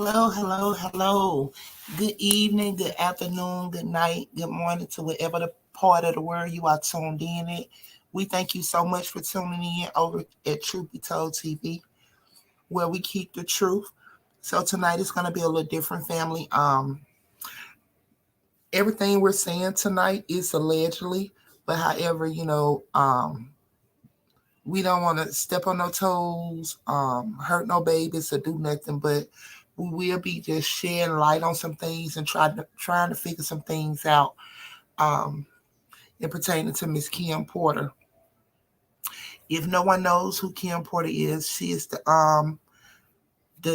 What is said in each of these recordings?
Hello, hello, hello. Good evening, good afternoon, good night, good morning to whatever the part of the world you are tuned in at. We thank you so much for tuning in over at Truth Be Told TV, where we keep the truth. So tonight is going to be a little different, family. Everything we're saying tonight is allegedly, but however, we don't want to step on no toes, hurt no babies, or do nothing. But we will be just shedding light on some things and trying to figure some things out um, in pertaining to Miss Kim Porter. If no one knows who Kim Porter is, she is the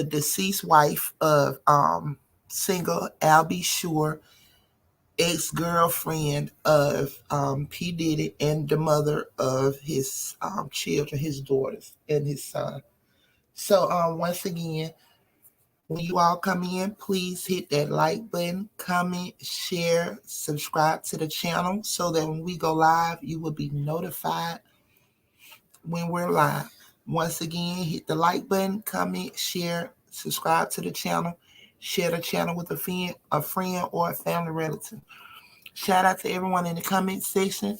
deceased wife of singer Albie Shore, ex-girlfriend of P. Diddy, and the mother of his children, his daughters, and his son. So once again, when you all come in, please hit that like button, comment, share, subscribe to the channel so that when we go live, you will be notified when we're live. Once again, hit the like button, comment, share, subscribe to the channel, share the channel with a friend or a family relative. Shout out to everyone in the comment section.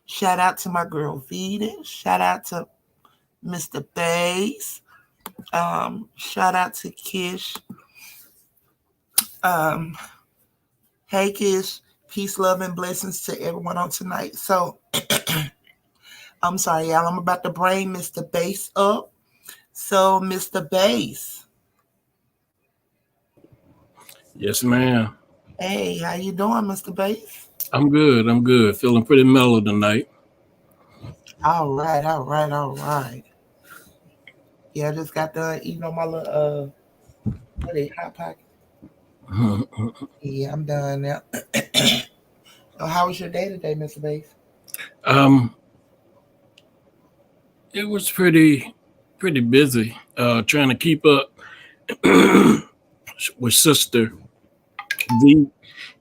Shout out to my girl Vida. Shout out to Mr. Bass. Shout out to Kish. Hey Kish. Peace, love, and blessings to everyone on tonight. So I'm sorry, y'all. I'm about to bring Mr. Bass up. So, Mr. Bass. Yes, ma'am. Hey, how you doing, Mr. Bass? I'm good. I'm good. Feeling pretty mellow tonight. All right, all right, all right. Yeah, I just got done eating on my little what is it, hot pocket. Yeah, I'm done now. So how was your day today, Mr. Bass? um, it was pretty busy. Trying to keep up with Sister V,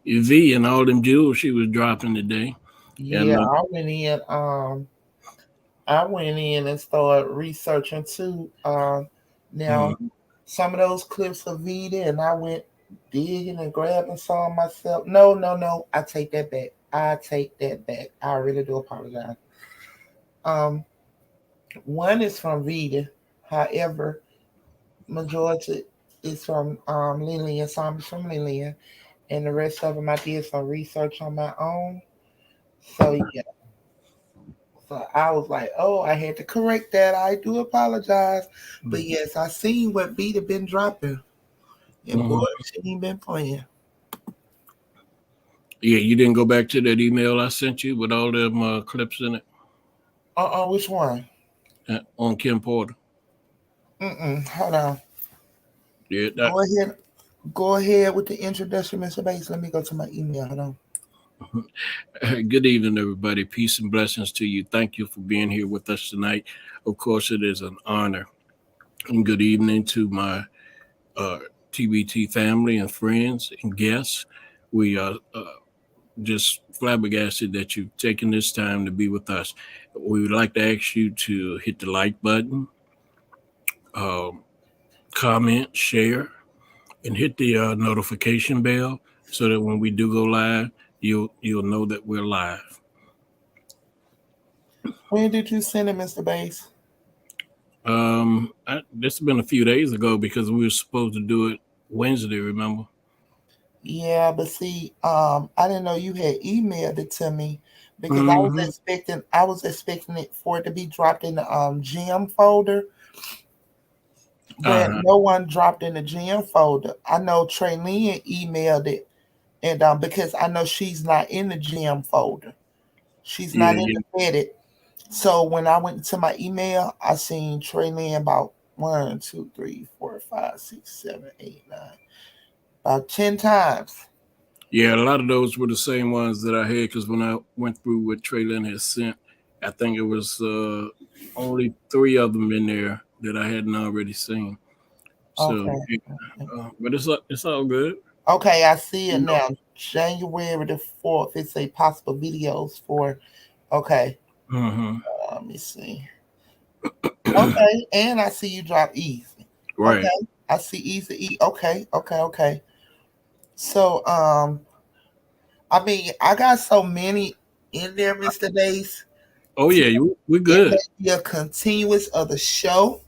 V, and all them jewels she was dropping today. And Yeah, I went in and started researching too. Now mhm. some of those clips of Vita, and I went digging and grabbing some myself. No, no, no. I take that back. I take that back. I really do apologize. Um, One is from Vita. However, majority is from Lillian. Some is from Lillian, and the rest of them I did some research on my own. So yeah. So I was like, oh, I had to correct that. I do apologize. But yes, I seen what Vita been dropping. And boy, she ain't been playing. Yeah, you didn't go back to that email I sent you with all them clips in it Which one? on Kim Porter. Hold on. Yeah, Go ahead. Go ahead with the introduction, Mr. Bates. Let me go to my email. Hold on. Good evening, everybody. Peace and blessings to you. Thank you for being here with us tonight. Of course, it is an honor. And good evening to my uh, TBT family and friends and guests. We are just flabbergasted that you've taken this time to be with us. We would like to ask you to hit the like button, um, comment, share, and hit the notification bell so that when we do go live, you'll know that we're live. When did you send it, Mr. Bass? This has been a few days ago because we were supposed to do it Wednesday. Remember? Yeah, but see, I didn't know you had emailed it to me because Mm-hmm. I was expecting it for it to be dropped in the GM folder, but Uh-huh. no one dropped in the GM folder. I know Trey Lynn emailed it, and because I know she's not in the GM folder, she's Yeah, not in yeah, the edit. So when I went to my email, I seen Trey Lynn about 1, 2, 3, 4, 5, 6, 7, 8, 9, about 10 times. yeah. A lot of those were the same ones that I had because when I went through what Traylon had sent, I think it was only three of them in there that I hadn't already seen. So, Okay. yeah, but it's all good. Okay, I see it You now. January the 4th. It's a possible videos for. Okay, know. Mm-hmm. let me see. Okay, and I see you drop easy. Right. Okay, I see easy E. Okay, okay, okay. So, I mean, I got so many in there, Mr. Dace. Oh yeah, we It good. may be a continuous of the show.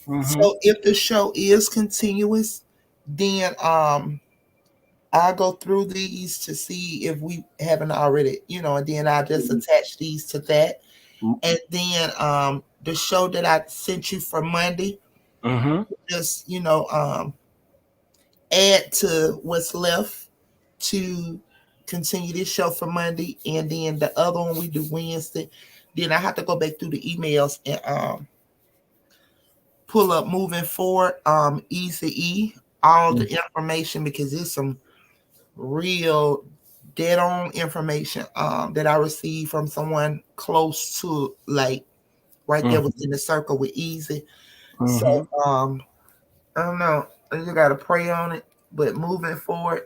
Mm-hmm. So if the show is continuous, then I'll go through these to see if we haven't already, and then I'll just attach these to that. And then the show that I sent you for Monday, Mm-hmm. just add to what's left to continue this show for Monday, and then the other one we do Wednesday. Then I have to go back through the emails and pull up moving forward, Easy E, all the information because there's some real dead on information that I received from someone close to like right there Mm-hmm. within the circle with Easy. So Mm-hmm. I don't know. I just gotta pray on it. But moving forward,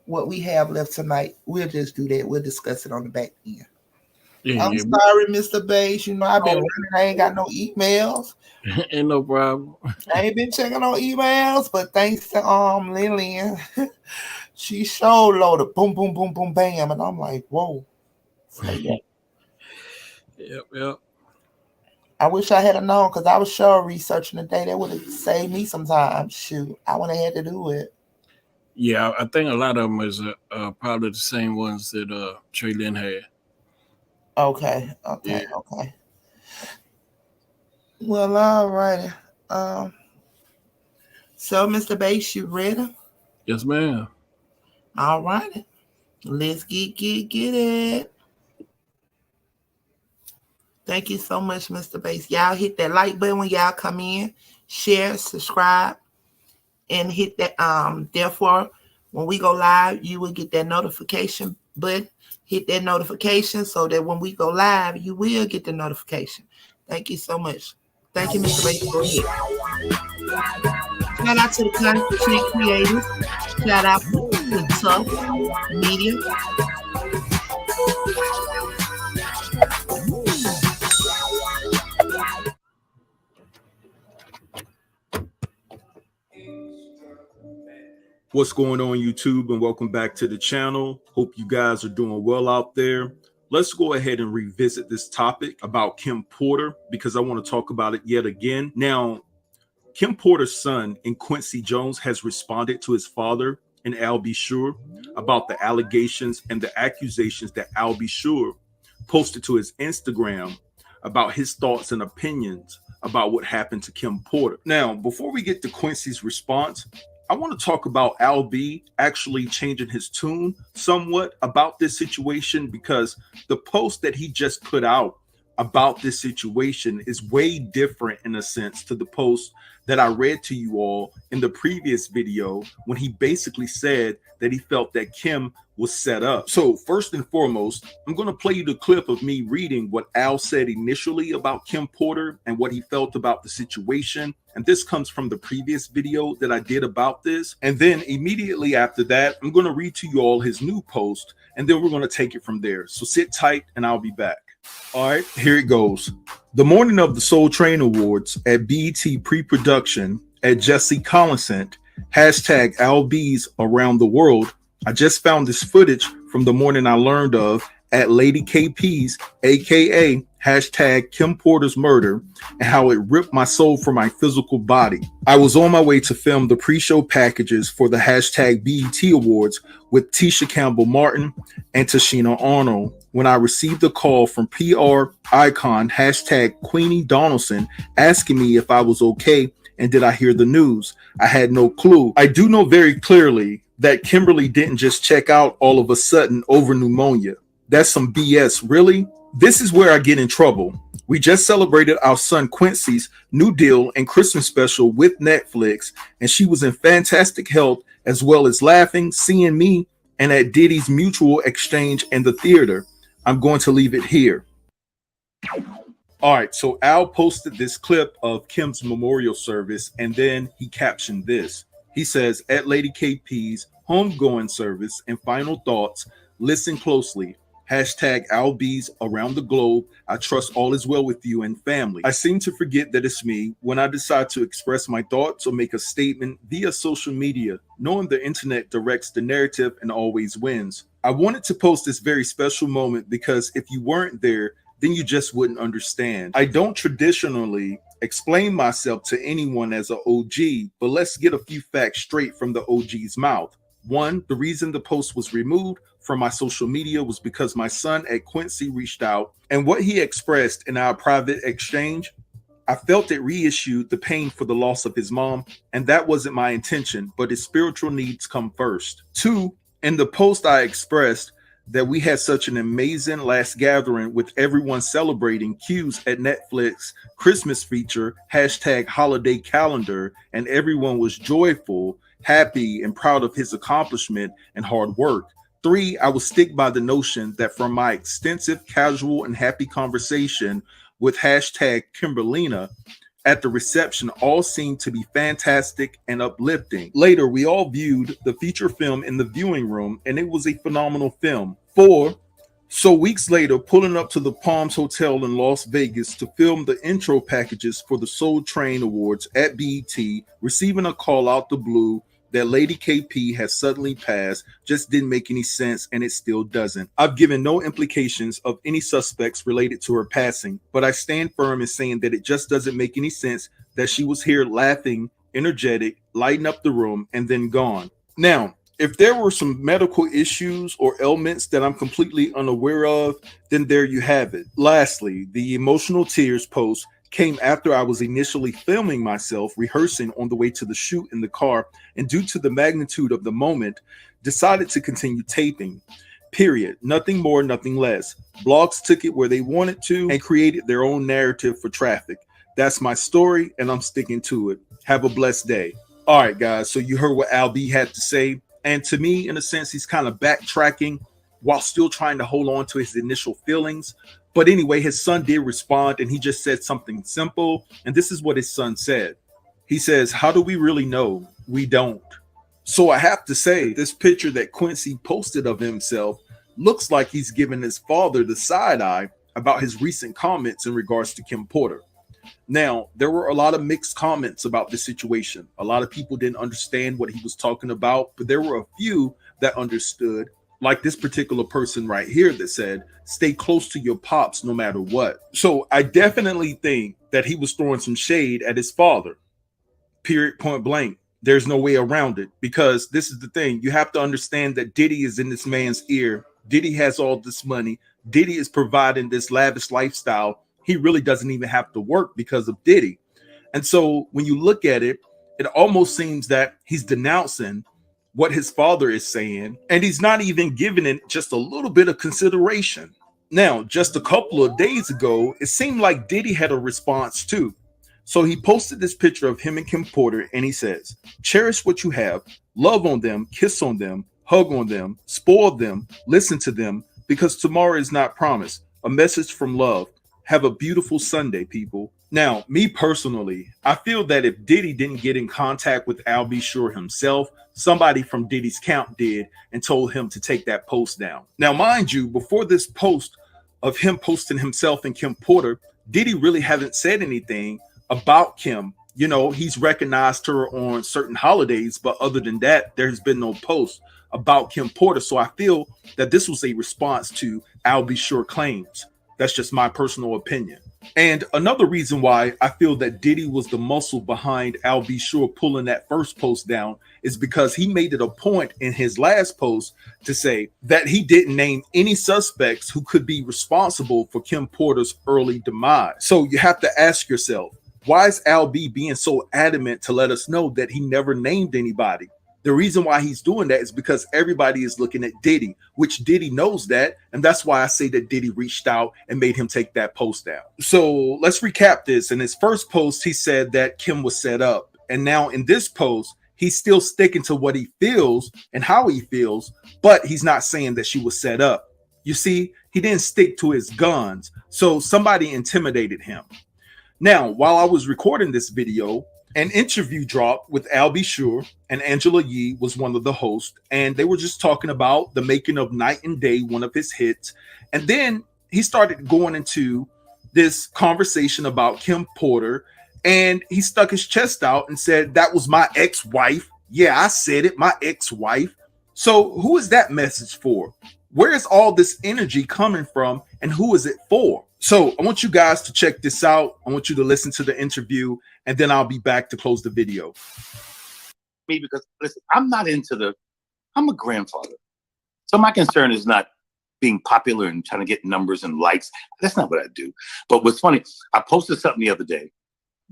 what we have left tonight, we'll just do that. We'll discuss it on the back end. Yeah, I'm yeah. sorry, Mr. Beige. I've been Oh, running. I ain't got no emails. ain't no problem. I ain't been checking on emails, but thanks to Lillian, she showed loaded boom, boom, boom, boom, bam, and I'm like, whoa. So yeah, Yep, yep. I wish I had known because I was sure researching today. That would have saved me some time. Shoot, I wouldn't have had to do it. Yeah, I think a lot of them is probably the same ones that Trey Lynn had. Okay, Yeah. okay, okay. Well, all righty. Um, so Mr. Bass, you ready? Yes, ma'am. All righty. Let's get it. Thank you so much, Mr. Bass. Y'all hit that like button when y'all come in, share, subscribe, and hit that therefore when we go live you will get that notification button. Hit that notification so that when we go live you will get the notification. Thank you so much. Thank you, Mr. Bass. Go ahead. Shout out to the content creators. Shout out to Tough Media. What's going on, YouTube, and welcome back to the channel. Hope you guys are doing well out there. Let's go ahead and revisit this topic about Kim Porter because I want to talk about it yet again. Now, Kim Porter's son and Quincy Jones has responded to his father and Al B. Sure about the allegations and the accusations that Al B. Sure posted to his Instagram about his thoughts and opinions about what happened to Kim Porter. Now, before we get to Quincy's response, I want to talk about Al B actually changing his tune somewhat about this situation because the post that he just put out about this situation is way different in a sense to the post that I read to you all in the previous video when he basically said that he felt that Kim was set up. So first and foremost, I'm going to play you the clip of me reading what Al said initially about Kim Porter and what he felt about the situation. And this comes from the previous video that I did about this. And then immediately after that, I'm going to read to you all his new post, and then we're going to take it from there. So sit tight and I'll be back. All right, here it goes. The morning of the Soul Train Awards at BET pre-production at Jesse Collinsent, hashtag LBs around the world. I just found this footage from the morning I learned of at Lady KP's, aka hashtag Kim Porter's murder, and how it ripped my soul from my physical body. I was on my way to film the pre-show packages for the hashtag BET Awards with Tisha Campbell Martin and Tashina Arnold when I received a call from PR icon hashtag Queenie Donaldson asking me if I was okay and did I hear the news. I had no clue. I do know very clearly that Kimberly didn't just check out all of a sudden over pneumonia. That's some BS, really? This is where I get in trouble. We just celebrated our son Quincy's new deal and Christmas special with Netflix, and she was in fantastic health as well as laughing, seeing me, and at Diddy's mutual exchange in the theater. I'm going to leave it here. All right, so Al posted this clip of Kim's memorial service, and then he captioned this. He says, at Lady KP's homegoing service and final thoughts, listen closely. Hashtag Al B's around the globe. I trust all is well with you and family. I seem to forget that it's me when I decide to express my thoughts or make a statement via social media, knowing the internet directs the narrative and always wins. I wanted to post this very special moment because if you weren't there, then you just wouldn't understand. I don't traditionally explain myself to anyone as an OG, but let's get a few facts straight from the OG's mouth. One, the reason the post was removed from my social media was because my son at Quincy reached out, and what he expressed in our private exchange, I felt it reissued the pain for the loss of his mom, and that wasn't my intention, but his spiritual needs come first. Two, in the post I expressed that we had such an amazing last gathering with everyone celebrating Q's at Netflix Christmas feature, hashtag holiday calendar, and everyone was joyful, happy, and proud of his accomplishment and hard work. Three, I will stick by the notion that from my extensive, casual, and happy conversation with hashtag Kimberlina at the reception, all seemed to be fantastic and uplifting. Later, we all viewed the feature film in the viewing room, and it was a phenomenal film. Four, so weeks later, pulling up to the Palms Hotel in Las Vegas to film the intro packages for the Soul Train Awards at BET, receiving a call out the blue that Lady KP has suddenly passed just didn't make any sense, and it still doesn't. I've given no implications of any suspects related to her passing, but I stand firm in saying that it just doesn't make any sense that she was here laughing, energetic, lighting up the room, and then gone. Now, if there were some medical issues or ailments that I'm completely unaware of, then there you have it. Lastly, the emotional tears post came after I was initially filming myself rehearsing on the way to the shoot in the car, and due to the magnitude of the moment, decided to continue taping. Period. Nothing more, nothing less. Blogs took it where they wanted to and created their own narrative for traffic. That's my story, and I'm sticking to it. Have a blessed day. All right, guys, so you heard what Al B had to say, and to me, in a sense, he's kind of backtracking while still trying to hold on to his initial feelings. But anyway, his son did respond, and he just said something simple. And this is what his son said. He says, how do we really know? We don't. So I have to say, this picture that Quincy posted of himself looks like he's giving his father the side eye about his recent comments in regards to Kim Porter. Now, there were a lot of mixed comments about this situation. A lot of people didn't understand what he was talking about, but there were a few that understood, like this particular person right here that said, stay close to your pops no matter what. So I definitely think that he was throwing some shade at his father. Period, point blank. There's no way around it, because this is the thing. You have to understand that Diddy is in this man's ear. Diddy has all this money. Diddy is providing this lavish lifestyle. He really doesn't even have to work because of Diddy. And so when you look at it, it almost seems that he's denouncing what his father is saying, and he's not even giving it just a little bit of consideration. Now, just a couple of days ago, it seemed like Diddy had a response too. So he posted this picture of him and Kim Porter, and he says, cherish what you have, love on them, kiss on them, hug on them, spoil them, listen to them, because tomorrow is not promised. A message from love. Have a beautiful Sunday, people. Now, me personally, I feel that if Diddy didn't get in contact with Al B. Sure himself, somebody from Diddy's camp did and told him to take that post down. Now, mind you, before this post of him posting himself and Kim Porter, Diddy really haven't said anything about Kim. You know, he's recognized her on certain holidays, but other than that, there has been no post about Kim Porter. So I feel that this was a response to Al B. Sure claims. That's just my personal opinion. And another reason why I feel that Diddy was the muscle behind Al B. Sure pulling that first post down is because he made it a point in his last post to say that he didn't name any suspects who could be responsible for Kim Porter's early demise. So you have to ask yourself, why is Al B being so adamant to let us know that he never named anybody? The reason why he's doing that is because everybody is looking at Diddy, which Diddy knows that. And that's why I say that Diddy reached out and made him take that post down. So let's recap this. In his first post, he said that Kim was set up. And now in this post, he's still sticking to what he feels and how he feels, but he's not saying that she was set up. You see, he didn't stick to his guns. So somebody intimidated him. Now, while I was recording this video, an interview dropped with Al B. Sure, and Angela Yee was one of the hosts, and they were just talking about the making of Night and Day, one of his hits. And then he started going into this conversation about Kim Porter, and he stuck his chest out and said, that was my ex-wife. Yeah, I said it, my ex-wife. So who is that message for? Where is all this energy coming from, and who is it for? So I want you guys to check this out. I want you to listen to the interview, and then I'll be back to close the video. Me, because listen, I'm a grandfather. So my concern is not being popular and trying to get numbers and likes. That's not what I do. But what's funny, I posted something the other day.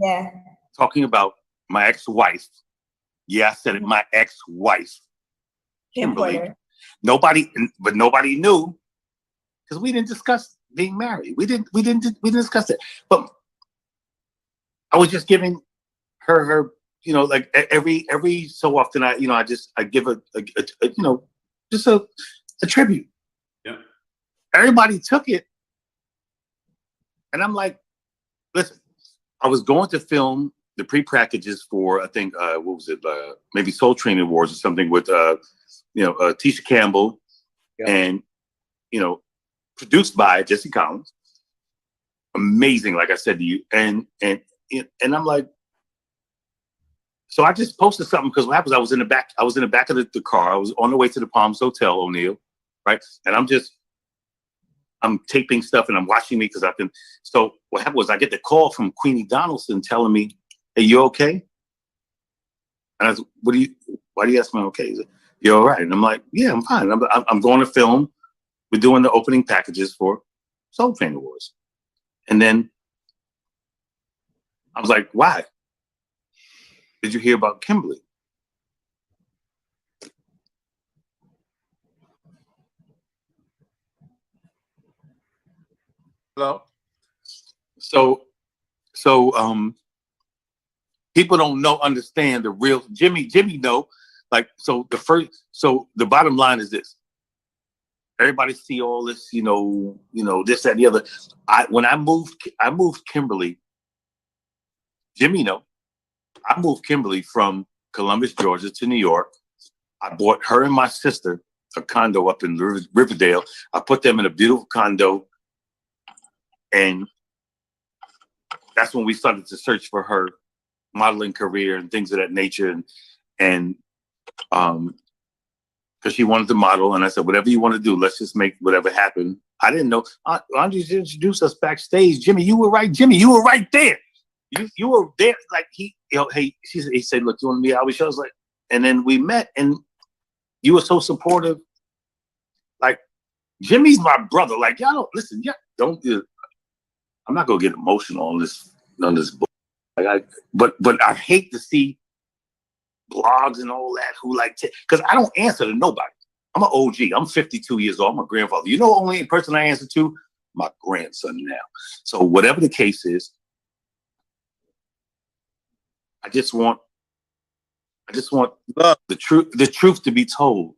Yeah. Talking about my ex-wife. Yeah, I said it, my ex-wife. Kimberly. Nobody knew because we didn't discuss being married. We didn't discuss it. But I was just giving her, you know, like every so often I give a just a tribute. Yeah. Everybody took it, and I'm like, listen, I was going to film the pre-packages for, I think, what was it? Maybe Soul Train Awards or something with, Tisha Campbell, yeah. And, produced by Jesse Collins. Amazing, like I said to you. And I'm like, so I just posted something because what happened was I was in the back of the car. I was on the way to the Palms Hotel, O'Neill, right? And I'm taping stuff and I'm watching me because so what happened was I get the call from Queenie Donaldson telling me, hey, you okay? And I said, why do you ask me I'm okay? He said, you all right? And I'm like, yeah, I'm fine. I'm going to film. We're doing the opening packages for Soul Train Awards. And then I was like, why? Did you hear about Kimberly? Hello? So people don't understand the real Jimmy know. Like, so the bottom line is this. Everybody see all this, this, that, and the other. When I moved Kimberly, Jimmy know. I moved Kimberly from Columbus, Georgia to New York. I bought her and my sister a condo up in Riverdale. I put them in a beautiful condo. And that's when we started to search for her modeling career and things of that nature. And because she wanted to model. And I said, whatever you want to do, let's just make whatever happen. I didn't know. Andre introduced us backstage. Jimmy, you were right. Jimmy, you were right there. You were there. Like he said, look, you want to be our show? I was like, and then we met and you were so supportive. Like, Jimmy's my brother. Like, y'all don't listen. Yeah, don't. I'm not gonna get emotional on this book. Like, but I hate to see blogs and all that who because I don't answer to nobody. I'm an OG. I'm 52 years old. I'm a grandfather. You know, the only person I answer to, my grandson now. So whatever the case is, I just want love, the truth to be told.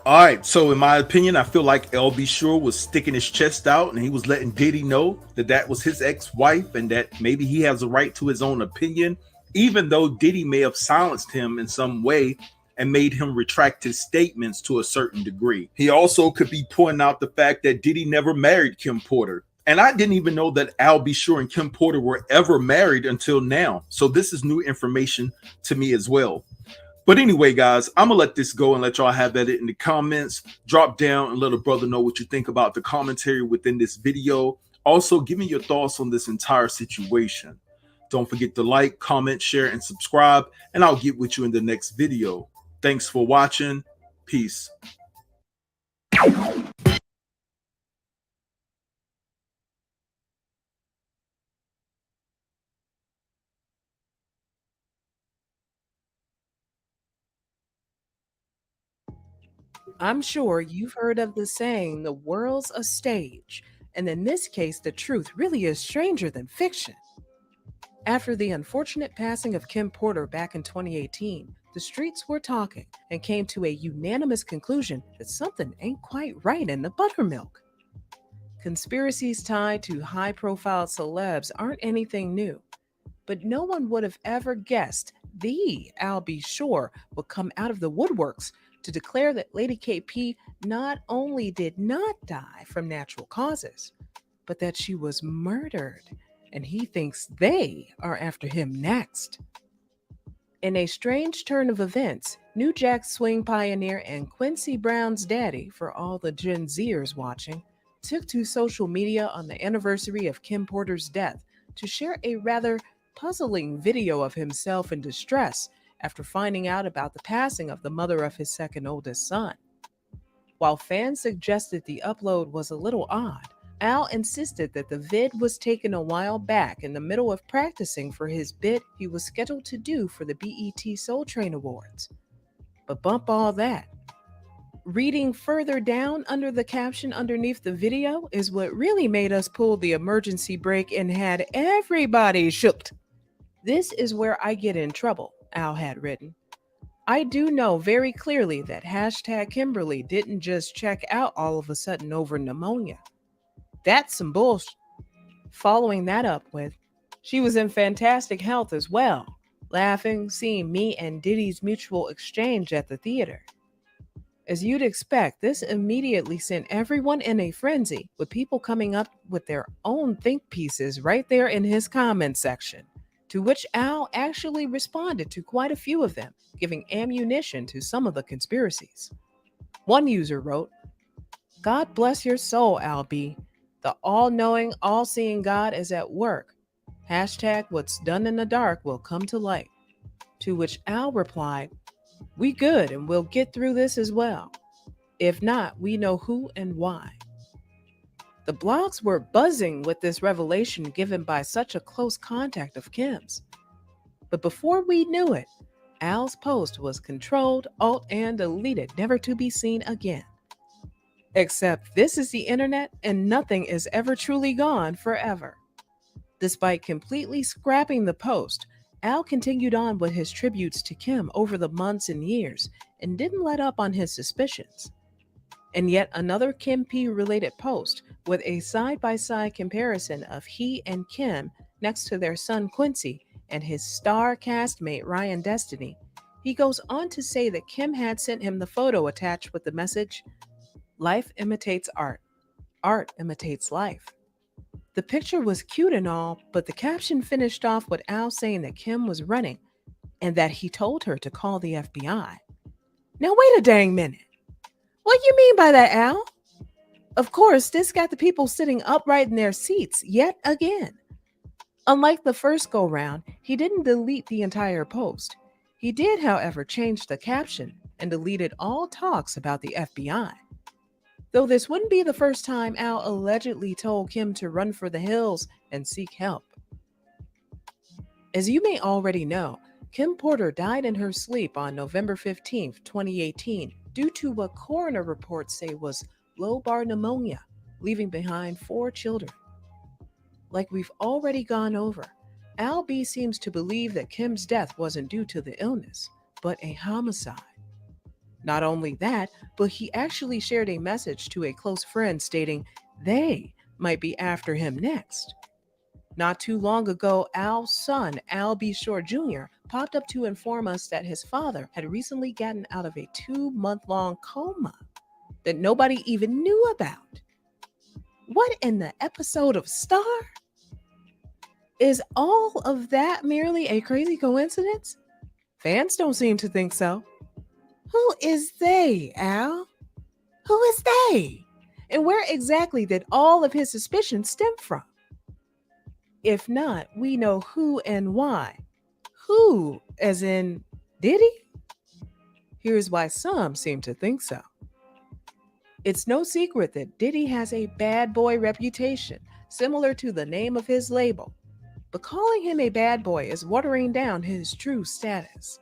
All right, so in my opinion, I feel like LB Sure was sticking his chest out and he was letting Diddy know that was his ex-wife and that maybe he has a right to his own opinion, even though Diddy may have silenced him in some way and made him retract his statements to a certain degree. He also could be pointing out the fact that Diddy never married Kim Porter. And I didn't even know that Al B. Sure and Kim Porter were ever married until now. So this is new information to me as well. But anyway, guys, I'm gonna let this go and let y'all have that in the comments. Drop down and let a brother know what you think about the commentary within this video. Also, give me your thoughts on this entire situation. Don't forget to like, comment, share, and subscribe, and I'll get with you in the next video. Thanks for watching. Peace. I'm sure you've heard of the saying, the world's a stage, and in this case, the truth really is stranger than fiction. After the unfortunate passing of Kim Porter back in 2018, the streets were talking and came to a unanimous conclusion that something ain't quite right in the buttermilk. Conspiracies tied to high profile celebs aren't anything new, but no one would have ever guessed the Al B. Shore would come out of the woodworks to declare that Lady KP not only did not die from natural causes, but that she was murdered, and he thinks they are after him next. In a strange turn of events, New Jack Swing pioneer and Quincy Brown's daddy, for all the Gen Zers watching, took to social media on the anniversary of Kim Porter's death to share a rather puzzling video of himself in distress after finding out about the passing of the mother of his second oldest son. While fans suggested the upload was a little odd, Al insisted that the vid was taken a while back in the middle of practicing for his bit he was scheduled to do for the BET Soul Train Awards. But bump all that. Reading further down under the caption underneath the video is what really made us pull the emergency brake and had everybody shook. This is where I get in trouble, Al had written. I do know very clearly that hashtag Kimberly didn't just check out all of a sudden over pneumonia. That's some bullshit. Following that up with, she was in fantastic health as well, laughing, seeing me and Diddy's mutual exchange at the theater. As you'd expect, this immediately sent everyone in a frenzy, with people coming up with their own think pieces right there in his comment section, to which Al actually responded to quite a few of them, giving ammunition to some of the conspiracies. One user wrote, "God bless your soul, Al B. The all-knowing, all-seeing God is at work. Hashtag what's done in the dark will come to light." To which Al replied, "We good and we'll get through this as well. If not, we know who and why." The blogs were buzzing with this revelation given by such a close contact of Kim's. But before we knew it, Al's post was controlled, alt, and deleted, never to be seen again. Except this is the internet and nothing is ever truly gone forever. Despite completely scrapping the post, Al continued on with his tributes to Kim over the months and years and didn't let up on his suspicions. And yet another Kim P related post with a side-by-side comparison of he and Kim next to their son Quincy and his star castmate Ryan Destiny, he goes on to say that Kim had sent him the photo attached with the message, "Life imitates art. Art imitates life." The picture was cute and all, but the caption finished off with Al saying that Kim was running and that he told her to call the FBI. Now wait a dang minute. What do you mean by that, Al? Of course, this got the people sitting upright in their seats yet again. Unlike the first go-round, he didn't delete the entire post. He did, however, change the caption and deleted all talks about the FBI. Though this wouldn't be the first time Al allegedly told Kim to run for the hills and seek help. As you may already know, Kim Porter died in her sleep on November 15, 2018, due to what coroner reports say was lobar pneumonia, leaving behind 4 children. Like we've already gone over, Al B seems to believe that Kim's death wasn't due to the illness, but a homicide. Not only that, but he actually shared a message to a close friend stating they might be after him next. Not too long ago, Al's son, Al B. Shore Jr., popped up to inform us that his father had recently gotten out of a 2-month-long coma that nobody even knew about. What in the episode of Star? Is all of that merely a crazy coincidence? Fans don't seem to think so. Who is they, Al? Who is they? And where exactly did all of his suspicions stem from? If not, we know who and why. Who, as in Diddy? Here's why some seem to think so. It's no secret that Diddy has a bad boy reputation, similar to the name of his label. But calling him a bad boy is watering down his true status.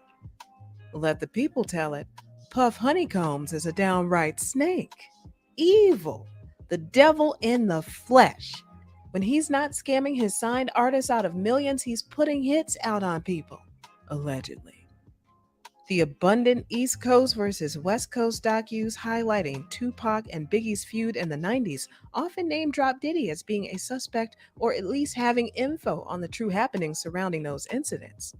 Let the people tell it. Puff Honeycombs is a downright snake. Evil. The devil in the flesh. When he's not scamming his signed artists out of millions, he's putting hits out on people. Allegedly. The abundant East Coast versus West Coast docus highlighting Tupac and Biggie's feud in the 90s often name drop Diddy as being a suspect or at least having info on the true happenings surrounding those incidents.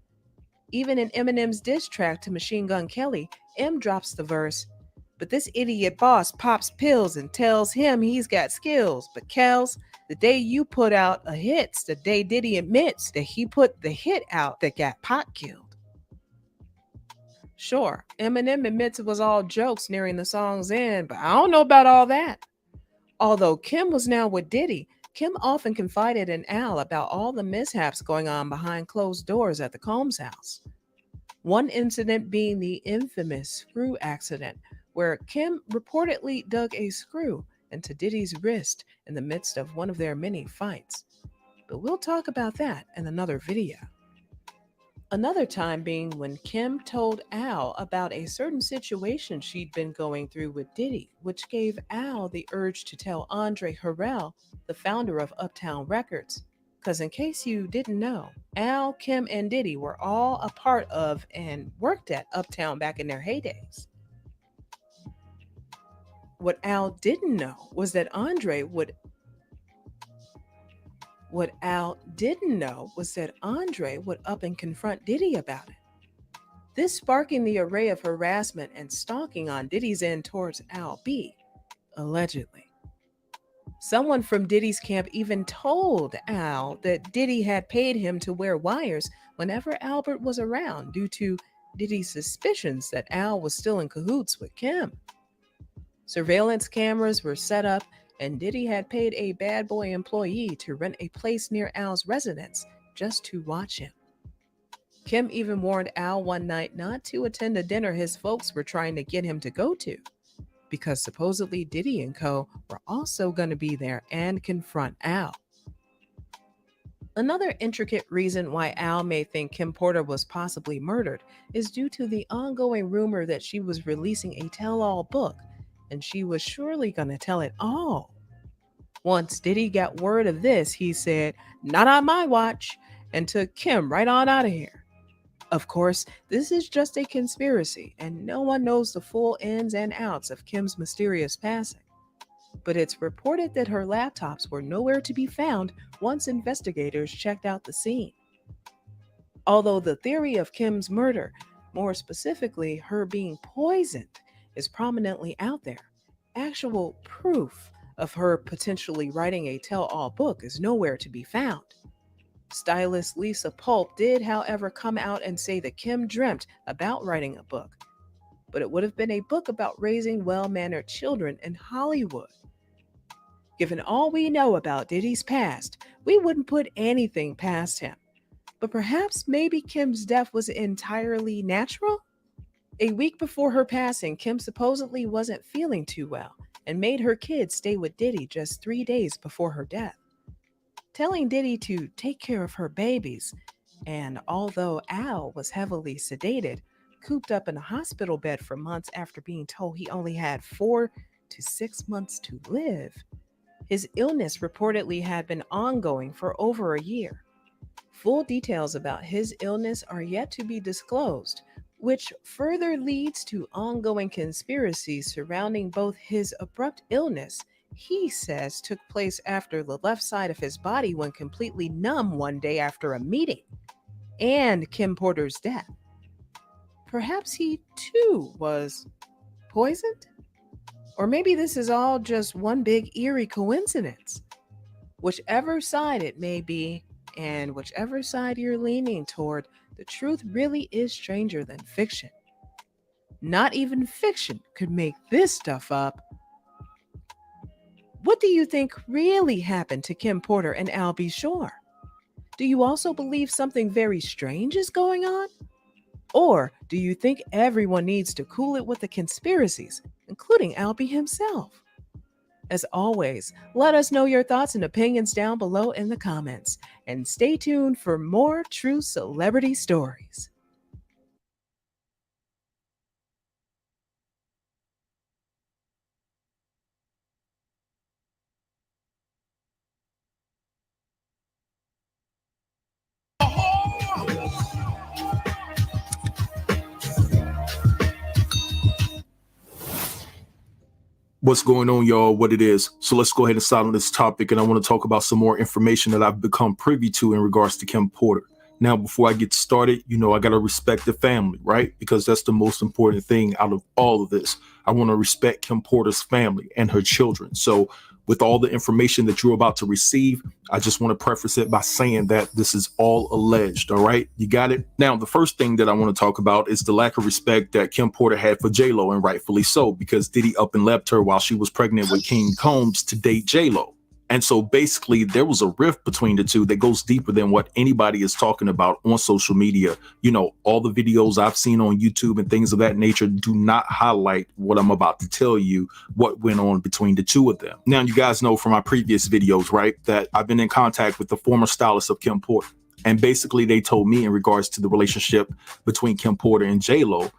Even in Eminem's diss track to Machine Gun Kelly, M drops the verse, "But this idiot boss pops pills and tells him he's got skills. But Kels, the day you put out a hit's the day Diddy admits that he put the hit out that got Pac killed." Sure, Eminem admits it was all jokes nearing the song's end, but I don't know about all that. Although Kim was now with Diddy, Kim often confided in Al about all the mishaps going on behind closed doors at the Combs house. One incident being the infamous screw accident, where Kim reportedly dug a screw into Diddy's wrist in the midst of one of their many fights. But we'll talk about that in another video. Another time being when Kim told Al about a certain situation she'd been going through with Diddy, which gave Al the urge to tell Andre Harrell, the founder of Uptown Records. Because in case you didn't know, Al, Kim, and Diddy were all a part of and worked at Uptown back in their heydays. What Al didn't know was that Andre would up and confront Diddy about it. This sparking the array of harassment and stalking on Diddy's end towards Al B, allegedly. Someone from Diddy's camp even told Al that Diddy had paid him to wear wires whenever Albert was around due to Diddy's suspicions that Al was still in cahoots with Kim. Surveillance cameras were set up, and Diddy had paid a bad boy employee to rent a place near Al's residence just to watch him. Kim even warned Al one night not to attend a dinner his folks were trying to get him to go to, because supposedly Diddy and co. were also going to be there and confront Al. Another intricate reason why Al may think Kim Porter was possibly murdered is due to the ongoing rumor that she was releasing a tell-all book, and she was surely going to tell it all. Once Diddy got word of this, he said, "Not on my watch," and took Kim right on out of here. Of course, this is just a conspiracy, and no one knows the full ins and outs of Kim's mysterious passing. But it's reported that her laptops were nowhere to be found once investigators checked out the scene. Although the theory of Kim's murder, more specifically her being poisoned, is prominently out there, actual proof of her potentially writing a tell-all book is nowhere to be found. Stylist Lisa Pulp did, however, come out and say that Kim dreamt about writing a book, but it would have been a book about raising well-mannered children in Hollywood. Given all we know about Diddy's past, we wouldn't put anything past him. But perhaps maybe Kim's death was entirely natural? A week before her passing, Kim supposedly wasn't feeling too well and made her kids stay with Diddy just 3 days before her death, telling Diddy to take care of her babies. And although Al was heavily sedated, cooped up in a hospital bed for months after being told he only had 4 to 6 months to live, his illness reportedly had been ongoing for over a year. Full details about his illness are yet to be disclosed, which further leads to ongoing conspiracies surrounding both his abrupt illness, he says took place after the left side of his body went completely numb one day after a meeting, and Kim Porter's death. Perhaps he too was poisoned? Or maybe this is all just one big eerie coincidence. Whichever side it may be, and whichever side you're leaning toward, the truth really is stranger than fiction. Not even fiction could make this stuff up. What do you think really happened to Kim Porter and Albie Shore? Do you also believe something very strange is going on? Or do you think everyone needs to cool it with the conspiracies, including Albie himself? As always, let us know your thoughts and opinions down below in the comments. And stay tuned for more true celebrity stories. What's going on, y'all? What it is. So let's go ahead and start on this topic. And I want to talk about some more information that I've become privy to in regards to Kim Porter. Now, before I get started, I got to respect the family, right? Because that's the most important thing out of all of this. I want to respect Kim Porter's family and her children. So with all the information that you're about to receive, I just want to preface it by saying that this is all alleged. All right. You got it. Now, the first thing that I want to talk about is the lack of respect that Kim Porter had for JLo, and rightfully so, because Diddy up and left her while she was pregnant with King Combs to date JLo. And so basically there was a rift between the two that goes deeper than what anybody is talking about on social media. All the videos I've seen on YouTube and things of that nature do not highlight what I'm about to tell you, what went on between the two of them. Now, you guys know from my previous videos, right, that I've been in contact with the former stylist of Kim Porter. And basically they told me in regards to the relationship between Kim Porter and JLo,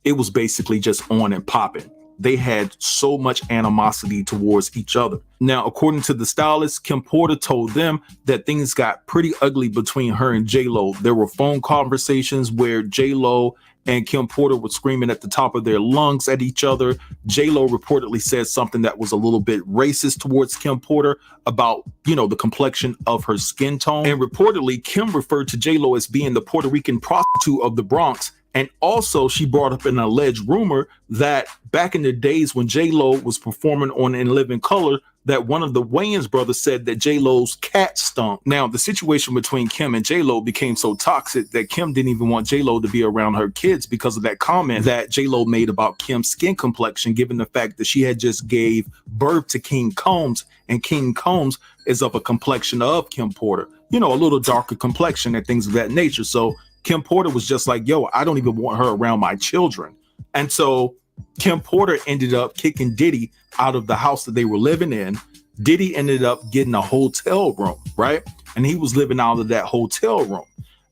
it was basically just on and popping. They had so much animosity towards each other. Now, according to the stylist, Kim Porter told them that things got pretty ugly between her and JLo. There were phone conversations where JLo and Kim Porter were screaming at the top of their lungs at each other. JLo reportedly said something that was a little bit racist towards Kim Porter about, the complexion of her skin tone. And reportedly, Kim referred to JLo as being the Puerto Rican prostitute of the Bronx. And also she brought up an alleged rumor that back in the days when JLo was performing on In Living Color, that one of the Wayans brothers said that JLo's cat stunk. Now, the situation between Kim and JLo became so toxic that Kim didn't even want JLo to be around her kids because of that comment that JLo made about Kim's skin complexion, given the fact that she had just gave birth to King Combs, and King Combs is of a complexion of Kim Porter, a little darker complexion and things of that nature. So Kim Porter was just like, yo, I don't even want her around my children. And so Kim Porter ended up kicking Diddy out of the house that they were living in. Diddy ended up getting a hotel room, right? And he was living out of that hotel room.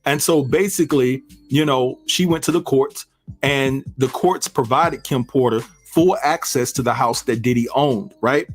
And so basically, she went to the courts, and the courts provided Kim Porter full access to the house that Diddy owned, right?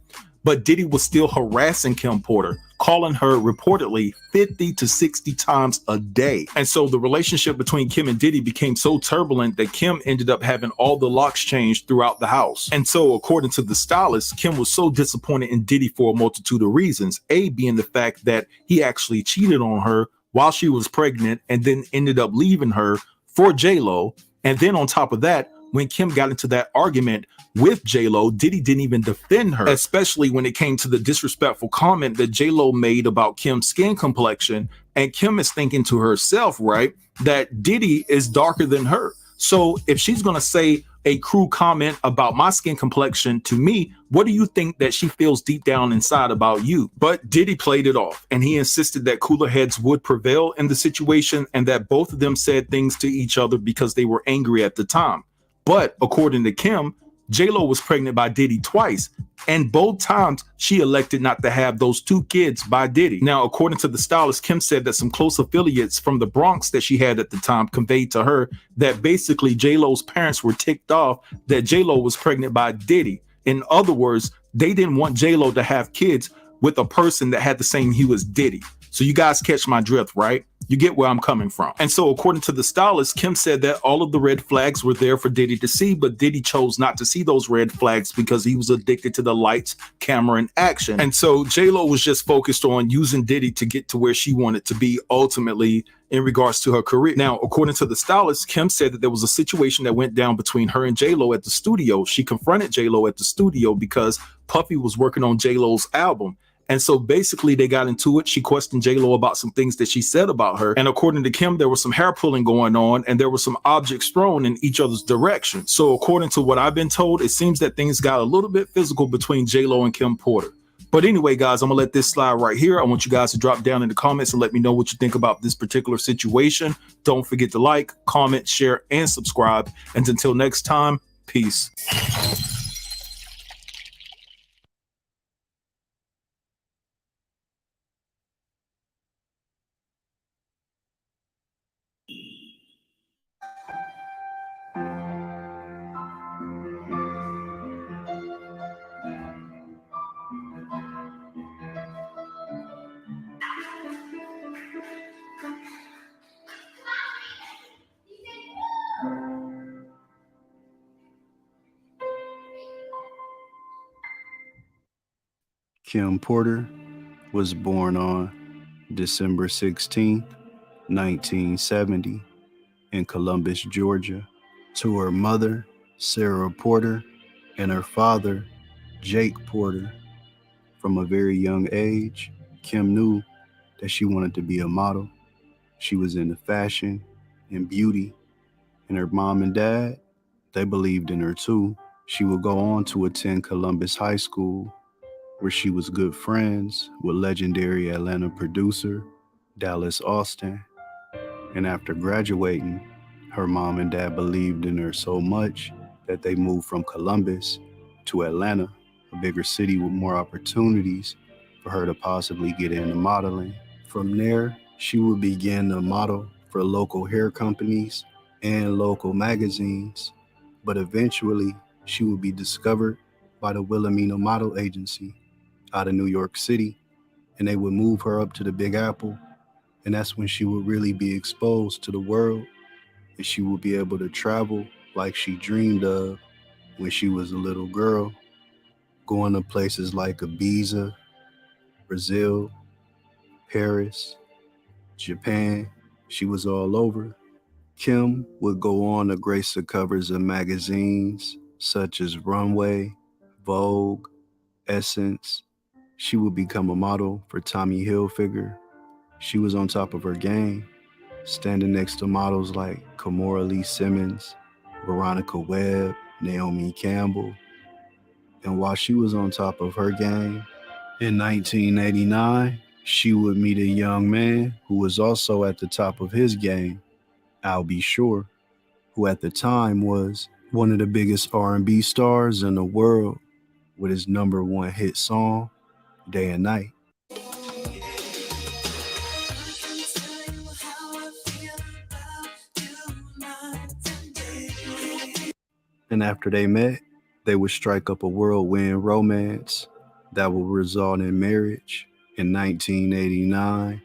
But Diddy was still harassing Kim Porter, calling her reportedly 50 to 60 times a day. And so the relationship between Kim and Diddy became so turbulent that Kim ended up having all the locks changed throughout the house. And so according to the stylist, Kim was so disappointed in Diddy for a multitude of reasons. A being the fact that he actually cheated on her while she was pregnant and then ended up leaving her for JLo. And then on top of that, when Kim got into that argument with JLo, Diddy didn't even defend her, especially when it came to the disrespectful comment that JLo made about Kim's skin complexion. And Kim is thinking to herself, right, that Diddy is darker than her. So if she's going to say a crude comment about my skin complexion to me, what do you think that she feels deep down inside about you? But Diddy played it off, and he insisted that cooler heads would prevail in the situation and that both of them said things to each other because they were angry at the time. But according to Kim, JLo was pregnant by Diddy twice, and both times she elected not to have those two kids by Diddy. Now, according to the stylist, Kim said that some close affiliates from the Bronx that she had at the time conveyed to her that basically JLo's parents were ticked off that JLo was pregnant by Diddy. In other words, they didn't want JLo to have kids with a person that had the same hue as Diddy. So you guys catch my drift, right? You get where I'm coming from. And so according to the stylist, Kim said that all of the red flags were there for Diddy to see, but Diddy chose not to see those red flags because he was addicted to the lights, camera, and action. And so JLo was just focused on using Diddy to get to where she wanted to be ultimately in regards to her career. Now, according to the stylist, Kim said that there was a situation that went down between her and JLo at the studio. She confronted JLo at the studio because Puffy was working on JLo's album. And so basically they got into it. She questioned JLo about some things that she said about her. And according to Kim, there was some hair pulling going on and there were some objects thrown in each other's direction. So according to what I've been told, it seems that things got a little bit physical between JLo and Kim Porter. But anyway, guys, I'm gonna let this slide right here. I want you guys to drop down in the comments and let me know what you think about this particular situation. Don't forget to like, comment, share, and subscribe. And until next time, peace. Kim Porter was born on December 16th, 1970, in Columbus, Georgia, to her mother, Sarah Porter, and her father, Jake Porter. From a very young age, Kim knew that she wanted to be a model. She was into fashion and beauty, and her mom and dad, they believed in her too. She would go on to attend Columbus High School, where she was good friends with legendary Atlanta producer Dallas Austin. And after graduating, her mom and dad believed in her so much that they moved from Columbus to Atlanta, a bigger city with more opportunities for her to possibly get into modeling. From there, she would begin to model for local hair companies and local magazines, but eventually she would be discovered by the Wilhelmina Model Agency out of New York City, and they would move her up to the Big Apple, and that's when she would really be exposed to the world, and she would be able to travel like she dreamed of when she was a little girl, going to places like Ibiza, Brazil, Paris, Japan. She was all over. Kim would go on to grace the covers of magazines such as Runway, Vogue, Essence. She would become a model for Tommy Hilfiger. She was on top of her game, standing next to models like Kimora Lee Simmons, Veronica Webb, Naomi Campbell. And while she was on top of her game, in 1989, she would meet a young man who was also at the top of his game, Al B. Sure, who at the time was one of the biggest R&B stars in the world with his #1 hit song, Day and Night. And after they met, they would strike up a whirlwind romance that would result in marriage in 1989,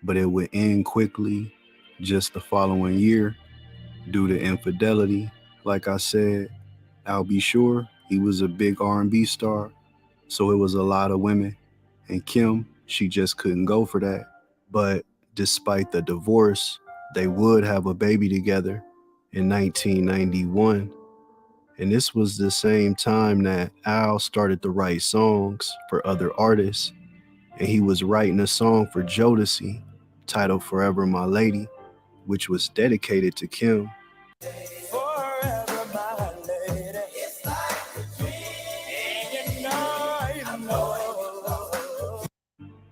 but it would end quickly just the following year due to infidelity. Like I said, I'll be sure he was a big R&B star, so it was a lot of women, and Kim, she just couldn't go for that. But despite the divorce, they would have a baby together in 1991. And this was the same time that Al started to write songs for other artists. And he was writing a song for Jodeci titled Forever My Lady, which was dedicated to Kim. Forever my lady. It's like a dream. You know.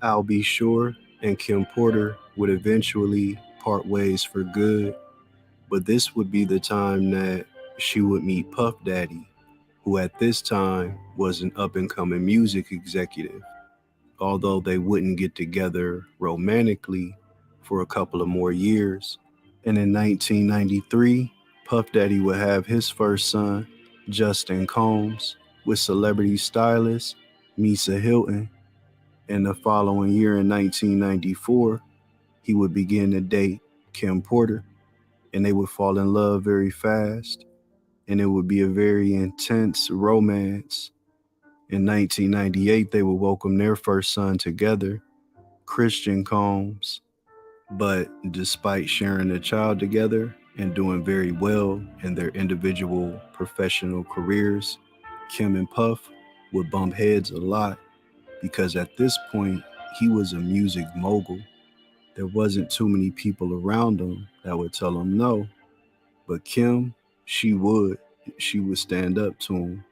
I'll Be Sure and Kim Porter would eventually part ways for good. But this would be the time that she would meet Puff Daddy, who at this time was an up-and-coming music executive, although they wouldn't get together romantically for a couple of more years. And in 1993, Puff Daddy would have his first son, Justin Combs, with celebrity stylist Misa Hilton. And the following year in 1994, he would begin to date Kim Porter, and they would fall in love very fast. And it would be a very intense romance. In 1998, they would welcome their first son together, Christian Combs. But despite sharing a child together and doing very well in their individual professional careers, Kim and Puff would bump heads a lot because at this point, he was a music mogul. There wasn't too many people around him that would tell him no, but Kim, she would. She would stand up to him.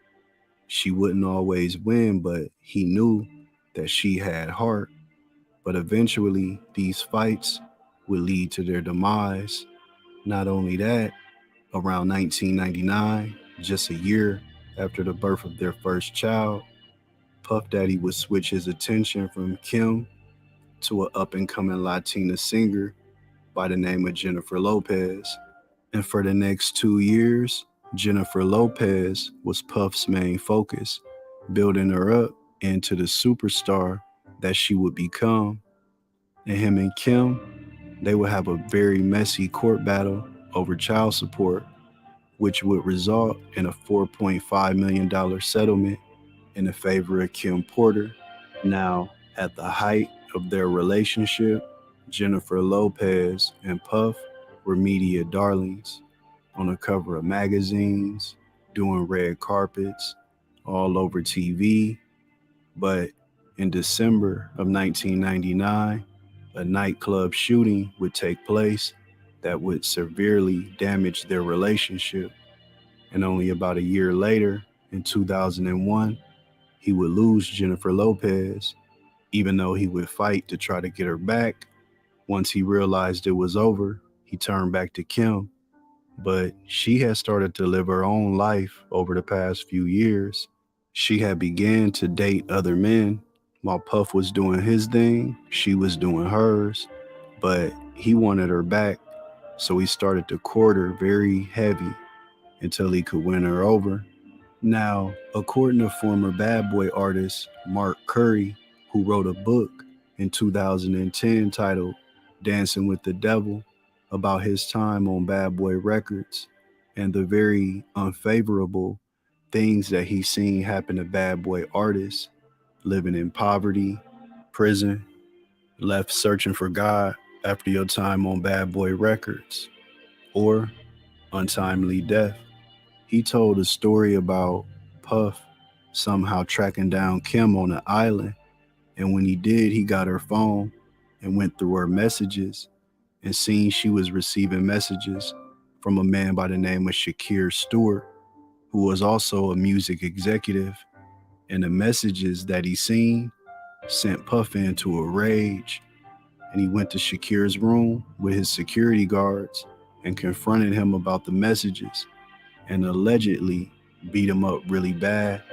She wouldn't always win, but he knew that she had heart. But eventually, these fights would lead to their demise. Not only that, around 1999, just a year after the birth of their first child, Puff Daddy would switch his attention from Kim to an up-and-coming Latina singer by the name of Jennifer Lopez. And for the next 2 years, Jennifer Lopez was Puff's main focus, building her up into the superstar that she would become. And him and Kim, they would have a very messy court battle over child support, which would result in a $4.5 million settlement in favor of Kim Porter. Now, at the height of their relationship, Jennifer Lopez and Puff were media darlings, on the cover of magazines, doing red carpets, all over TV. But in December of 1999, a nightclub shooting would take place that would severely damage their relationship. And only about a year later, in 2001, he would lose Jennifer Lopez, even though he would fight to try to get her back. Once he realized it was over, he turned back to Kim. But she had started to live her own life over the past few years. She had began to date other men. While Puff was doing his thing, she was doing hers. But he wanted her back, so he started to court her very heavy until he could win her over. Now, according to former Bad Boy artist Mark Curry, who wrote a book in 2010 titled Dancing with the Devil, about his time on Bad Boy Records and the very unfavorable things that he's seen happen to Bad Boy artists living in poverty, prison, left searching for God after your time on Bad Boy Records, or untimely death. He told a story about Puff somehow tracking down Kim on an island, and when he did, he got her phone and went through her messages and seen she was receiving messages from a man by the name of Shakir Stewart, who was also a music executive. And the messages that he seen sent Puff into a rage, and he went to Shakir's room with his security guards and confronted him about the messages, and allegedly beat him up really bad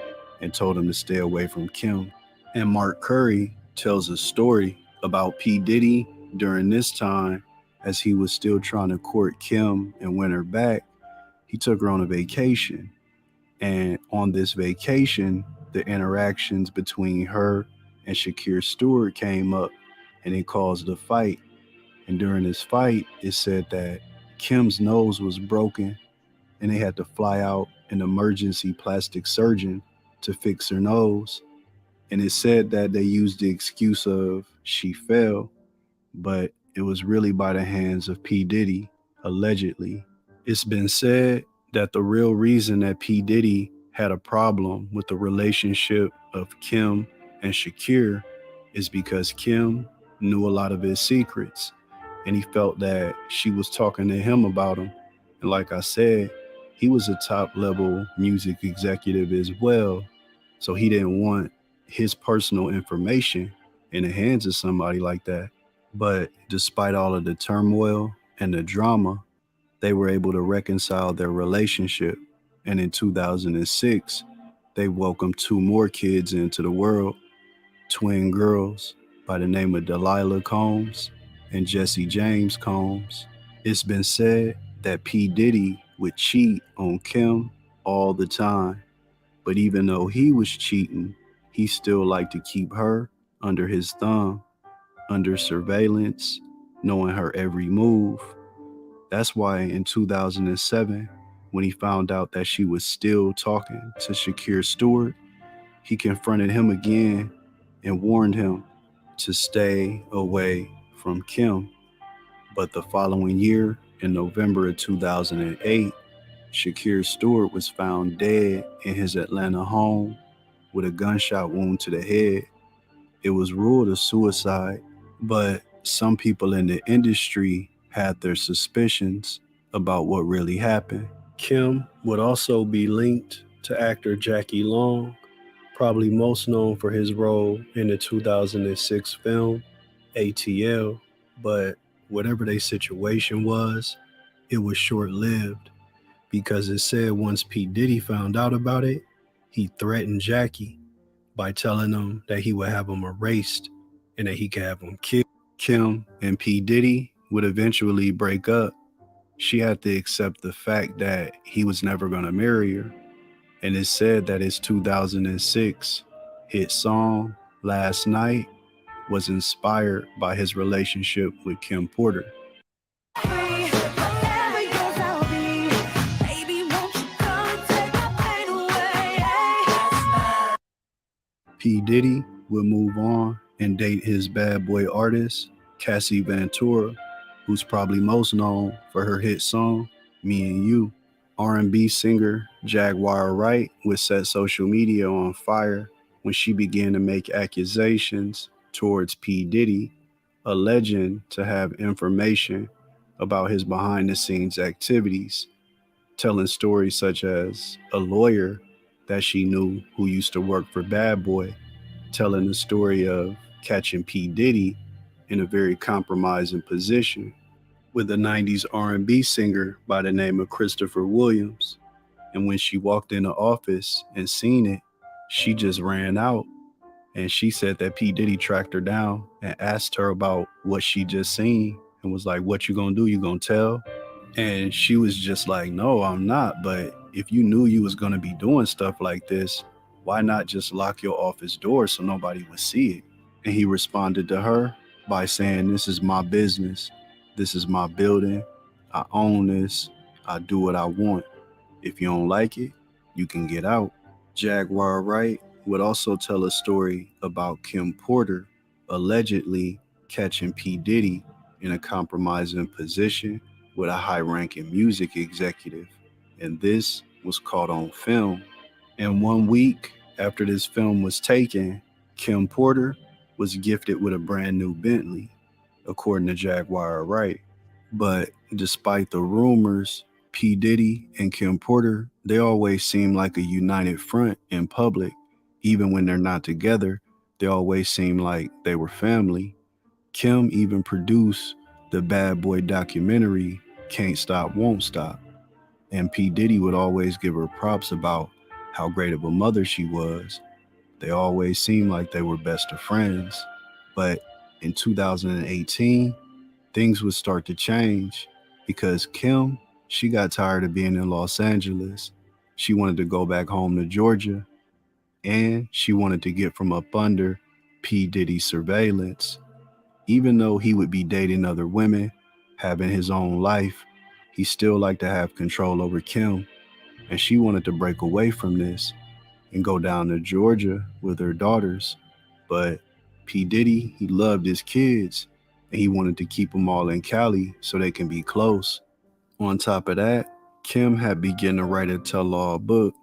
and told him to stay away from Kim. And Mark Curry tells a story about P. Diddy during this time, as he was still trying to court Kim and win her back. He took her on a vacation. And on this vacation, the interactions between her and Shakir Stewart came up, and it caused a fight. And during this fight, it said that Kim's nose was broken, and they had to fly out an emergency plastic surgeon to fix her nose. And it said that they used the excuse of she fell, but it was really by the hands of P. Diddy, allegedly. It's been said that the real reason that P. Diddy had a problem with the relationship of Kim and Shakir is because Kim knew a lot of his secrets, and he felt that she was talking to him about them. And like I said, he was a top-level music executive as well, so he didn't want his personal information in the hands of somebody like that. But despite all of the turmoil and the drama, they were able to reconcile their relationship. And in 2006, they welcomed 2 more kids into the world, twin girls by the name of Delilah Combs and Jesse James Combs. It's been said that P. Diddy would cheat on Kim all the time, but even though he was cheating, he still liked to keep her under his thumb, under surveillance, knowing her every move. That's why in 2007, when he found out that she was still talking to Shakir Stewart, he confronted him again and warned him to stay away from Kim. But the following year, in November of 2008, Shakir Stewart was found dead in his Atlanta home with a gunshot wound to the head. It was ruled a suicide, but some people in the industry had their suspicions about what really happened. Kim would also be linked to actor Jackie Long, probably most known for his role in the 2006 film ATL, but whatever their situation was, it was short-lived because it said once P. Diddy found out about it, he threatened Jackie by telling him that he would have him erased and that he could have him killed. Kim and P. Diddy would eventually break up. She had to accept the fact that he was never going to marry her. And it said that his 2006 hit song, Last Night, was inspired by his relationship with Kim Porter. P. Diddy would move on and date his bad boy artist, Cassie Ventura, who's probably most known for her hit song, Me and You. R&B singer Jaguar Wright would set social media on fire when she began to make accusations towards P. Diddy, alleging to have information about his behind-the-scenes activities, telling stories such as a lawyer that she knew who used to work for Bad Boy, telling the story of catching P. Diddy in a very compromising position with a 90s R&B singer by the name of Christopher Williams. And when she walked in the office and seen it, she just ran out. And she said that P. Diddy tracked her down and asked her about what she just seen and was like, what you gonna do? You gonna tell? And she was just like, no, I'm not. But if you knew you was gonna be doing stuff like this, why not just lock your office door so nobody would see it? And he responded to her by saying, this is my business. This is my building. I own this. I do what I want. If you don't like it, you can get out. Jaguar Wright would also tell a story about Kim Porter allegedly catching P. Diddy in a compromising position with a high-ranking music executive. And this was caught on film. And 1 week after this film was taken, Kim Porter was gifted with a brand new Bentley, according to Jaguar Wright. But despite the rumors, P. Diddy and Kim Porter, they always seem like a united front in public. Even when they're not together, they always seem like they were family. Kim even produced the Bad Boy documentary, Can't Stop, Won't Stop. And P. Diddy would always give her props about how great of a mother she was. They always seemed like they were best of friends. But in 2018, things would start to change because Kim, she got tired of being in Los Angeles. She wanted to go back home to Georgia, and she wanted to get from up under P. Diddy's surveillance. Even though he would be dating other women, having his own life, he still liked to have control over Kim, and she wanted to break away from this and go down to Georgia with her daughters. But P. Diddy, he loved his kids, and he wanted to keep them all in Cali so they can be close. On top of that, Kim had begun to write a tell-all book,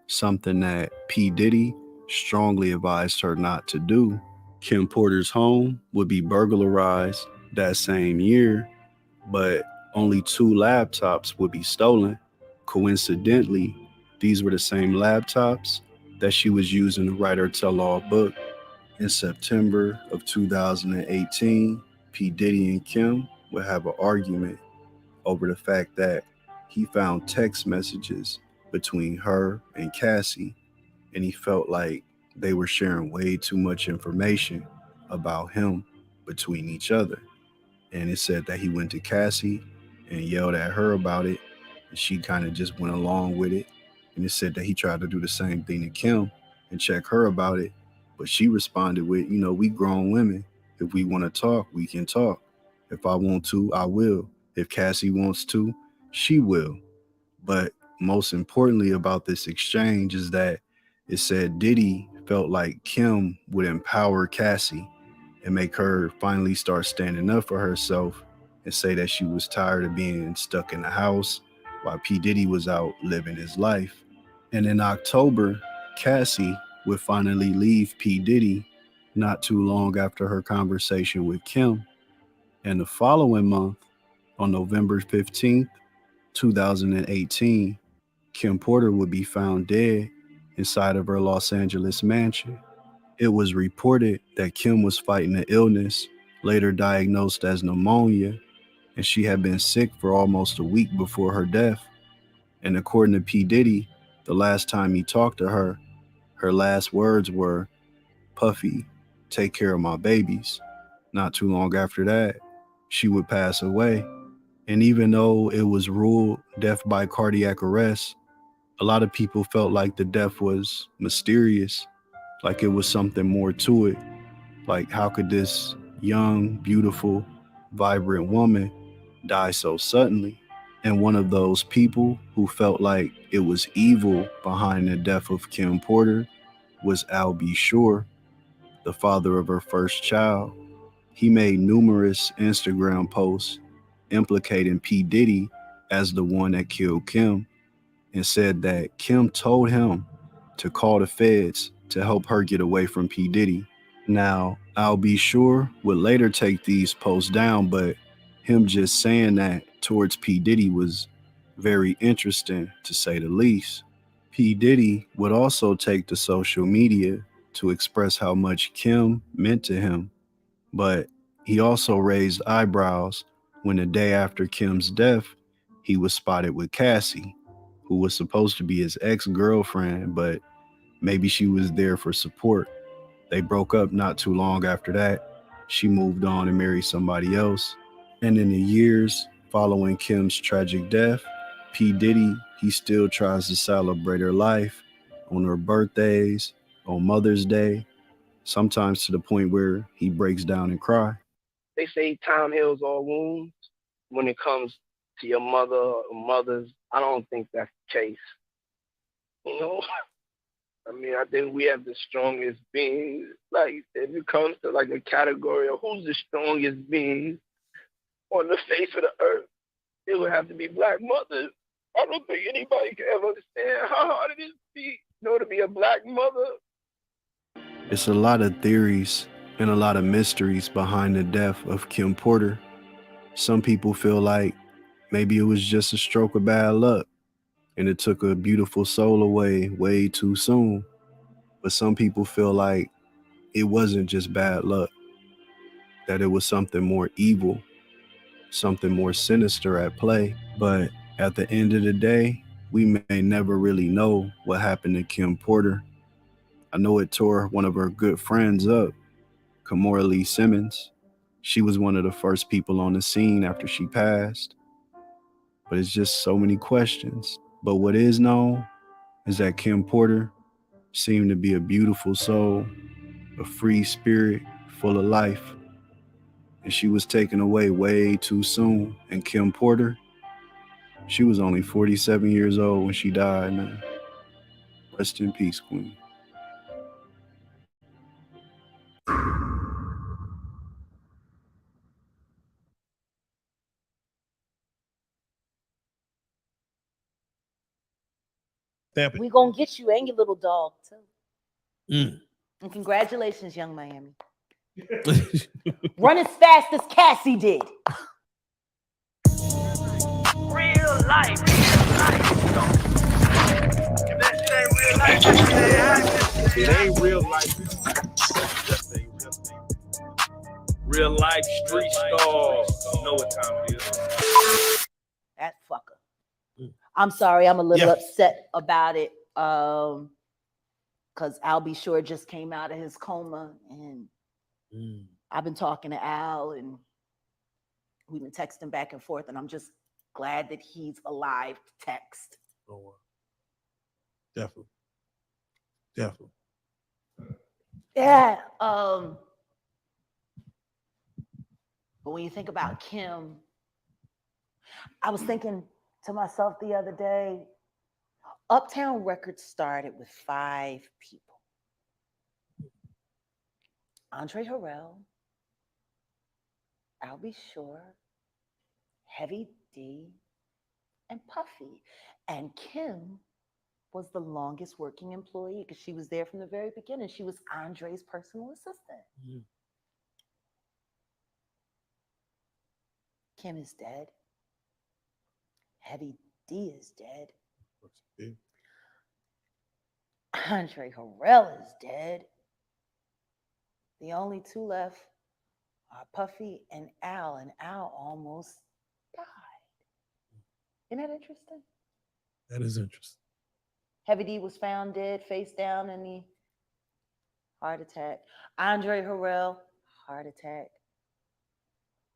something that P. Diddy strongly advised her not to do. Kim Porter's home would be burglarized that same year, but only 2 laptops would be stolen. Coincidentally, these were the same laptops that she was using to write her tell-all book. In September of 2018, P. Diddy and Kim would have an argument over the fact that he found text messages between her and Cassie, and he felt like they were sharing way too much information about him between each other. And it said that he went to Cassie and yelled at her about it, and she kind of just went along with it. And it said that he tried to do the same thing to Kim and check her about it, but she responded with, we grown women. If we want to talk, we can talk. If I want to, I will. If Cassie wants to, she will. But most importantly about this exchange is that it said Diddy felt like Kim would empower Cassie and make her finally start standing up for herself and say that she was tired of being stuck in the house while P. Diddy was out living his life. And in October, Cassie would finally leave P. Diddy not too long after her conversation with Kim. And the following month, on November 15th, 2018, Kim Porter would be found dead inside of her Los Angeles mansion. It was reported that Kim was fighting an illness, later diagnosed as pneumonia, and she had been sick for almost a week before her death. And according to P. Diddy, the last time he talked to her, her last words were, "Puffy, take care of my babies." Not too long after that, she would pass away. And even though it was ruled death by cardiac arrest, a lot of people felt like the death was mysterious, like it was something more to it. Like, how could this young, beautiful, vibrant woman die so suddenly? And one of those people who felt like it was evil behind the death of Kim Porter was Al B. Sure, the father of her first child. He made numerous Instagram posts implicating P. Diddy as the one that killed Kim, and said that Kim told him to call the feds to help her get away from P. Diddy. Now, I'll be sure would later take these posts down, but him just saying that towards P. Diddy was very interesting, to say the least. P. Diddy would also take to social media to express how much Kim meant to him, but he also raised eyebrows when the day after Kim's death, he was spotted with Cassie, who was supposed to be his ex-girlfriend, but maybe she was there for support. They broke up not too long after that. She moved on and married somebody else. And in the years following Kim's tragic death, P. Diddy, he still tries to celebrate her life on her birthdays, on Mother's Day, sometimes to the point where he breaks down and cries. They say time heals all wounds. When it comes to your mother or mothers, I don't think that's the case. You know, I mean, I think we have the strongest beings. Like, if it comes to like a category of who's the strongest being on the face of the earth, it would have to be Black mothers. I don't think anybody can ever understand how hard it is to be, to be a Black mother. It's a lot of theories and a lot of mysteries behind the death of Kim Porter. Some people feel like maybe it was just a stroke of bad luck and it took a beautiful soul away way too soon. But some people feel like it wasn't just bad luck, that it was something more evil, something more sinister at play. But at the end of the day, we may never really know what happened to Kim Porter. I know it tore one of her good friends up, Kimora Lee Simmons. She was one of the first people on the scene after she passed. But it's just so many questions. But what is known is that Kim Porter seemed to be a beautiful soul, a free spirit, full of life. And she was taken away way too soon. And Kim Porter, she was only 47 years old when she died, man. Rest in peace, Queen. We gonna get you and your little dog too. And congratulations, Young Miami. Run as fast as Cassie did. Real life. If that shit ain't real life, if it ain't real life, just ain't real life. Real life street stars. Know what time it is. That fucker. I'm sorry, I'm a little upset about it. Because Al B. Sure just came out of his coma, and I've been talking to Al, and we've been texting back and forth, and I'm just glad that he's alive to text. Oh, definitely. Definitely. Yeah. But when you think about Kim, I was thinking to myself the other day, Uptown Records started with 5 people. Andre Harrell, Al B. Sure, Heavy D, and Puffy. And Kim was the longest working employee because she was there from the very beginning. She was Andre's personal assistant. Mhm. Kim is dead. Heavy D is dead. Andre Harrell is dead. The only two left are Puffy and Al almost died. Isn't that interesting? That is interesting. Heavy D was found dead, face down in the heart attack. Andre Harrell, heart attack.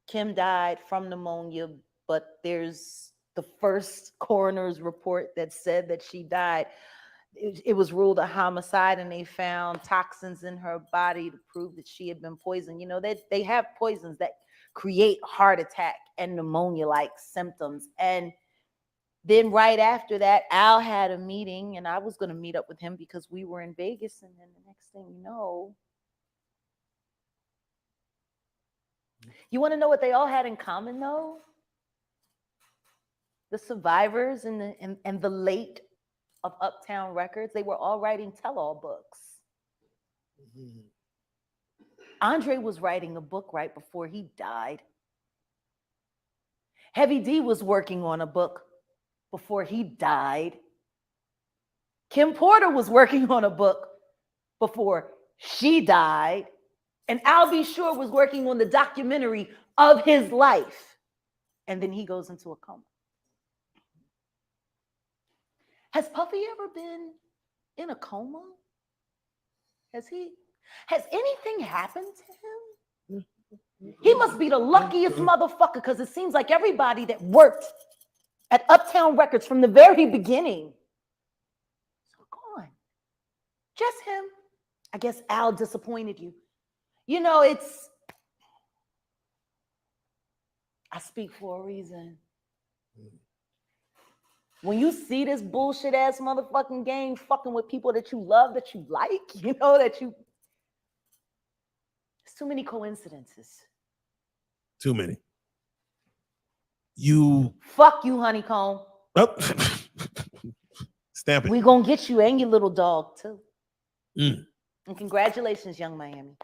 Kim died from pneumonia, but there's the first coroner's report that said that she died. It was ruled a homicide, and they found toxins in her body to prove that she had been poisoned. You know, they have poisons that create heart attack and pneumonia-like symptoms. And then right after that, Al had a meeting, and I was going to meet up with him because we were in Vegas. And then the next thing you know, you want to know what they all had in common, though? The survivors and the late of Uptown Records, they were all writing tell-all books. Mm-hmm. Andre was writing a book right before he died. Heavy D was working on a book before he died. Kim Porter was working on a book before she died. And Al B. Sure was working on the documentary of his life. And then he goes into a coma. Has Puffy ever been in a coma? Has anything happened to him? He must be the luckiest motherfucker, because it seems like everybody that worked at Uptown Records from the very beginning is gone. Just him. I guess Al disappointed you. You know, I speak for a reason. When you see this bullshit ass motherfucking game fucking with people that you love, that you like, you know, there's too many coincidences. Too many. Fuck you, Honeycomb. Oh. Stamp it. We gonna get you and your little dog too. And congratulations, Young Miami.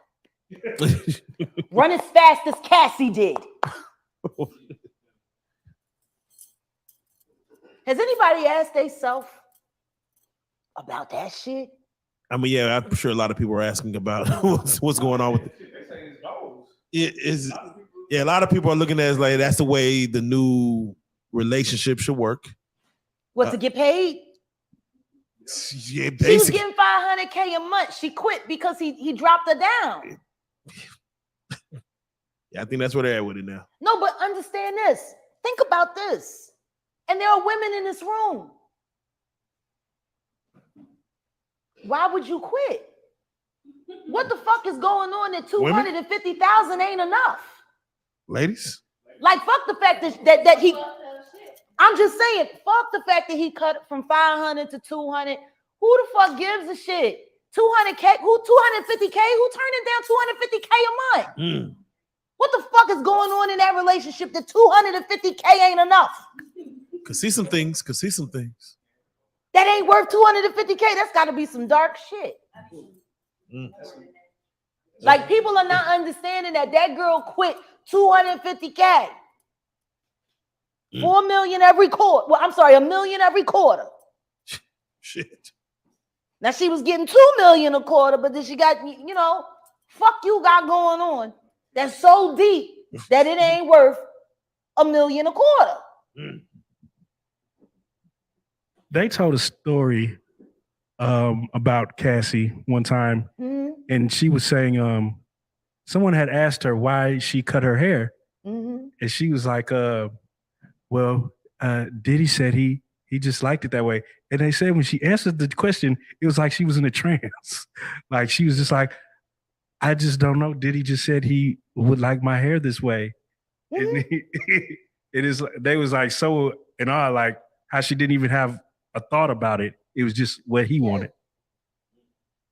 Run as fast as Cassie did. Has anybody asked themselves about that shit? I mean, yeah, I'm sure a lot of people are asking about what's going on with it. Yeah, a lot of people are looking at it as like that's the way the new relationship should work. What, to get paid? Yeah, she was getting $500K a month. She quit because he dropped her down. Yeah, I think that's where they're at with it now. No, but understand this. Think about this. And there are women in this room. Why would you quit? What the fuck is going on that 250,000 ain't enough? Ladies? Like, fuck the fact that he, I'm just saying, fuck the fact that he cut it from 500 to 200. Who the fuck gives a shit? 200K, who 250K? Who turning down 250K a month? What the fuck is going on in that relationship that 250K ain't enough? Could see some things. That ain't worth 250K. That's got to be some dark shit. Like, people are not understanding that girl quit 250K. 4 million every quarter. Well, I'm sorry, $1 million every quarter. Shit. Now, she was getting 2 million a quarter, but then she got, you know, fuck you got going on. That's so deep that it ain't worth $1 million a quarter. They told a story about Cassie one time, and she was saying someone had asked her why she cut her hair, and she was like, well, Diddy said he just liked it that way. And they said when she answered the question, it was like she was in a trance. Like, she was just like, I just don't know. Diddy just said he would like my hair this way. And they was like so in awe, like how she didn't even have a thought about it. It was just what he wanted.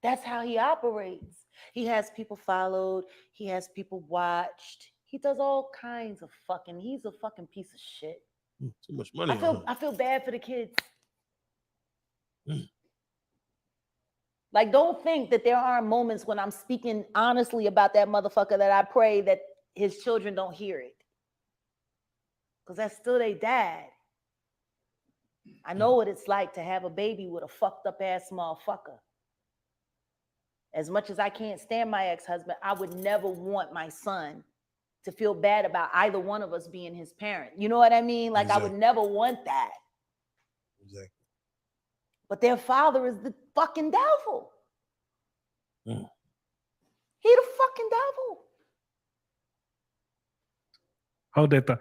That's how he operates. He has people followed. He has people watched. He does all kinds of fucking. He's a fucking piece of shit. Too much money. I feel bad for the kids. Like, don't think that there aren't moments when I'm speaking honestly about that motherfucker that I pray that his children don't hear it. Because that's still their dad. I know what it's like to have a baby with a fucked up ass motherfucker. As much as I can't stand my ex-husband, I would never want my son to feel bad about either one of us being his parent. You know what I mean? Like, exactly. I would never want that. Exactly. But their father is the fucking devil. He the fucking devil. Hold that thought.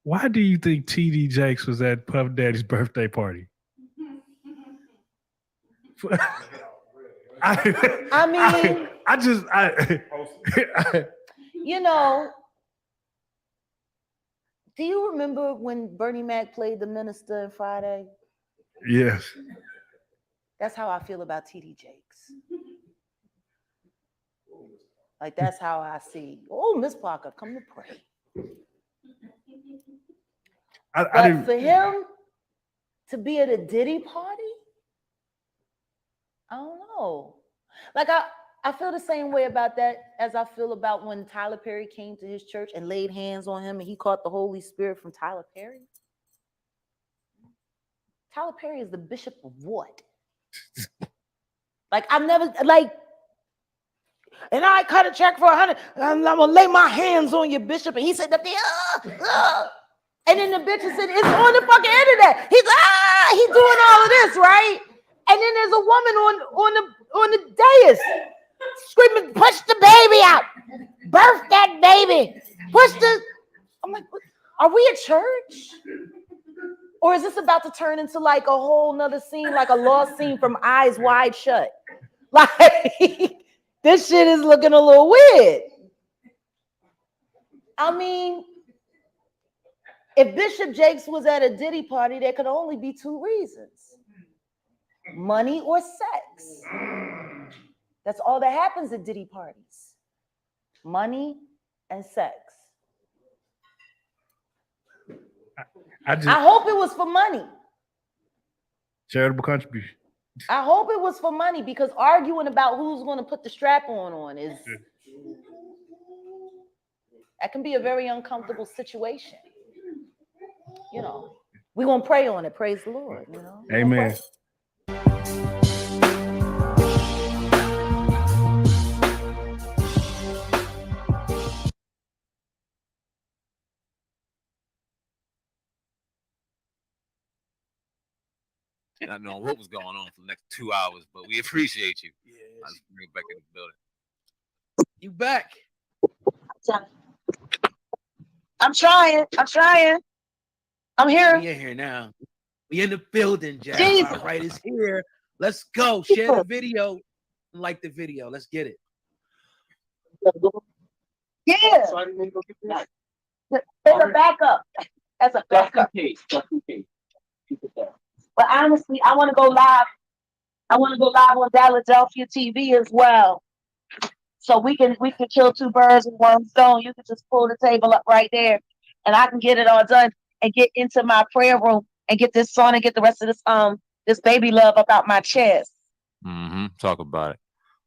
Why do you think TD Jakes was at Puff Daddy's birthday party? I mean, you know, do you remember when Bernie Mac played the minister in Friday? Yes. That's how I feel about TD Jakes. Like, that's how I see. Oh, Miss Parker, come to pray. But for him to be at a Diddy party, I don't know. Like, I feel the same way about that as I feel about when Tyler Perry came to his church and laid hands on him and he caught the Holy Spirit from Tyler Perry. Tyler Perry is the bishop of what? Like, I've never, like, and I cut a check for 100, and I'm gonna lay my hands on your bishop. And he said, and then the bitch said, it's on the fucking internet. He's doing all of this, right? And then there's a woman on the dais screaming, push the baby out, birth that baby, I'm like, are we a church? Or is this about to turn into like a whole nother scene, like a lost scene from Eyes Wide Shut? Like, this shit is looking a little weird. I mean, if Bishop Jakes was at a Diddy party, there could only be two reasons: money or sex. That's all that happens at Diddy parties. Money and sex. I hope it was for money. Charitable contribution. I hope it was for money, because arguing about who's going to put the strap on is, that can be a very uncomfortable situation. You know, we're going to pray on it. Praise the Lord. You know. Amen. I don't know what was going on for the next 2 hours, but we appreciate you. Yes. I'll just bring it back in the building. You back. I'm trying. I'm here. We in here now. We in the building, Jack. All right, it's here. Let's go. Share the video. Like the video. Let's get it. Yeah. It's a backup. That's a backup. But honestly, I want to go live. I want to go live on Philadelphia TV as well. So we can kill two birds with one stone. You can just pull the table up right there, and I can get it all done and get into my prayer room and get this song and get the rest of this baby love up out my chest. Talk about it.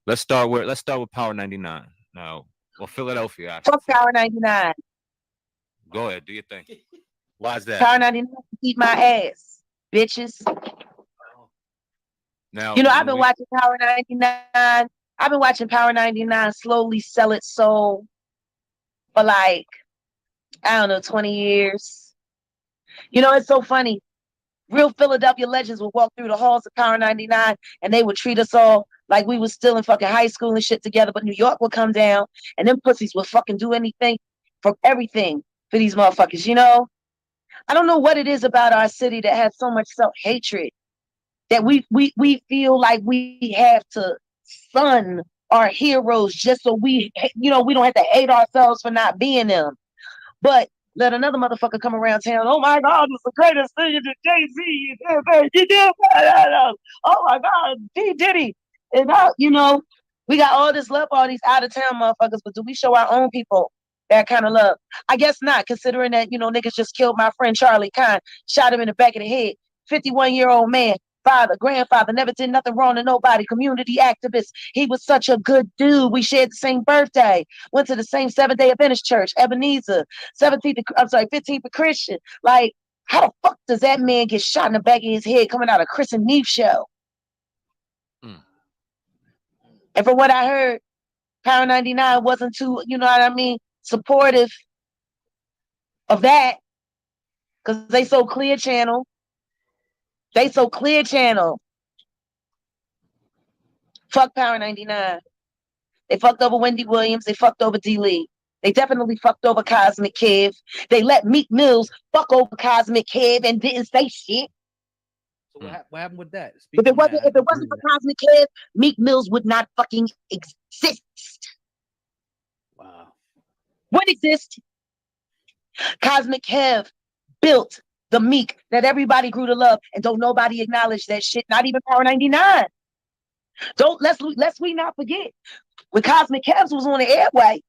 Let's start with Power 99 now. Well, Philadelphia. Fuck Power 99. Go ahead, do your thing. Why is that? Power 99 eat my ass, bitches. Now, you know, I've been watching Power 99. I've been watching Power 99 slowly sell its soul for like, I don't know, 20 years. You know, it's so funny. Real Philadelphia legends would walk through the halls of Power 99 and they would treat us all like we was still in fucking high school and shit together. But New York would come down and them pussies would fucking do anything for everything for these motherfuckers, you know? I don't know what it is about our city that has so much self-hatred that we feel like we have to sun our heroes just so we don't have to hate ourselves for not being them. But let another motherfucker come around town. Oh my God, it's the greatest thing you did, Jay-Z. You did. Oh my God, P. Diddy. And you know, we got all this love for all these out of town motherfuckers, but do we show our own people that kind of love? I guess not, considering that, you know, niggas just killed my friend Charlie Khan, shot him in the back of the head. 51-year-old man, father, grandfather, never did nothing wrong to nobody, community activist. He was such a good dude. We shared the same birthday, went to the same Seventh-day Adventist church, Ebenezer, 15th Christian. Like, how the fuck does that man get shot in the back of his head coming out of Chris and Neve show? And from what I heard, Power 99 wasn't too, you know what I mean, supportive of that, because they so clear channel. Fuck Power 99. They fucked over Wendy Williams. They fucked over D. Lee. They definitely fucked over Cosmic Kev. They let Meek Mills fuck over Cosmic Kev and didn't say shit. So what happened with that? If it wasn't for Cosmic Kev, Meek Mills would not fucking exist. Wow. Would exist. Cosmic Kev built the Meek that everybody grew to love, and don't nobody acknowledge that shit. Not even Power 99. Let's we not forget. When Cosmic Kevs was on the airway,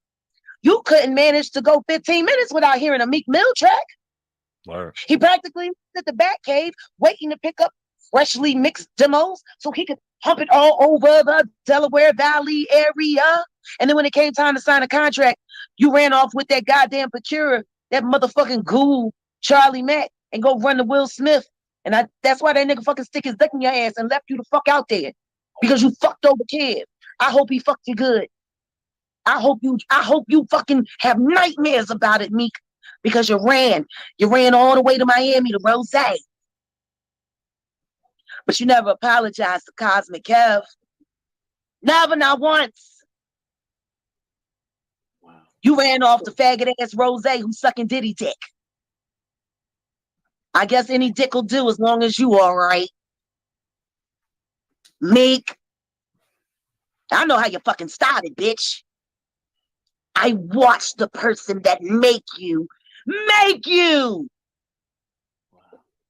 you couldn't manage to go 15 minutes without hearing a Meek Mill track. Word. He practically was at the Batcave waiting to pick up freshly mixed demos so he could pump it all over the Delaware Valley area. And then when it came time to sign a contract, you ran off with that goddamn procurer, that motherfucking ghoul, Charlie Mack, and go run to Will Smith. And that's why that nigga fucking stick his dick in your ass and left you the fuck out there. Because you fucked over Kev. I hope he fucked you good. I hope you fucking have nightmares about it, Meek. Because you ran all the way to Miami to Rose. But you never apologized to Cosmic Kev. Never, not once. Wow. You ran off the faggot ass Rose who's sucking Diddy dick. I guess any dick will do as long as you all right. Meek. I know how you fucking started, bitch. I watched the person that make you.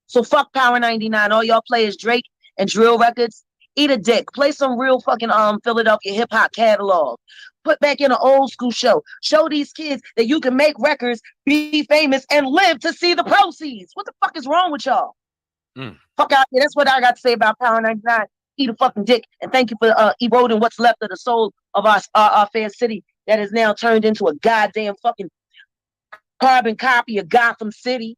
So fuck Power 99. All y'all play is Drake and drill records. Eat a dick. Play some real fucking Philadelphia hip hop catalog. Put back in an old school show. Show these kids that you can make records, be famous, and live to see the proceeds. What the fuck is wrong with y'all? Fuck out here. That's what I got to say about Power 99. Eat a fucking dick. And thank you for eroding what's left of the soul of our fair city that is now turned into a goddamn fucking carbon copy of Gotham City.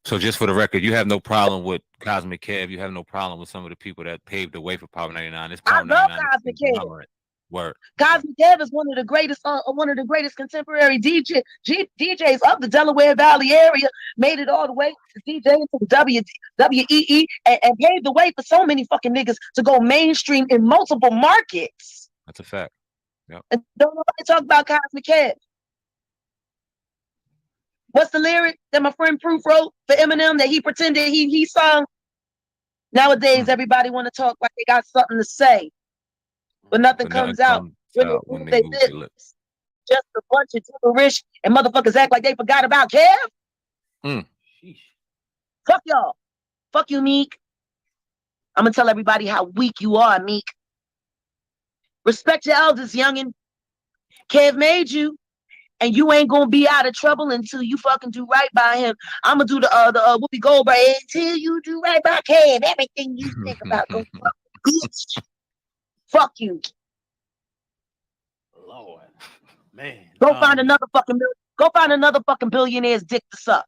So just for the record, you have no problem with Cosmic Kev. You have no problem with some of the people that paved the way for Power 99. It's Power I love 99 Cosmic Kev. Word. Cosmic Kev is one of the greatest contemporary DJs of the Delaware Valley area. Made it all the way to DJ into the WEE and paved the way for so many fucking niggas to go mainstream in multiple markets. That's a fact. Yep. And don't nobody talk about Cosmic Kev. What's the lyric that my friend Proof wrote for Eminem that he pretended he sung? Nowadays, everybody want to talk like they got something to say, but nothing comes out when they move their lips. Just a bunch of gibberish, and motherfuckers act like they forgot about Kev. Fuck y'all. Fuck you, Meek. I'm gonna tell everybody how weak you are, Meek. Respect your elders, youngin. Kev made you. And you ain't gonna be out of trouble until you fucking do right by him. I'm gonna do the Whoopi Goldberg until you do right by Kev. Everything you think about, go fuck, bitch. Fuck you. Lord, man. Go find another fucking billionaire's dick to suck.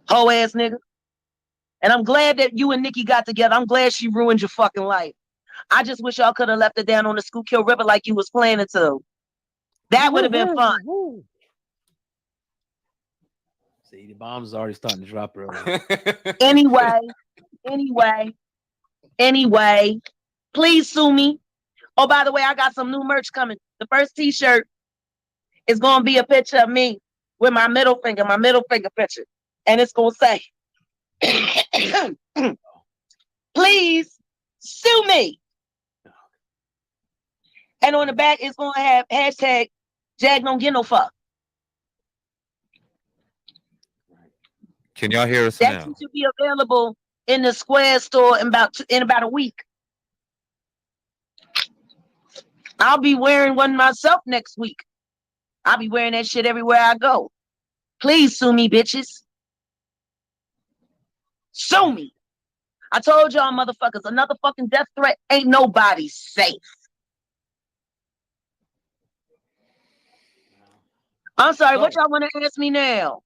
Hoe ass nigga. And I'm glad that you and Nikki got together. I'm glad she ruined your fucking life. I just wish y'all could have left it down on the Schuylkill River like you was planning to. That would have been fun. See, the bombs is already starting to drop early. Anyway, please sue me. Oh, by the way, I got some new merch coming. The first t-shirt is going to be a picture of me with my middle finger picture. And it's going to say, please sue me. And on the back, it's going to have hashtag Jag don't get no fuck. Can y'all hear us that now? Should be available in the Square store in about a week. I'll be wearing one myself next week. I'll be wearing that shit everywhere I go. Please sue me, bitches. Sue me. I told y'all motherfuckers, another fucking death threat ain't nobody safe. I'm sorry, what y'all want to ask me now?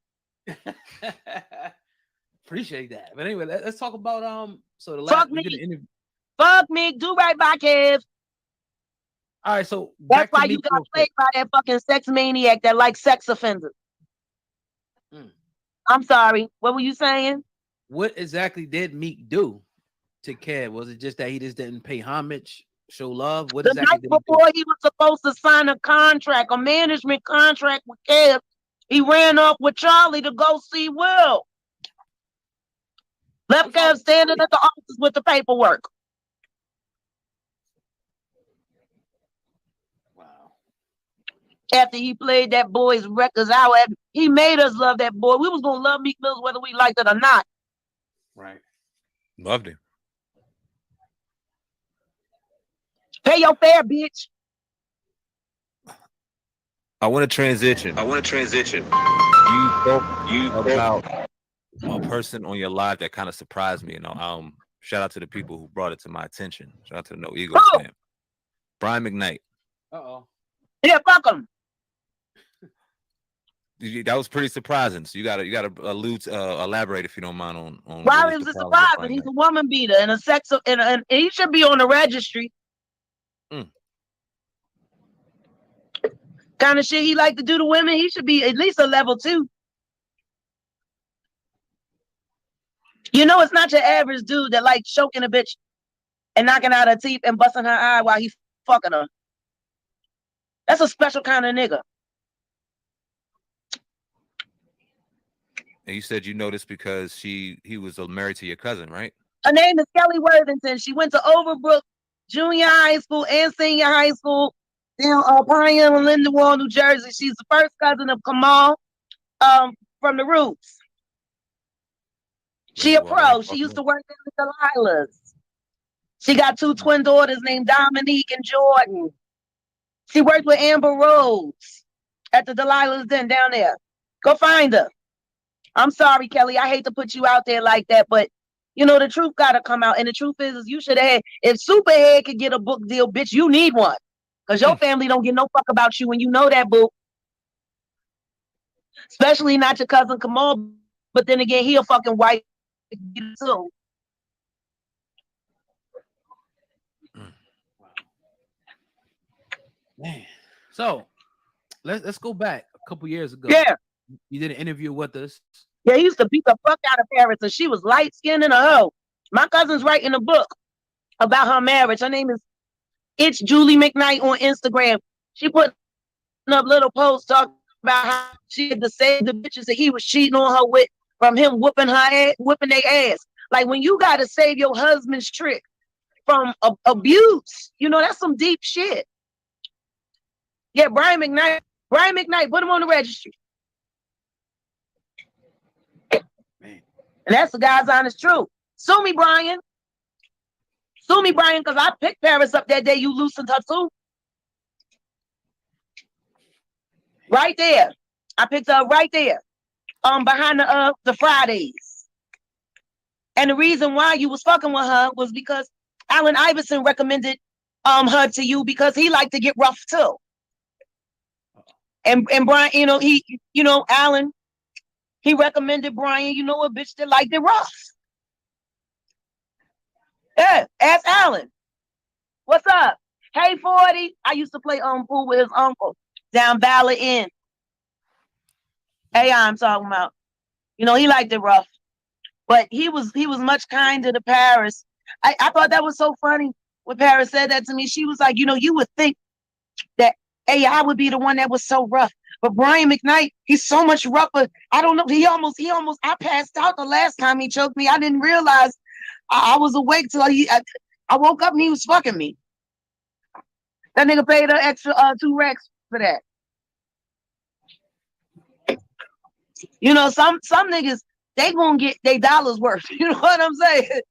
Appreciate that. But anyway, let's talk about so the Fuck last me. Fuck me. Do right by Kev. All right, so that's why you got played by that fucking sex maniac that likes sex offenders. I'm sorry. What were you saying? What exactly did Meek do to Kev? Was it just that he just didn't pay homage, show love? What The exactly night did he do? before he was supposed to sign a contract, a management contract with Kev, he ran off with Charlie to go see Will. Left Kev standing at the office with the paperwork. Wow. After he played that boy's records out, he made us love that boy. We was gonna love Meek Mills whether we liked it or not. Right. Loved him. Pay your fare, bitch. I want to transition. You spoke about a person on your live that kind of surprised me. Shout out to the people who brought it to my attention. Shout out to the No Ego fam. Brian McKnight. Yeah, fuck him. That was pretty surprising. So you gotta elaborate if you don't mind on Why what was is the it problem with surprising? Brian He's McKnight. a woman beater and a sex and he should be on the registry. Kind of shit he like to do to women, he should be at least a level 2. You know, it's not your average dude that like choking a bitch and knocking out her teeth and busting her eye while he fucking her. That's a special kind of nigga. And you said you noticed because he was married to your cousin, right? Her name is Kelly Worthington. She went to Overbrook Junior High School and Senior High School down Pioneer in Lindenwood, New Jersey. She's the first cousin of Kamal from the Roots. She a pro. She used to work at the Delilah's. She got 2 twin daughters named Dominique and Jordan. She worked with Amber Rose at the Delilah's Den down there. Go find her. I'm sorry, Kelly. I hate to put you out there like that, but you know, the truth gotta come out. And the truth is you should have, if Superhead could get a book deal, bitch, you need one. Because your family don't give no fuck about you when you know that, boo. Especially not your cousin Kamal, but then again, he a fucking white too. Man. So let's go back a couple years ago. Yeah. You did an interview with us. Yeah, he used to beat the fuck out of Paris, and she was light skinned and a hoe. My cousin's writing a book about her marriage. Her name is It's Julie McKnight on Instagram. She put up little posts talking about how she had to save the bitches that he was cheating on her with from him whooping their ass. Like when you gotta save your husband's trick from abuse, you know, that's some deep shit. Yeah, Brian McKnight, put him on the registry. And that's the guy's honest truth. Sue me, Brian. Sue me, Brian, because I picked Paris up that day you loosened her too. Right there. I picked her up right there. Behind the Fridays. And the reason why you was fucking with her was because Allen Iverson recommended her to you because he liked to get rough too. And Brian, Allen, he recommended Brian, you know, a bitch that liked it rough. Yeah, ask Allen. What's up? Hey, 40. I used to play pool with his uncle down Ballard Inn. Hey, I'm talking about. You know, he liked it rough. But he was much kinder to Paris. I thought that was so funny when Paris said that to me. She was like, you know, you would think that I would be the one that was so rough. But Brian McKnight, he's so much rougher. I don't know. He almost, I passed out the last time he choked me. I didn't realize I was awake till I woke up and he was fucking me. That nigga paid an extra 2 racks for that. You know, some niggas, they gonna get their dollars worth. You know what I'm saying?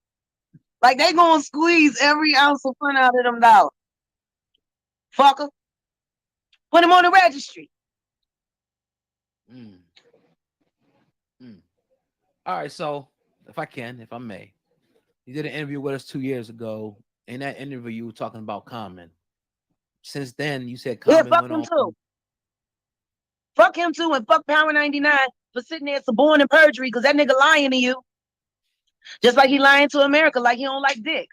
Like they gonna squeeze every ounce of fun out of them dollars. Fucker. Put him on the registry. All right, so if I may. You did an interview with us 2 years ago. In that interview, you were talking about Common. Since then, you said Yeah, Common fuck went him on. too. Fuck him too, and fuck Power 99 for sitting there suborning perjury because that nigga lying to you. Just like he lying to America, like he don't like dick.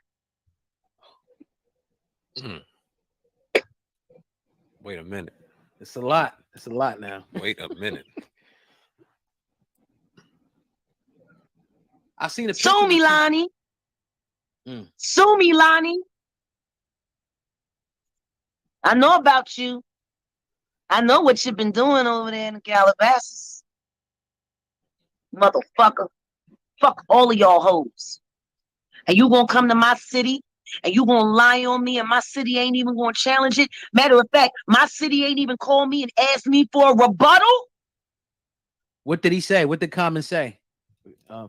Wait a minute. It's a lot. It's a lot now. Wait a minute. I seen a Sue me, Lonnie. Sue me, Lonnie. I know about you. I know what you've been doing over there in Calabasas. Motherfucker. Fuck all of y'all hoes. And you gonna come to my city and you gonna lie on me and my city ain't even gonna challenge it. Matter of fact, my city ain't even called me and asked me for a rebuttal. What did he say? What did Common say?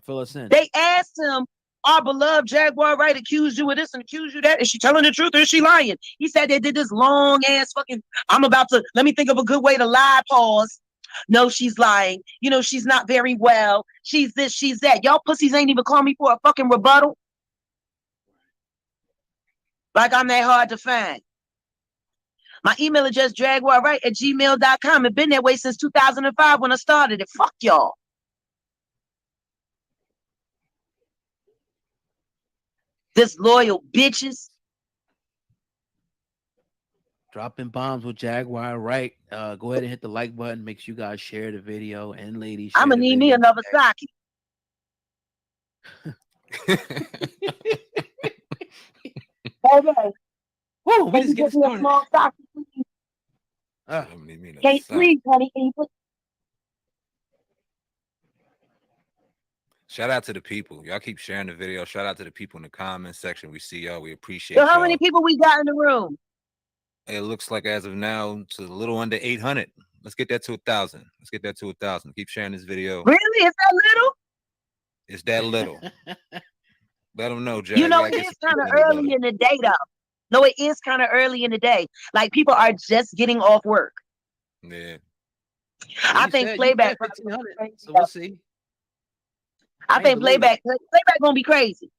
Fill us in. They asked him, our beloved Jaguar Wright accused you of this and accused you of that. Is she telling the truth or is she lying? He said they did this long ass fucking, let me think of a good way to lie, pause. No, she's lying. You know, she's not very well. She's this, she's that. Y'all pussies ain't even call me for a fucking rebuttal. Like I'm that hard to find. My email address, jaguarwright@gmail.com. It's been that way since 2005 when I started it. Fuck y'all. Disloyal bitches. Dropping bombs with Jaguar, right? Go ahead and hit the like button. Make sure you guys share the video, and ladies, I'm gonna need me another Saki. Okay. Woo, we Can just you get get me a small Saki, please? Can you please, honey? Can you put? Shout out to the people. Y'all keep sharing the video. Shout out to the people in the comment section. We see y'all. We appreciate So how y'all. many people we got in the room? It looks like as of now, it's a little under 800. Let's get that to 1,000. Let's get that to 1,000. Keep sharing this video. Really? Is that little? It's that little. Let them know, Jack. You know, it is kind of early in the day, though. No, it is kind of early in the day. Like people are just getting off work. Yeah. I think playback. 1,500. So we'll see. I think playback gonna be crazy.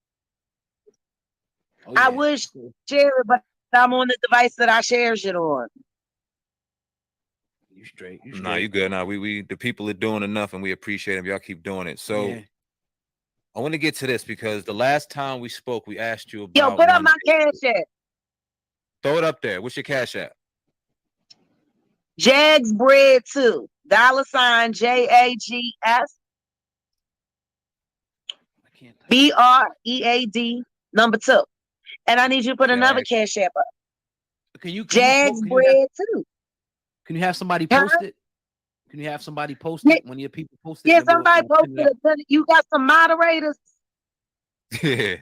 Oh, I would share it, but I'm on the device that I share shit on. You straight. Nah, you good. Nah, we the people are doing enough and we appreciate them. Y'all keep doing it. So Yeah. I want to get to this because the last time we spoke, we asked you about. Yo, put up my cash app. Throw it up there. What's your cash app? Jags Bread 2. $ JAGS BREAD number 2. And I need you to put another cash app up. Can you Jags Bread 2. Can you have somebody post it? Can you have somebody post it when your people post it? Yeah, somebody posted it. You got some moderators. Yeah.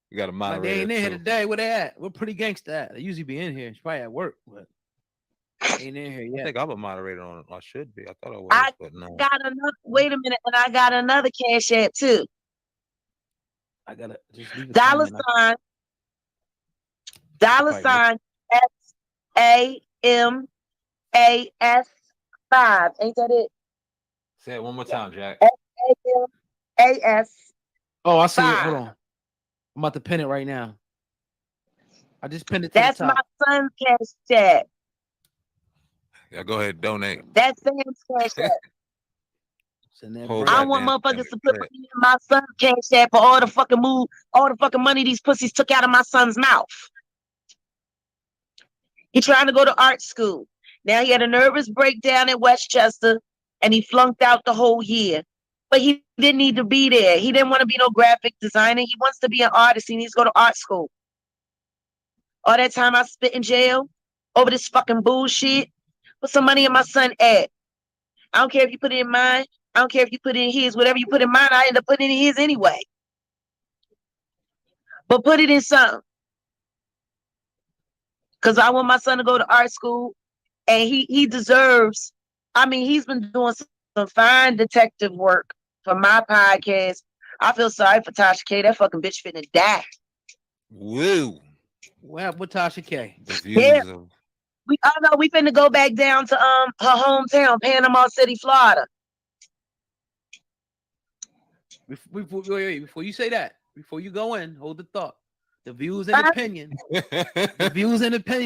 You got a Like moderator. they ain't in here too. today. Where they at? We're pretty gangsta at. They usually be in here. She's probably at work, but they ain't in here I yet. think I'm a moderator on it. I should be. I thought I was, I but no. got another. Wait a minute, and I got another cash app too. I gotta just leave it. $ SAMAS5. Ain't that it? Say it one more time, Jack. SAMAS. Oh, I see it. Hold on. I'm about to pin it right now. I just pinned it to That's the top. my son's cash app. Yeah, go ahead, donate. That's Sam's cash app. Hold I that want damn motherfuckers thing. to put money in my son's cash app for all the fucking money these pussies took out of my son's mouth. He trying to go to art school. Now he had a nervous breakdown at Westchester and he flunked out the whole year. But he didn't need to be there. He didn't want to be no graphic designer. He wants to be an artist. He needs to go to art school. All that time I spent in jail over this fucking bullshit. Put some money in my son's app. I don't care if you put it in mine. I don't care if you put it in his. Whatever you put in mine, I end up putting it in his anyway. But put it in something. Because I want my son to go to art school. And he deserves. I mean, he's been doing some fine detective work for my podcast. I feel sorry for Tasha K. That fucking bitch finna die. Woo. What Tasha K? The views of We finna go back down to her hometown, Panama City, Florida. Before you say that, before you go in, hold the thought. The views and opinion,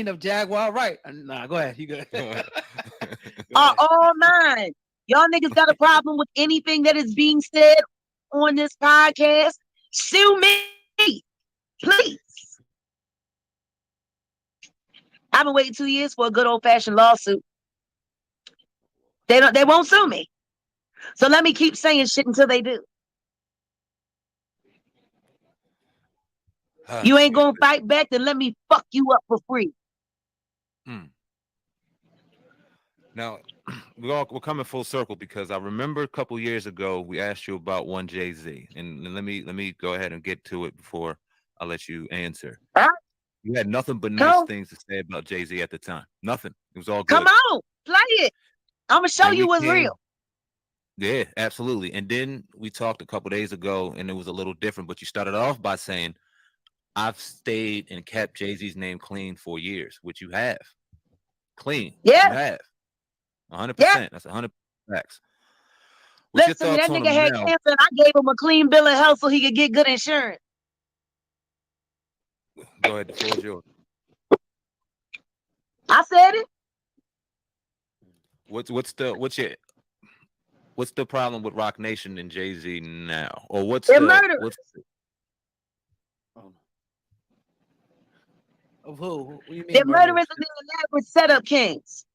of Jaguar Wright. Nah, go ahead. You go. Are all mine. Y'all niggas got a problem with anything that is being said on this podcast? Sue me, please. I've been waiting 2 years for a good old-fashioned lawsuit. They won't sue me. So let me keep saying shit until they do. You ain't gonna fight back, then let me fuck you up for free. Now, we're coming full circle because I remember a couple years ago we asked you about one Jay-Z, and let me go ahead and get to it before I let you answer. You had nothing but nice things to say about Jay-Z at the time. Nothing. It was all good. Come on, play it. I'm gonna show you what's real. Yeah, absolutely. And then we talked a couple days ago, and it was a little different. But you started off by saying, "I've stayed and kept Jay-Z's name clean for years," which you have. Clean. Yeah. You have. 100%. That's 100% facts. Listen, that nigga had cancer, and I gave him a clean bill of health so he could get good insurance. Go ahead. The floor is yours. I said it. What's the problem with Rock Nation and Jay-Z now? Or what's the murderers? Of who? What do you mean? They're murderers and they're elaborate setup kings.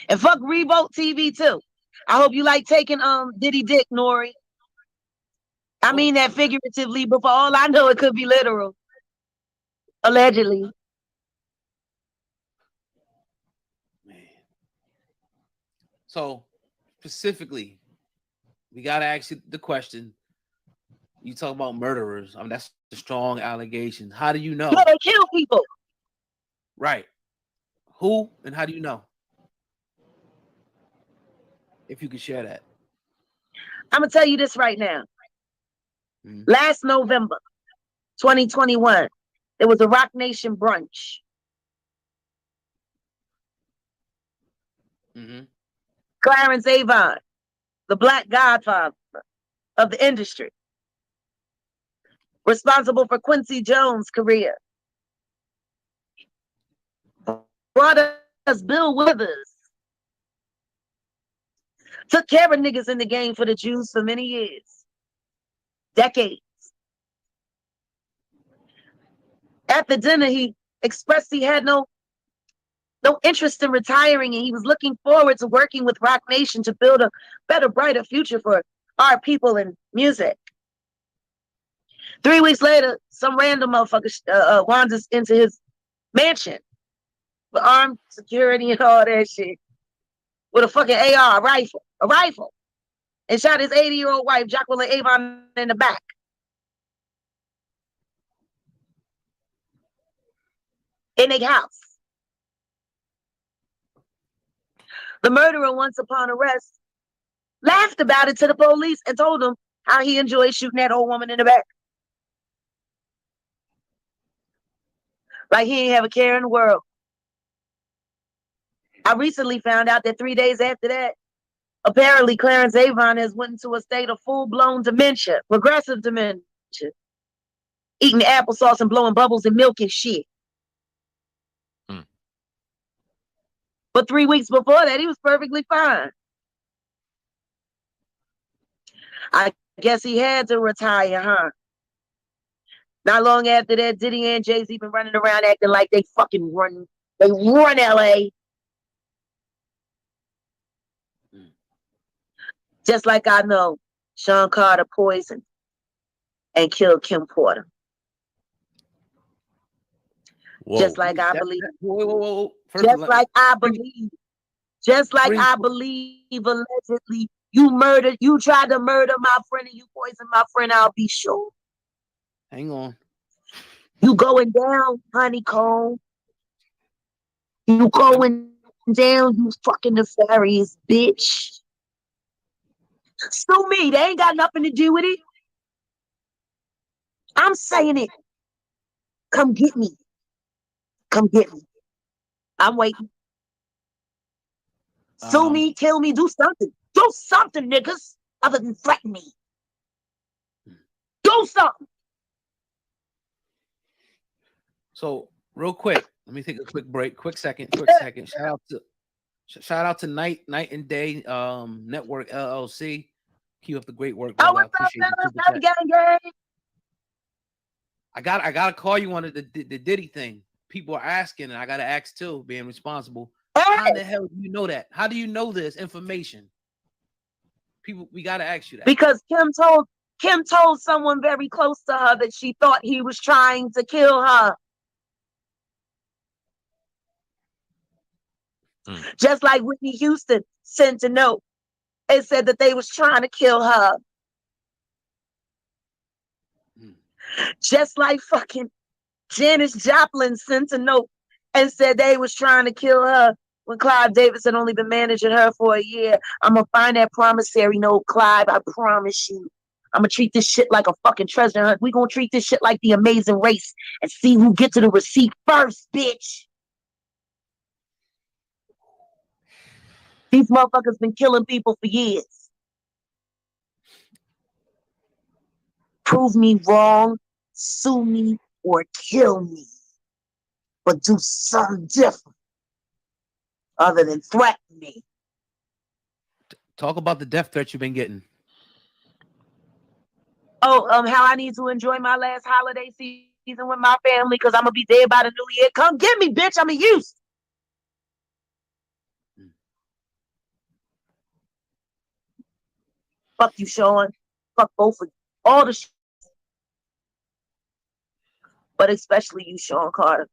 And fuck Revolt TV too. I hope you like taking Diddy dick, Nori. I mean that figuratively, but for all I know, it could be literal. Allegedly. So specifically, we gotta ask you the question. You talk about murderers. I mean, that's a strong allegation. How do you know? No, they kill people. Right. Who and how do you know? If you could share that. I'm gonna tell you this right now. Last November, 2021, there was a Rock Nation brunch. Clarence Avon, the Black Godfather of the industry, responsible for Quincy Jones' career, brought us Bill Withers, took care of niggas in the game for the Jews for many years, decades. At the dinner, he expressed he had no interest in retiring, and he was looking forward to working with Rock Nation to build a better, brighter future for our people in music. 3 weeks later, some random motherfucker wanders into his mansion with armed security and all that shit, with a fucking AR, a rifle, and shot his 80-year-old wife, Jacqueline Avon, in the back. In a house. The murderer, once upon arrest, laughed about it to the police and told them how he enjoyed shooting that old woman in the back. Like he didn't have a care in the world. I recently found out that 3 days after that, apparently Clarence Avon has went into a state of full-blown dementia, progressive dementia, eating applesauce and blowing bubbles and milk and shit. But 3 weeks before that, he was perfectly fine. I guess he had to retire, huh? Not long after that, Diddy and Jay-Z been running around acting like they fucking run LA. Just like I know Sean Carter poisoned and killed Kim Porter. Whoa. Just like I believe. Whoa. Just like I believe allegedly you tried to murder my friend and you poisoned my friend, I'll be sure. Hang on. You going down, honeycomb. You going down, you fucking nefarious bitch. Sue me. They ain't got nothing to do with it. I'm saying it. Come get me. Come get me. I'm waiting. Sue me, kill me, do something. Do something, niggas, other than threaten me. Do something. So real quick, let me take a quick break. Quick second. Shout out to Night and Day Network LLC. Keep up the great work, brother. I appreciate the super chat. Gang. I gotta call you on the Diddy thing. People are asking, and I gotta ask too, being responsible. How the hell do you know that? How do you know this information? People, we gotta ask you that. Because Kim told someone very close to her that she thought he was trying to kill her. Just like Whitney Houston sent a note and said that they was trying to kill her. Just like fucking Janis Joplin sent a note and said they was trying to kill her when Clive Davis had only been managing her for a year. I'm gonna find that promissory note, Clive. I promise you. I'm gonna treat this shit like a fucking treasure hunt. We gonna treat this shit like The Amazing Race and see who gets to the receipt first, bitch. These motherfuckers been killing people for years. Prove me wrong, sue me, or kill me. But do something different other than threaten me. Talk about the death threats you've been getting. Oh, how I need to enjoy my last holiday season with my family because I'm gonna be dead by the new year. Come get me, bitch. I'm a use. Fuck you, Sean. Fuck both of you. All the shit. But especially you, Sean Carter.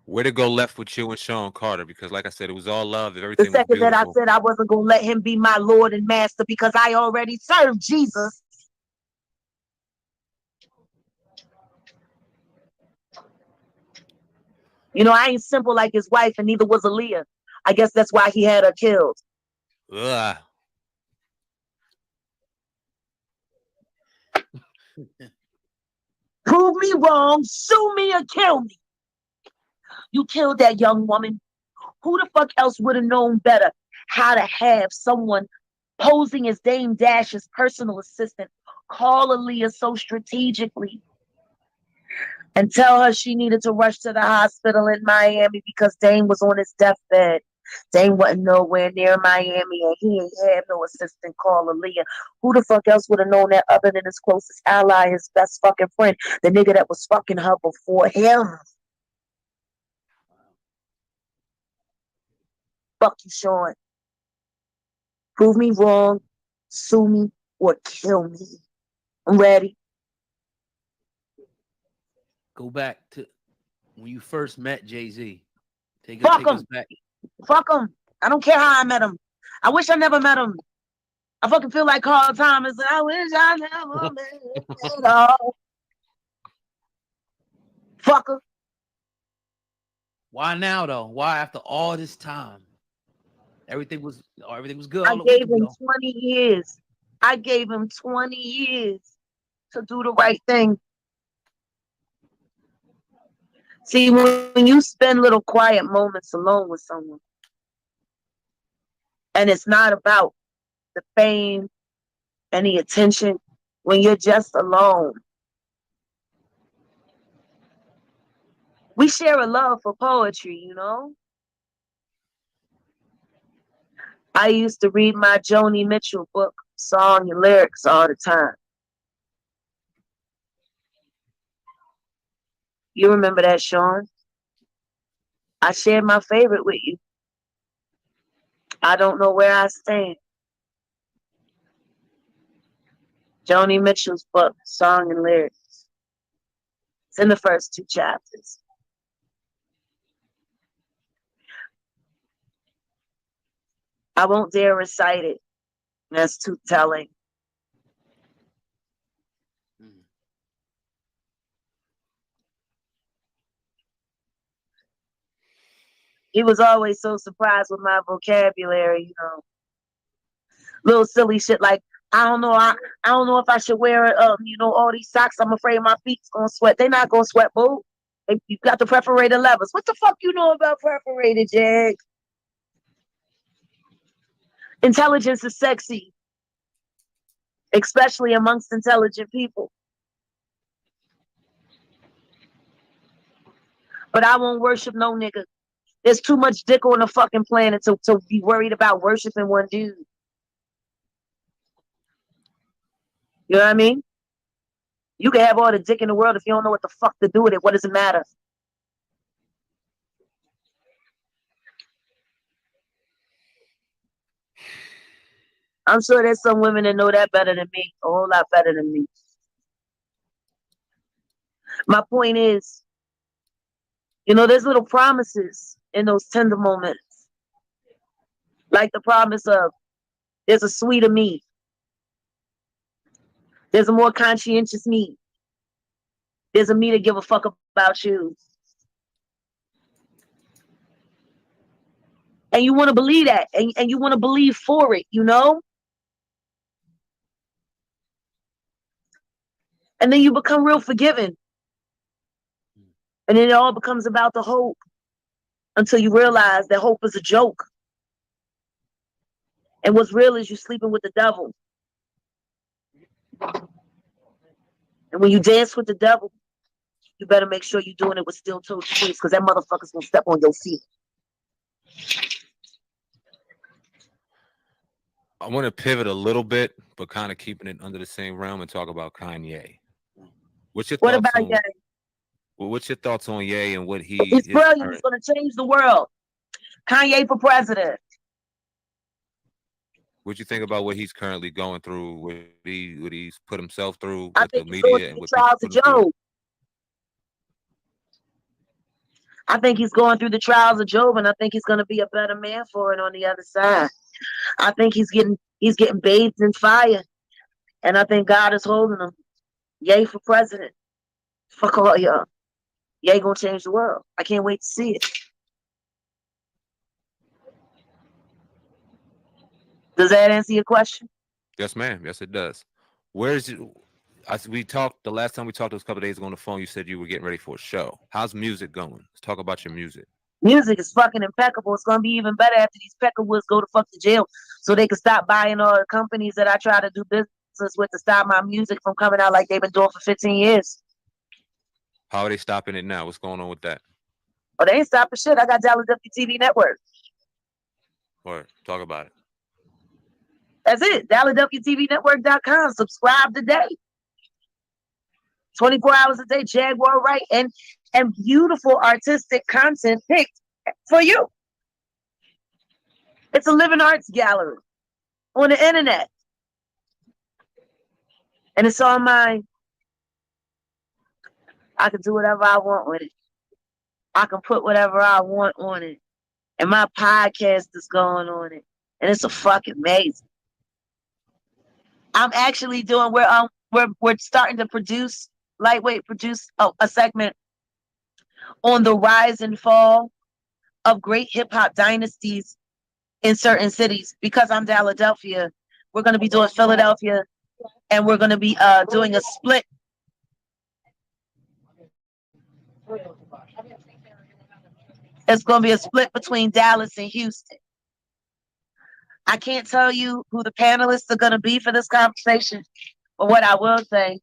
Where to go left with you and Sean Carter? Because like I said, it was all love. The Everything was second that I beautiful. said I wasn't gonna let him be my Lord and Master because I already served Jesus. You know, I ain't simple like his wife, and neither was Aaliyah. I guess that's why he had her killed. Ugh. Prove me wrong, sue me or kill me. You killed that young woman. Who the fuck else would have known better how to have someone posing as Dame Dash's personal assistant call Aaliyah so strategically and tell her she needed to rush to the hospital in Miami because Dame was on his deathbed. Dame wasn't nowhere near Miami and he ain't had no assistant call Aaliyah. Who the fuck else would have known that other than his closest ally, his best fucking friend, the nigga that was fucking her before him? Fuck you, Sean. Prove me wrong, sue me, or kill me. I'm ready. Go back to when you first met Jay-Z. Take Fuck us him. back. Fuck him. I don't care how I met him. I wish I never met him. I fucking feel like Carl Thomas. I wish I never met him at all. Fucker. Why now though? Why after all this time? Everything was good. I all the gave week him ago. 20 years. I gave him 20 years to do the right thing. See, when you spend little quiet moments alone with someone, and it's not about the fame and the attention, when you're just alone, we share a love for poetry, you know? I used to read my Joni Mitchell book, song and lyrics all the time. You remember that, Sean? I shared my favorite with you. I don't know where I stand. Joni Mitchell's book, song and lyrics. It's in the first 2 chapters. I won't dare recite it. That's too telling. He was always so surprised with my vocabulary, you know. Little silly shit like, I don't know if I should wear all these socks. I'm afraid my feet's gonna sweat. They're not gonna sweat, boo. You got the perforated levers. What the fuck you know about perforated, Jag? Intelligence is sexy. especially amongst intelligent people. But I won't worship no nigga. There's too much dick on the fucking planet to be worried about worshiping one dude. You know what I mean? You can have all the dick in the world if you don't know what the fuck to do with it. What does it matter? I'm sure there's some women that know that better than me, a whole lot better than me. My point is, you know, there's little promises in those tender moments. Like the promise of, there's a sweeter me. There's a more conscientious me. There's a me to give a fuck about you. And you want to believe that. And you want to believe for it, you know? And then you become real forgiving. And then it all becomes about the hope. Until you realize that hope is a joke. And what's real is you sleeping with the devil. And when you dance with the devil, you better make sure you're doing it with steel-toed shoes, because that motherfucker's gonna step on your feet. I want to pivot a little bit, but kind of keeping it under the same realm and talk about Kanye. What's your thoughts on Ye? Well, what's your thoughts on Ye and what He's brilliant. He's gonna change the world. Kanye for president. What you think about what he's currently going through, what he's put himself through I with the think he's going media through and the what trials people of put him through? Job. I think he's going through the trials of Job, and I think he's going to be a better man for it on the other side. I think he's getting bathed in fire, and I think God is holding him. Yay for president. Fuck all y'all. Yay gonna change the world. I can't wait to see it. Does that answer your question? Yes, ma'am. Yes, it does. We talked the last time we talked was a couple of days ago on the phone. You said you were getting ready for a show. How's music going? Let's talk about your music. Music is fucking impeccable. It's gonna be even better after these Peckerwoods go to fuck to jail, so they can stop buying all the companies that I try to do business with to stop my music from coming out like they've been doing for 15 years. How are they stopping it now? What's going on with that? Oh, they ain't stopping shit. I got Dallas WTV Network. Or talk about it. That's it. DallasWTVNetwork.com. Subscribe today. 24 hours a day, Jaguar right, and beautiful artistic content picked for you. It's a living arts gallery on the internet. And it's all mine. I can do whatever I want with it. I can put whatever I want on it. And my podcast is going on it. And it's a fucking amazing. I'm actually doing we're starting to produce a segment on the rise and fall of great hip hop dynasties in certain cities. Because I'm Philadelphia, we're going to be doing Philadelphia, and we're going to be doing a split. It's going to be a split between Dallas and Houston. I can't tell you who the panelists are going to be for this conversation, but what I will say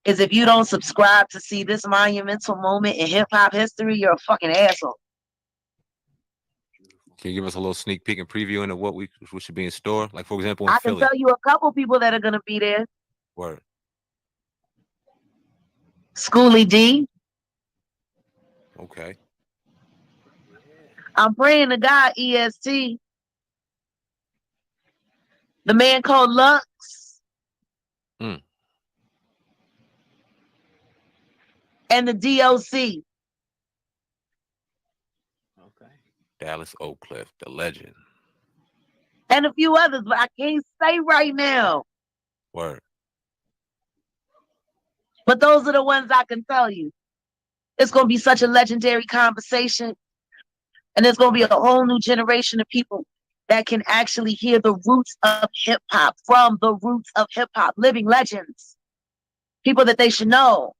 is if you don't subscribe to see this monumental moment in hip hop history, you're a fucking asshole. Can you give us a little sneak peek and preview into what should be in store? Like, for example, in I Philly. can tell you a couple people that are going to be there. Word. Schoolie D. Okay. I'm praying to God, EST. The man called Lux. Mm. And the DOC. Okay. Dallas Oak Cliff, the legend. And a few others, but I can't say right now. Word. But those are the ones I can tell you. It's going to be such a legendary conversation. And there's going to be a whole new generation of people that can actually hear the roots of hip hop, from the roots of hip hop, living legends, people that they should know.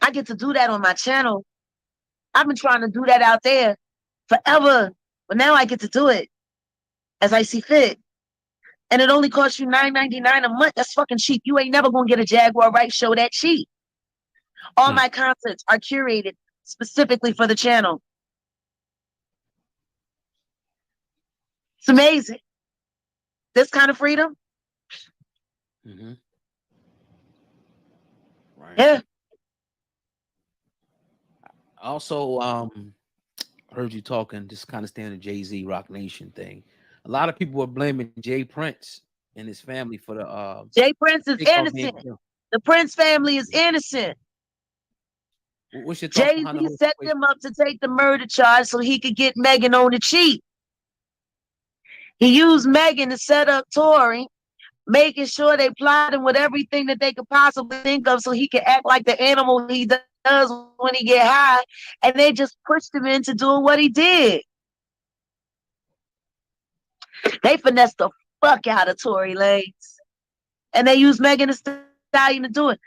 I get to do that on my channel. I've been trying to do that out there forever, but now I get to do it as I see fit. And it only costs you $9.99 a month. That's fucking cheap. You ain't never gonna get a Jaguar Right show that cheap. All my concerts are curated specifically for the channel. It's amazing. This kind of freedom. Mm-hmm. Right. Yeah. I also heard you talking, just kind of staying the Jay-Z Rock Nation thing. A lot of people were blaming Jay Prince and his family for the Jay Prince is takeoff being innocent. killed. The Prince family is innocent. What's your thoughts behind the Jay-Z whole set situation? them up to take the murder charge so he could get Megan on the cheap. He used Megan to set up Tory, making sure they plotted with everything that they could possibly think of so he could act like the animal he does when he get high, and they just pushed him into doing what he did. They finessed the fuck out of Tory Lanez, and they used Megan Thee Stallion to do it.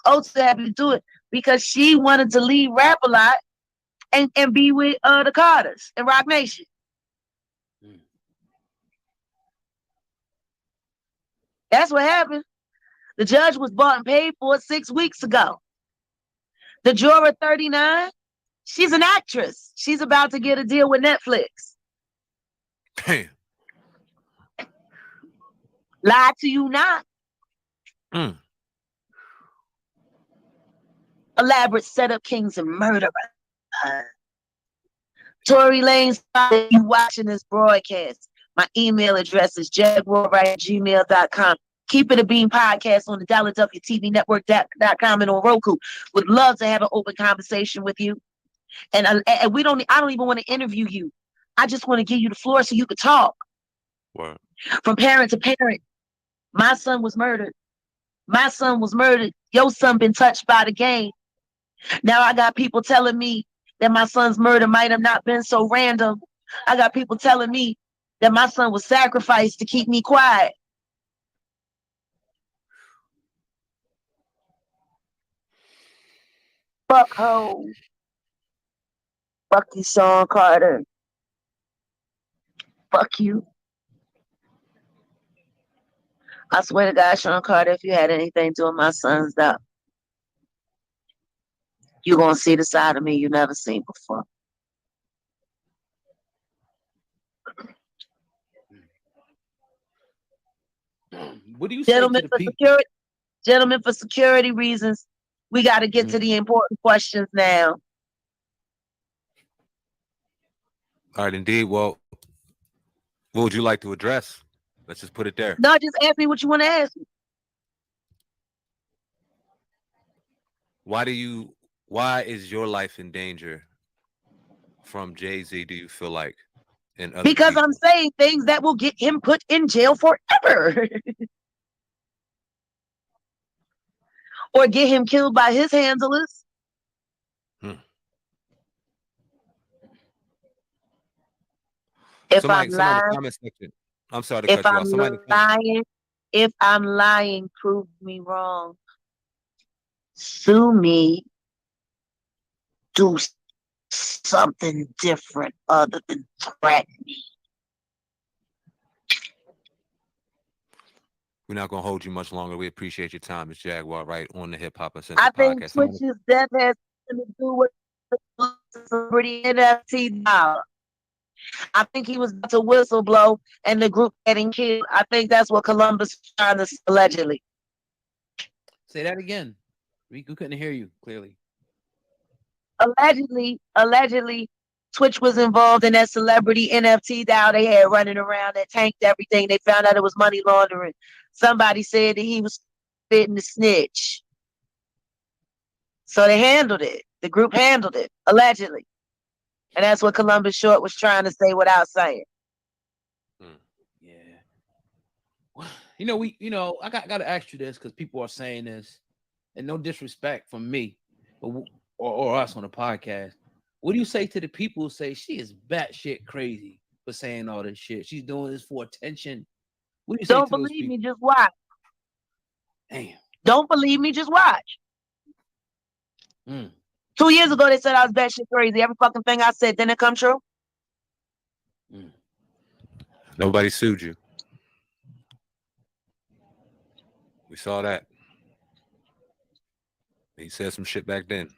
Also happy to do it because she wanted to leave rap a lot and be with the Carters and Rock Nation. That's what happened. The judge was bought and paid for 6 weeks ago. The juror 39, she's an actress. She's about to get a deal with Netflix. Damn. Lie to you not. Elaborate setup, kings and murderer. Tory Lanez, you watching this broadcast. My email address is jaguar@gmail.com. Keep It a Bean podcast on the DallasWTVNetwork.com and on Roku. Would love to have an open conversation with you. And I don't even want to interview you. I just want to give you the floor so you could talk. Word. From parent to parent. My son was murdered. My son was murdered. Your son been touched by the game. Now I got people telling me that my son's murder might have not been so random. I got people telling me that my son was sacrificed to keep me quiet. Fuck ho. Fuck you, Sean Carter. Fuck you. I swear to God, Sean Carter, if you had anything to do with my son's death, you're going to see the side of me you never seen before. What do you say to the people? Gentlemen, for security reasons, we got to get to the important questions now. All right, indeed. Well, what would you like to address? Let's just put it there. No, just ask me what you want to ask me. Why is your life in danger from Jay-Z, do you feel like? And other Because people? I'm saying things that will get him put in jail forever. Or get him killed by his handlers. If Somebody I'm in the lying, comment section. I'm sorry to cut you off. if I'm lying, prove me wrong. Sue me. Do something different other than threaten me. We're not gonna hold you much longer. We appreciate your time. It's Jaguar, right, on the Hip Hop I Uncensored think podcast. Twitch's death has something to do with the celebrity NFT dollar. I think he was about to whistle blow and the group getting killed. I think that's what Columbus was trying to allegedly. Say that again. We couldn't hear you clearly. Allegedly, Twitch was involved in that celebrity NFT DAO they had running around that tanked everything. They found out it was money laundering. Somebody said that he was fitting to snitch. So they handled it. The group handled it, allegedly. And that's what Columbus Short was trying to say without saying. Yeah. I got to ask you this because people are saying this, and no disrespect from me, or us on the podcast. What do you say to the people who say she is batshit crazy for saying all this shit? She's doing this for attention. What do you say Don't to those believe people? me, just watch. Damn. Don't believe me, just watch. 2 years ago, they said I was batshit crazy. Every fucking thing I said, didn't it come true? Nobody sued you. We saw that. He said some shit back then.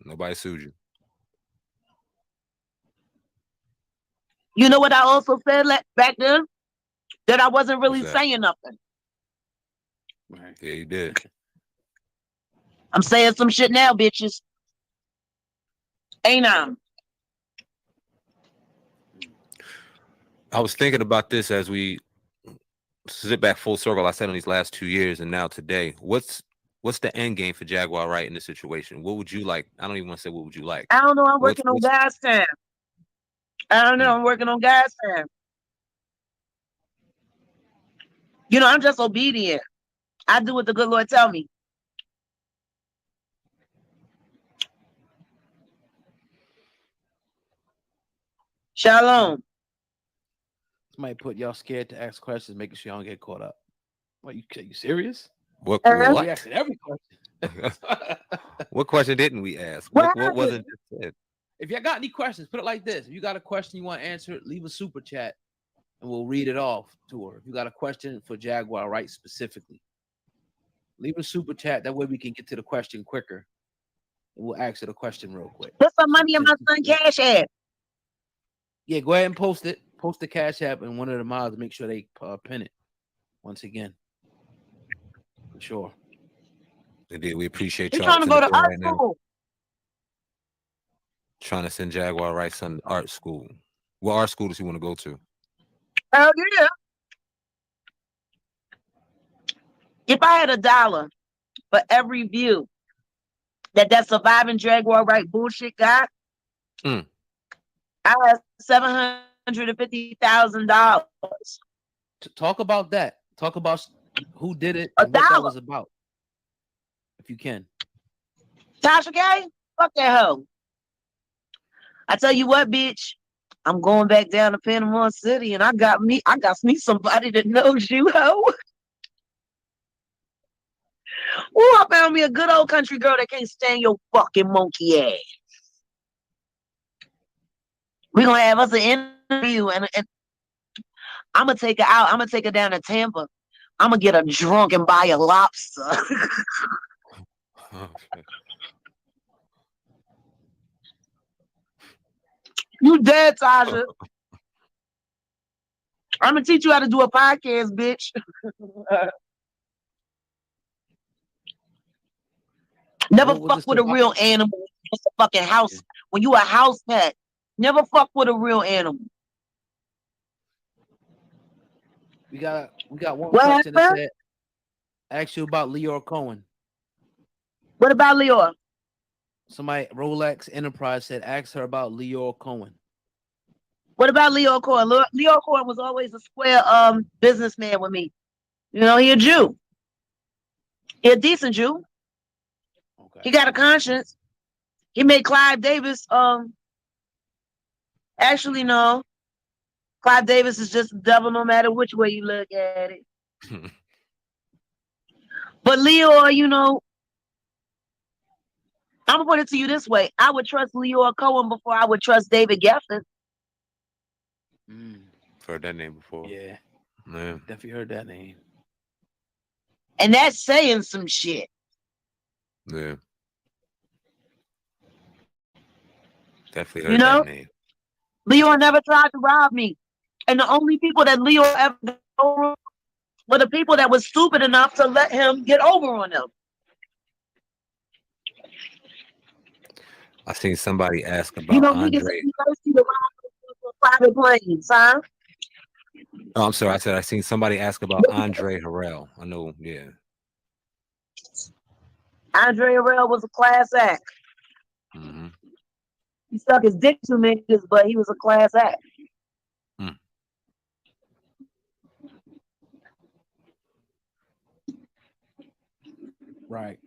Nobody sued you. You know what I also said back then? That I wasn't really What's that? saying nothing. Right. Yeah, you did. I'm saying some shit now, bitches. Ain't I? I was thinking about this as we sit back full circle. I said in these last 2 years and now today. What's the end game for Jaguar Wright in this situation? What would you like? I don't even want to say what would you like. I don't know. I'm working on guys' time. I don't know. I'm working on guys' time. You know, I'm just obedient. I do what the good Lord tell me. Shalom. Somebody put y'all scared to ask questions, making sure y'all don't get caught up. What, you serious? What? We What? asking every question. What question didn't we ask? What What wasn't just said? If y'all got any questions, put it like this. If you got a question you want answered, leave a super chat and we'll read it off to her. If you got a question for Jaguar Wright specifically, leave a super chat. That way we can get to the question quicker. And we'll answer the question real quick. Put some money in my son Cash App. Yeah, go ahead and post it. Post the Cash App and one of the mods. Make sure they pin it once again. For sure. Indeed, we appreciate He's y'all. trying to go to art right now. school. Trying to send Jaguar Wright son to art school. What art school does he want to go to? Hell yeah. If I had $1 for every view that surviving Jaguar Wright bullshit got, I have $750,000. Talk about that. Talk about who did it and what that was about. If you can. Tasha K, fuck that hoe. I tell you what, bitch. I'm going back down to Panama City, and I got me somebody that knows you, hoe. Oh, I found me a good old country girl that can't stand your fucking monkey ass. We're gonna have us an interview, and I'm gonna take her out. I'm gonna take her down to Tampa. I'm gonna get her drunk and buy a lobster. You dead, Tasha. I'm gonna teach you how to do a podcast, bitch. Never fuck with a real animal. Just a fucking house. When you a house pet, never fuck with a real animal. We got one question that said, ask you about Leor Cohen. What about Leor? Somebody, Rolex Enterprise said, ask her about Leor Cohen. What about Leor Cohen? Leor Cohen was always a square businessman with me. You know, he a Jew. He a decent Jew. Okay. He got a conscience. He made Clive Davis actually no. Clive Davis is just the devil no matter which way you look at it. But Leor, you know, I'm gonna put it to you this way. I would trust Leor Cohen before I would trust David Geffen. Heard that name before. Yeah. Yeah. Definitely heard that name. And that's saying some shit. Yeah. Definitely heard that name. Leor never tried to rob me. And the only people that Leor ever over were the people that was stupid enough to let him get over on them. I seen somebody ask about Andre. Private planes, huh? Oh, I'm sorry. I said I seen somebody ask about Andre Harrell. I know, yeah. Andre Harrell was a class act. Mm-hmm. He stuck his dick to niggas, but he was a class act. Right.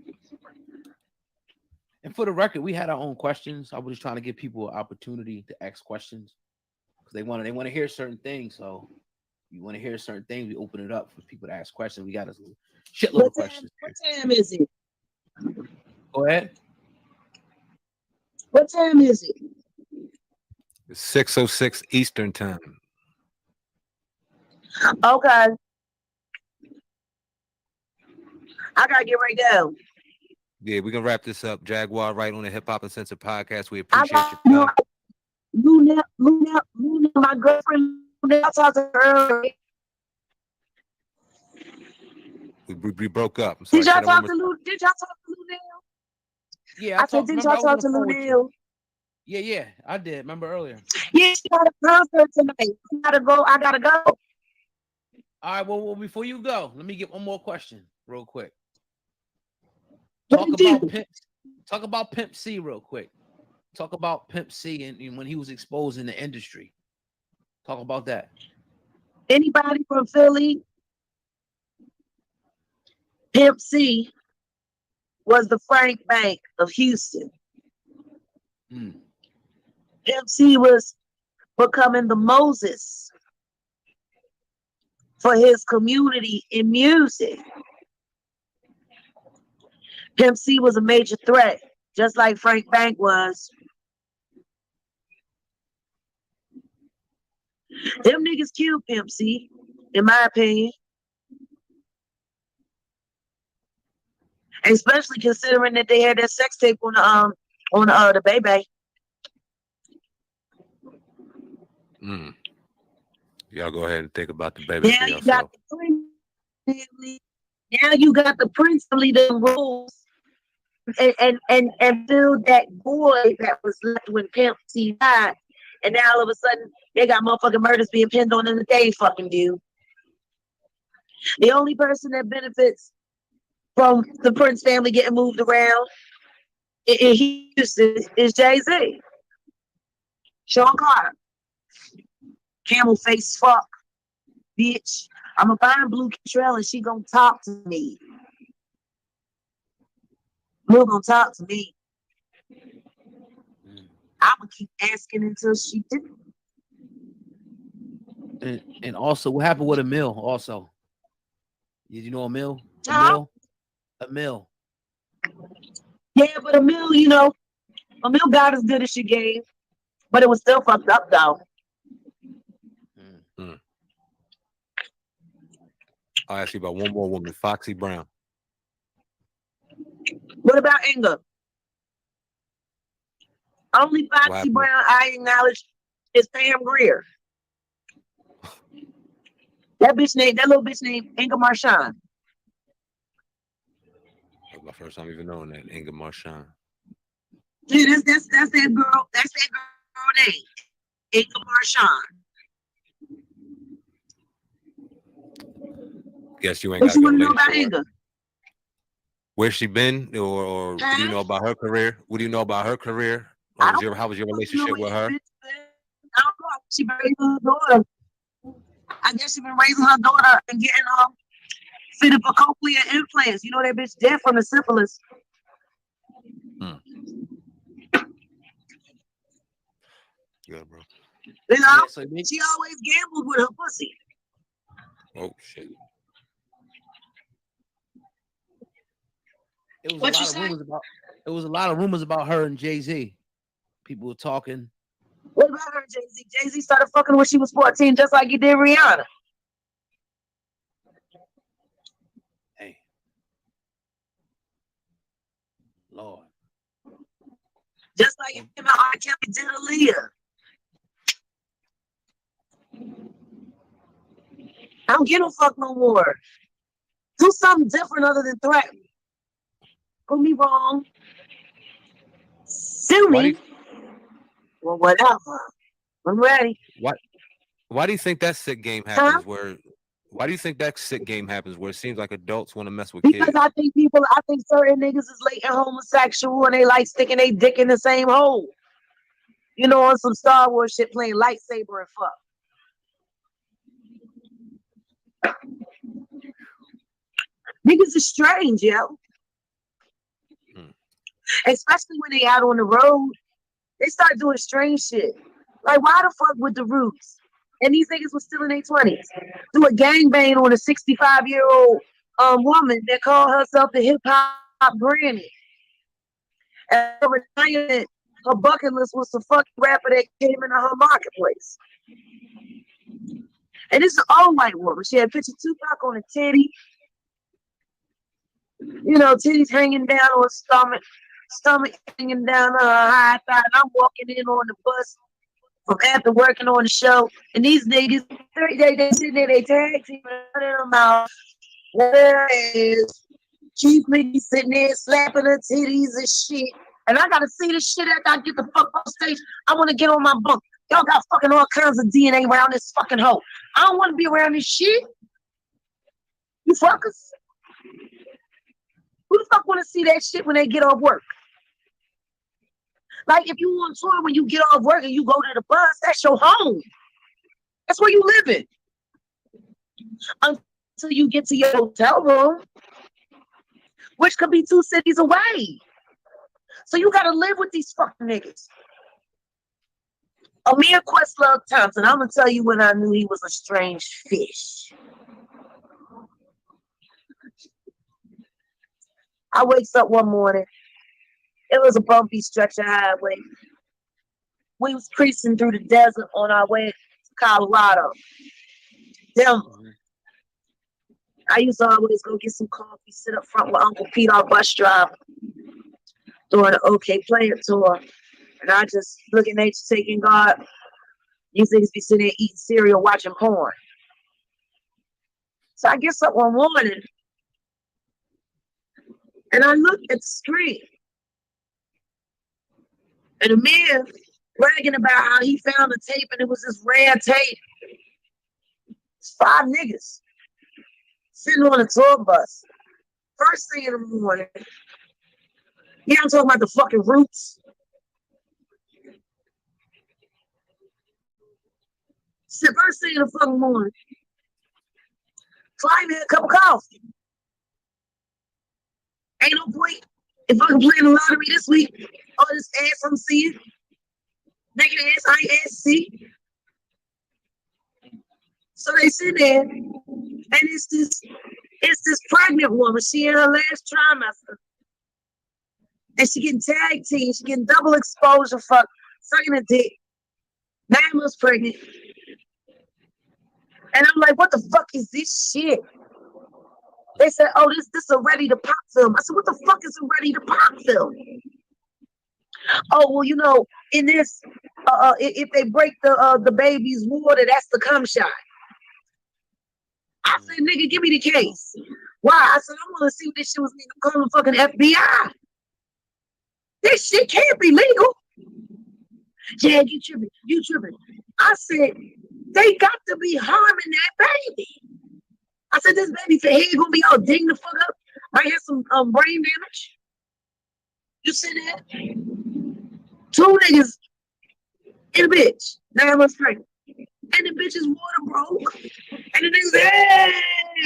And for the record, we had our own questions. I was just trying to give people an opportunity to ask questions because they want to hear certain things. So you want to hear certain things, we open it up for people to ask questions. We got a shitload of questions. What time is it? Go ahead. What time is it? It's 6:06 Eastern time. Okay. I gotta get right down. Yeah, we can wrap this up. Jaguar, right on the Hip Hop and Censor podcast. We I appreciate got your time. Luna, my girlfriend. I talked to her earlier. We broke up. I'm sorry. Did y'all say that one talk more to Lou? Did y'all talk to Lou Neal? Yeah, I said, did remember I y'all was on talk the to phone Lou with you. Neal? Yeah, I did. Remember earlier. Yeah, she got a concert tonight. I gotta go. I gotta go. All right. Well, before you go, let me get one more question, real quick. Talk about Pimp C, real quick. Talk about Pimp C and when he was exposed in the industry. Talk about that. Anybody from Philly? Pimp C was the Frank Bank of Houston. Pimp C was becoming the Moses for his community in music. Pimp C was a major threat, just like Frank Bank was. Them niggas killed Pimp C, in my opinion. Especially considering that they had that sex tape on the baby. Y'all go ahead and think about the baby Now for you yourself. got the Prince family. Now you got the Prince family that rules and build that void that was left when Pimp C died. And now all of a sudden they got motherfucking murders being pinned on them that they fucking do. The only person that benefits from the Prince family getting moved around in Houston is Jay-Z. Sean Carter. Camel face fuck. Bitch. I'ma find Blue Trail and she gonna talk to me. Blue gonna talk to me. I'ma keep asking until she do. And also, what happened with Emil? Also, did you know Emil? Emil. Yeah, but Emil, you know, Emil got as good as she gave, but it was still fucked up though. I'll ask you about one more woman, Foxy Brown. What about Inga? Only Foxy Brown I acknowledge is Pam Grier. That little bitch named Inga Marchand. That's my first time even knowing that. Inga Marchand. Yeah, that's that girl. That's that girl name. Inga Marchand. Guess you ain't What got you a want good to know about relationship. Inga? Where's she been, or what do you know about her career? What do you know about her career? Or how was your relationship with her? I don't know. She been raising her daughter. I guess she been raising her daughter and getting fitted for cochlear implants. You know that bitch dead from the syphilis. Good, bro. You know, Yeah, so she always gambled with her pussy. Oh shit. It was a lot of rumors about her and Jay-Z. People were talking. What about her, Jay-Z? Jay-Z started fucking when she was 14, just like he did Rihanna. Hey. Lord. Just like him and R. Kelly did Aaliyah. I don't give a fuck no more. Do something different other than threaten. Prove me wrong. Sue me. Well, whatever. I'm ready. Why do you think that sick game happens why do you think that sick game happens where it seems like adults want to mess with Because kids? I think certain niggas is latent homosexual and they like sticking their dick in the same hole. You know, on some Star Wars shit, playing lightsaber and fuck. Niggas is strange, yo. Especially when they out on the road, they start doing strange shit. Like, why the fuck with the Roots? And these niggas was still in their 20s. Do a gangbang on a 65-year-old woman that called herself the hip hop granny. And her bucket list was the fucking rapper that came into her marketplace. And this is an old white woman. She had a picture of Tupac on a titty. You know, titties hanging down on stomach hanging down on her high thigh. And I'm walking in on the bus from after working on the show. And these niggas, they sitting there, they tag teaming them out. There is Chief Mickey sitting there slapping her titties and shit. And I gotta see this shit after I get the fuck off stage. I wanna get on my bunk. Y'all got fucking all kinds of DNA around this fucking hoe. I don't wanna be around this shit. You fuckers. Who the fuck wanna see that shit when they get off work? Like if you on tour when you get off work and you go to the bus, that's your home. That's where you living. Until you get to your hotel room, which could be 2 cities away. So you gotta live with these fucking niggas. Amir Questlove Thompson, I'm gonna tell you when I knew he was a strange fish. I wakes up one morning. It was a bumpy stretch of highway. We was creasing through the desert on our way to Colorado. Denver. I used to always go get some coffee, sit up front with Uncle Pete, our bus driver, during the OK Player tour. And I just look at nature, taking God. These niggas be sitting there eating cereal, watching porn. So I get up one morning and I look at the screen. And the man bragging about how he found the tape and it was this rare tape. It's 5 niggas sitting on a tour bus. First thing in the morning. Yeah, I'm talking about the fucking Roots. So first thing in the fucking morning. Climb in a cup of coffee. Ain't no point if I can play the lottery this week. All this ass I'm seeing. Naked ass, I ain't ass see. So they sit there, and it's this pregnant woman. She in her last trimester. And she getting tag team. She getting double exposure for sucking a dick. 9 months pregnant. And I'm like, what the fuck is this shit? They said, oh, this a ready to pop film. I said, what the fuck is a ready to pop film? Oh, well, you know, in this, if they break the baby's water, that's the cum shot. I said, nigga, give me the case. Why? I said, I want to see what this shit was. I'm calling fucking FBI. This shit can't be legal. Jag, you tripping. I said, they got to be harming that baby. I said, this baby's head gonna be all ding the fuck up. Might have some brain damage. You see that? 2 niggas in a bitch. 9 months pregnant. And the bitch's water broke. And the niggas, hey,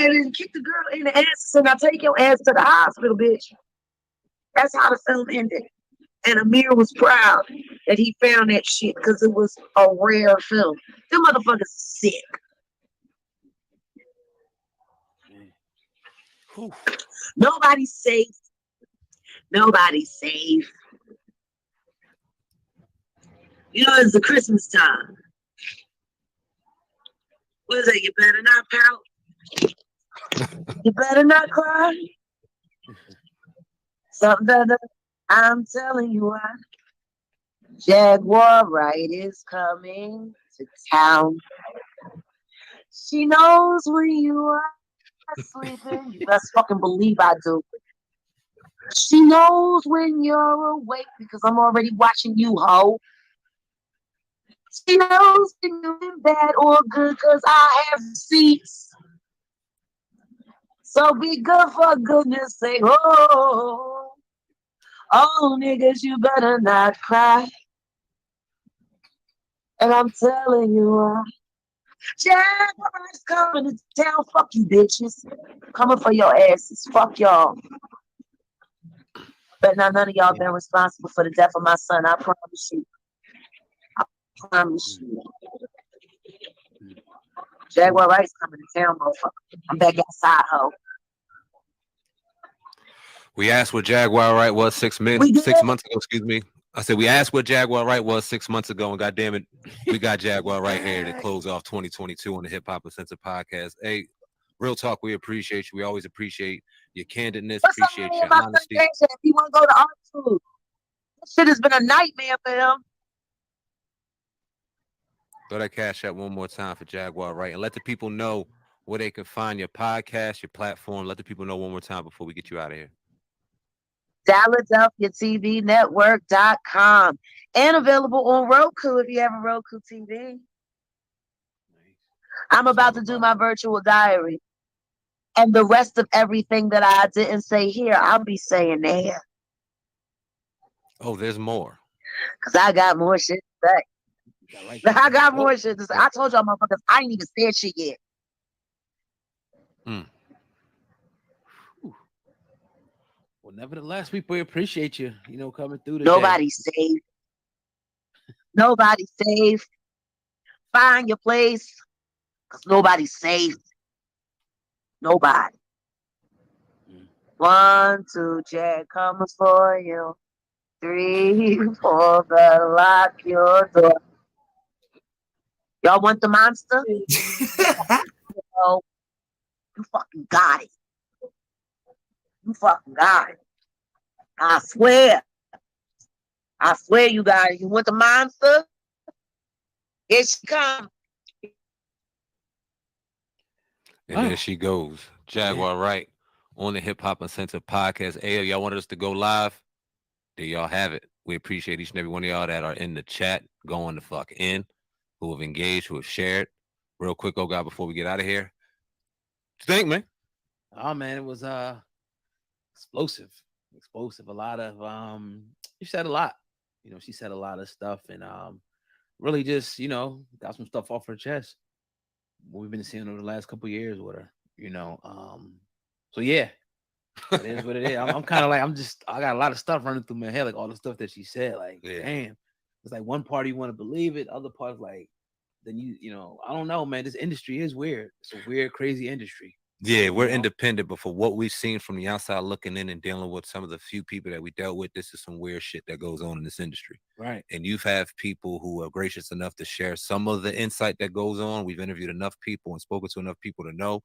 and kicked the girl in the ass and said, now take your ass to the hospital, bitch. That's how the film ended. And Amir was proud that he found that shit because it was a rare film. Them motherfuckers sick. Nobody's safe. Nobody's safe. You know, it's the Christmas time. What is that? You better not pout. You better not cry. Something better. I'm telling you why. Jaguar Wright is coming to town. She knows when you are sleeping. You best fucking believe I do. She knows when you're awake because I'm already watching you, ho. She knows when you're in bad or good because I have receipts. So be good for goodness sake. Oh, niggas, you better not cry. And I'm telling you why. Jaguar's coming to town. Fuck you, bitches. Coming for your asses. Fuck y'all. But now none of y'all been responsible for the death of my son. I promise you. I promise you. Jaguar Wright's coming to town, motherfucker. I'm back outside, ho. We asked what Jaguar Wright was 6 months ago. Excuse me. I said we asked what Jaguar Wright was 6 months ago, and goddamn it, we got Jaguar right here to close off 2022 on the Hip Hop Uncensored podcast. Hey, real talk, we appreciate you. We always appreciate your candidness. What's up Appreciate man, your about honesty. segregation? If you want to go to art school, this shit has been a nightmare for him. Throw that cash out one more time for Jaguar, right? And let the people know where they can find your podcast, your platform. Let the people know one more time before we get you out of here. DaladelphiaTVNetwork.com and available on Roku if you have a Roku TV. I'm about to do my virtual diary. And the rest of everything that I didn't say here, I'll be saying there. Oh, there's more. Because I got more shit to say. I got more shit to say. I told y'all motherfuckers, I ain't even said shit yet. Well, nevertheless, we appreciate you, coming through today. Nobody's safe. Nobody's safe. Find your place. Because nobody's safe. Nobody. 1, 2, Jack comes for you. 3, 4, gotta lock your door. Y'all want the monster? Oh, you fucking got it. You fucking got it. I swear. I swear you got it. You want the monster? Here she comes. And there she goes. Jaguar, right? On the Hip Hop Uncensored podcast. Hey, y'all wanted us to go live? There y'all have it. We appreciate each and every one of y'all that are in the chat, going the fuck in, who have engaged, who have shared. Real quick, oh God, before we get out of here. What you think, man? Oh man, it was explosive. A lot of she said a lot. She said a lot of stuff and really just, got some stuff off her chest. What we've been seeing over the last couple of years with her, So yeah, it is what it is. I'm kind of like, I got a lot of stuff running through my head, like all the stuff that she said. Like, damn, it's like one part you want to believe it, other part like, then I don't know, man. This industry is weird. It's a weird, crazy industry. Yeah, we're independent, but for what we've seen from the outside looking in and dealing with some of the few people that we dealt with, this is some weird shit that goes on in this industry. Right. And you've have people who are gracious enough to share some of the insight that goes on. We've interviewed enough people and spoken to enough people to know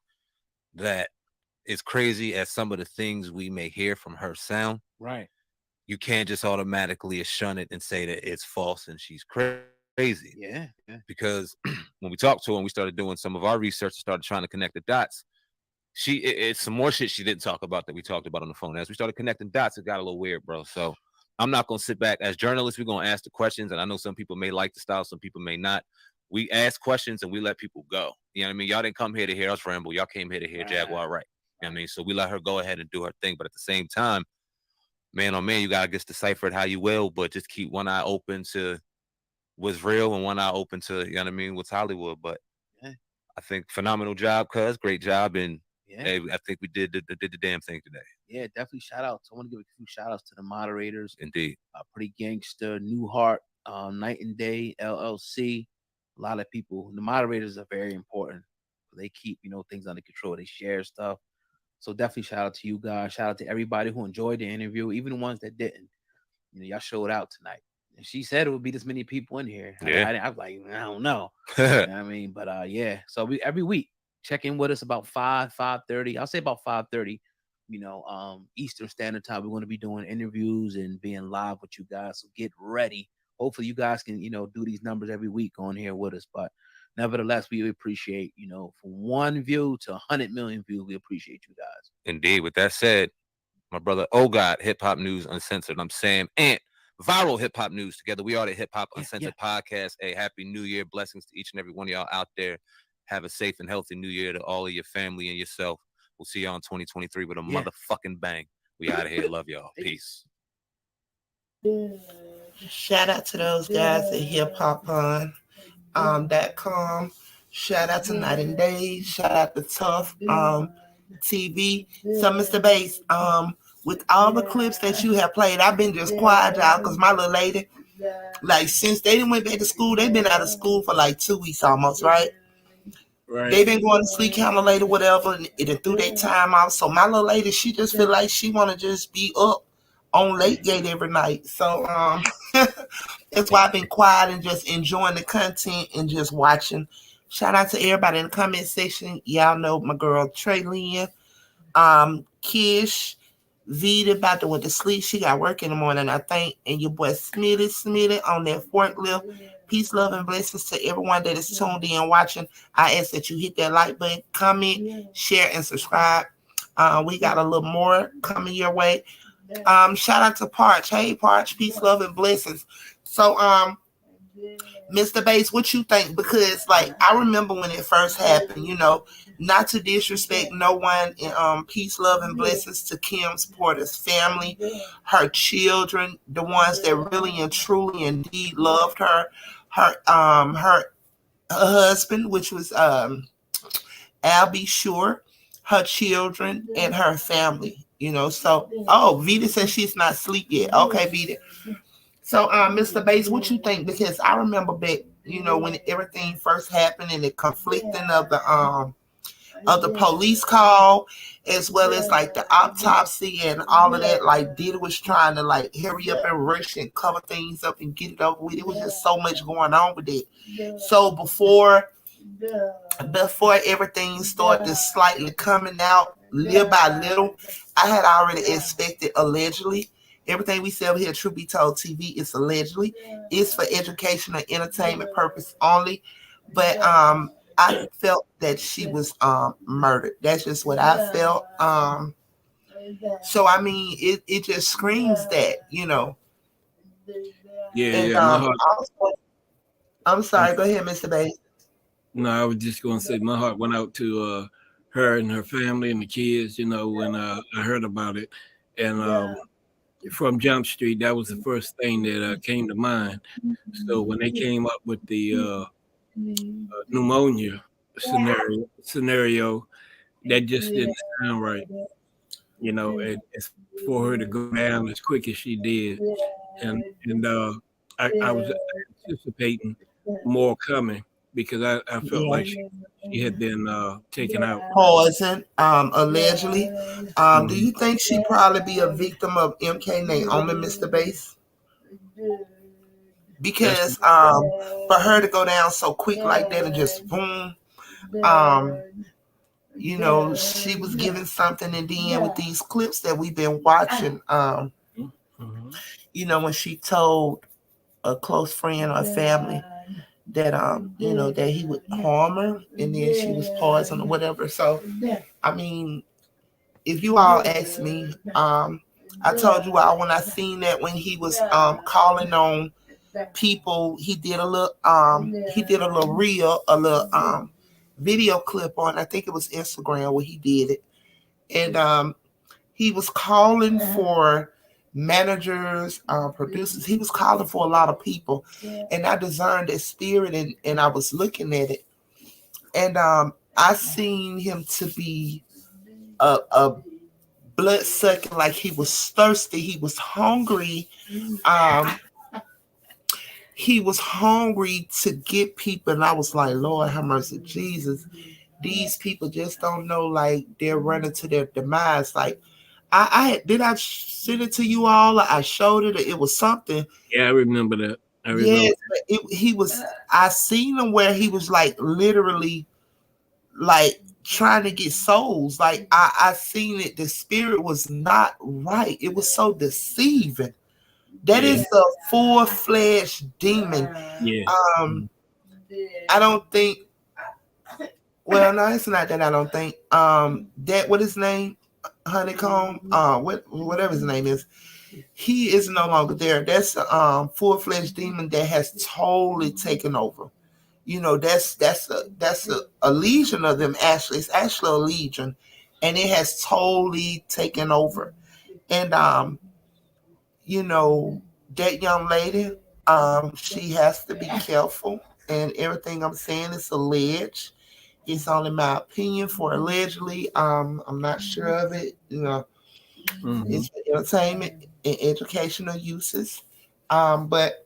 that it's crazy as some of the things we may hear from her sound. Right. You can't just automatically shun it and say that it's false and she's crazy. Yeah. Because when we talked to her and we started doing some of our research and started trying to connect the dots, it's some more shit she didn't talk about that we talked about on the phone. As we started connecting dots, it got a little weird, bro. So I'm not going to sit back. As journalists, we're going to ask the questions. And I know some people may like the style, some people may not. We ask questions and we let people go. You know what I mean? Y'all didn't come here to hear us ramble. Y'all came here to hear Jaguar right. You know what I mean? So we let her go ahead and do her thing. But at the same time, man, oh man, you got to just decipher it how you will, but just keep one eye open to what's real and one eye open to, you know what I mean, what's Hollywood. But I think phenomenal job, cuz. Great job. And hey, I think we did the damn thing today. Yeah, definitely shout out. So I want to give a few shout outs to the moderators. Indeed. Pretty Gangster, New Heart, Night and Day, LLC. A lot of people. The moderators are very important. They keep, things under control. They share stuff. So definitely shout out to you guys. Shout out to everybody who enjoyed the interview, even the ones that didn't. Y'all showed out tonight. And she said it would be this many people in here. Yeah. I was like, I don't know. You know what I mean? But yeah. So every week, check in with us about 5:30. I'll say about 5:30, Eastern Standard Time. We're going to be doing interviews and being live with you guys. So get ready. Hopefully you guys can, do these numbers every week on here with us. But nevertheless, we appreciate, from 1 view to 100 million views. We appreciate you guys. Indeed. With that said, my brother, oh God, Hip Hop News Uncensored. I'm Sam Ant. Viral Hip Hop News. Together, we are the Hip Hop Uncensored podcast. A happy New Year. Blessings to each and every one of y'all out there. Have a safe and healthy New Year to all of your family and yourself. We'll see y'all in 2023 with a motherfucking bang. We out of here. Love y'all. Peace. Shout out to those guys at hiphopon.com. Shout out to Night and Day. Shout out to Tough TV. So Mr. Bass, with all the clips that you have played, I've been just quiet, y'all, because my little lady, like, since they didn't went back to school, they've been out of school for like 2 weeks almost, right? They've been going to sleep kind of late or whatever, and threw their time off. So my little lady, she just feel like she want to just be up on late gate every night. So that's why I've been quiet and just enjoying the content and just watching. Shout out to everybody in the comment section. Y'all know my girl Trey Lynn. Kish, Vita about to went to sleep. She got work in the morning, I think. And your boy Smitty on that forklift. Peace, love, and blessings to everyone that is tuned in watching. I ask that you hit that like button, comment, share, and subscribe. We got a little more coming your way. Shout out to Parch. Hey, Parch, peace, love, and blessings. So, Mr. Bass, what you think? Because, like, I remember when it first happened, you know, not to disrespect no one, and peace, love, and blessings to Kim Porter's family, her children, the ones that really and truly indeed loved her, her husband, which was Albie Shore, her children, and her family, you know. So, oh, Vita says she's not asleep yet. Okay, Vita. So, Mr. Bass, what you think? Because I remember back, you know, when everything first happened and the conflicting of the police call, as well as like the autopsy and all of that. Like Diddy was trying to like hurry up and rush and cover things up and get it over with. It was just so much going on with it. So before everything started slightly coming out little by little, I had already expected allegedly. Everything we say over here, True Be Told TV, is allegedly. It's for education and entertainment purpose only. But I felt that she was murdered. That's just what I felt. So I mean, it just screams that, you know. Yeah, And yeah. My heart. also, I'm sorry. Go ahead, Mr. Bass. No, I was just going to say my heart went out to her and her family and the kids. You know, when I heard about it, and from Jump Street, that was the first thing that came to mind. So when they came up with the pneumonia scenario, that just didn't sound right. You know, it's for her to go down as quick as she did, and I was anticipating more coming because I felt like she had been taken out. Poison, allegedly. Do you think she probably be a victim of MK Naomi, Mr. Bass? Because for her to go down so quick like that and just boom, you know, she was given something, and then with these clips that we've been watching, you know, when she told a close friend or family that you know, that he would harm her, and then she was poisoned or whatever. So I mean, if you all ask me, I told you all when I seen that when he was calling on people, he did a little reel, a little video clip on, I think it was Instagram where he did it. And he was calling for managers, producers. He was calling for a lot of people. And I discerned that spirit, and I was looking at it. And I seen him to be a blood sucking, like he was thirsty, he was hungry. He was hungry to get people, and I was like, Lord have mercy, Jesus. These people just don't know, like they're running to their demise. Like I did I send it to you all? I showed it. It was something. Yeah, I remember that. Yes, he was. I seen him where he was like literally, like trying to get souls. Like I seen it. The spirit was not right. It was so deceiving. That is a full-fledged demon. Yeah. I don't think. Well, no, it's not that I don't think. That what his name, Honeycomb. Whatever his name is, he is no longer there. That's a full-fledged demon that has totally taken over. You know, that's a legion of them. Actually, it's actually a legion, and it has totally taken over. And you know, that young lady, she has to be careful. And everything I'm saying is alleged. It's only my opinion for allegedly. I'm not sure of it. You know, it's for entertainment and educational uses. But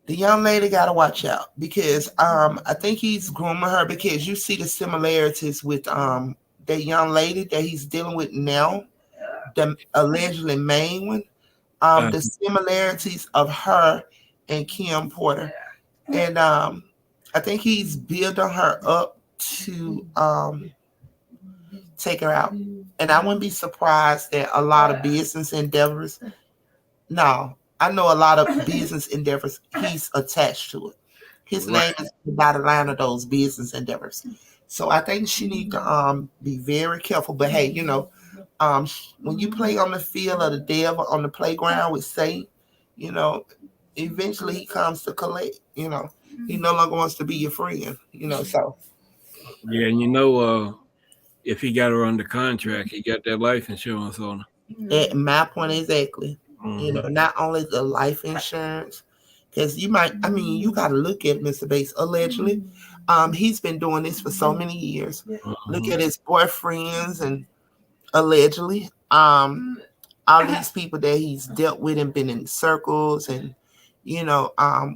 the young lady got to watch out because I think he's grooming her, because you see the similarities with that young lady that he's dealing with now, the allegedly main one. The similarities of her and Kim Porter. And I think he's building her up to take her out. And I wouldn't be surprised that a lot of business endeavors, no, I know a lot of business endeavors, he's attached to it. His name is by the line of those business endeavors. So I think she need to be very careful. But hey, you know, when you play on the field of the devil, on the playground with Satan, you know, eventually he comes to collect. You know, he no longer wants to be your friend. You know, so Yeah, and you know, if he got her under contract, he got that life insurance on her. at my point exactly. You know, not only the life insurance, because you might, I mean, you got to look at Mr. Bates allegedly. He's been doing this for so many years. Look at his boyfriends and allegedly, all these people that he's dealt with and been in circles, and you know,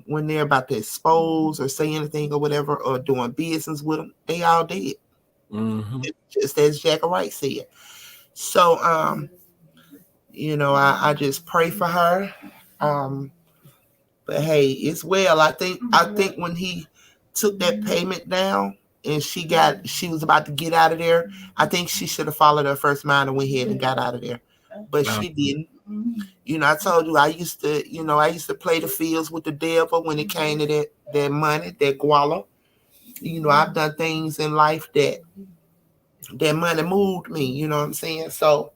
when they're about to expose or say anything or whatever, or doing business with them, they all dead. Just as Jack Wright said. So, you know, I just pray for her. But hey, it's well. I think when he took that payment down and she was about to get out of there, I think she should have followed her first mind and went ahead and got out of there. But she didn't. You know, I told you I used to play the fields with the devil when it came to that money, that guala. You know, I've done things in life that money moved me, you know what I'm saying? So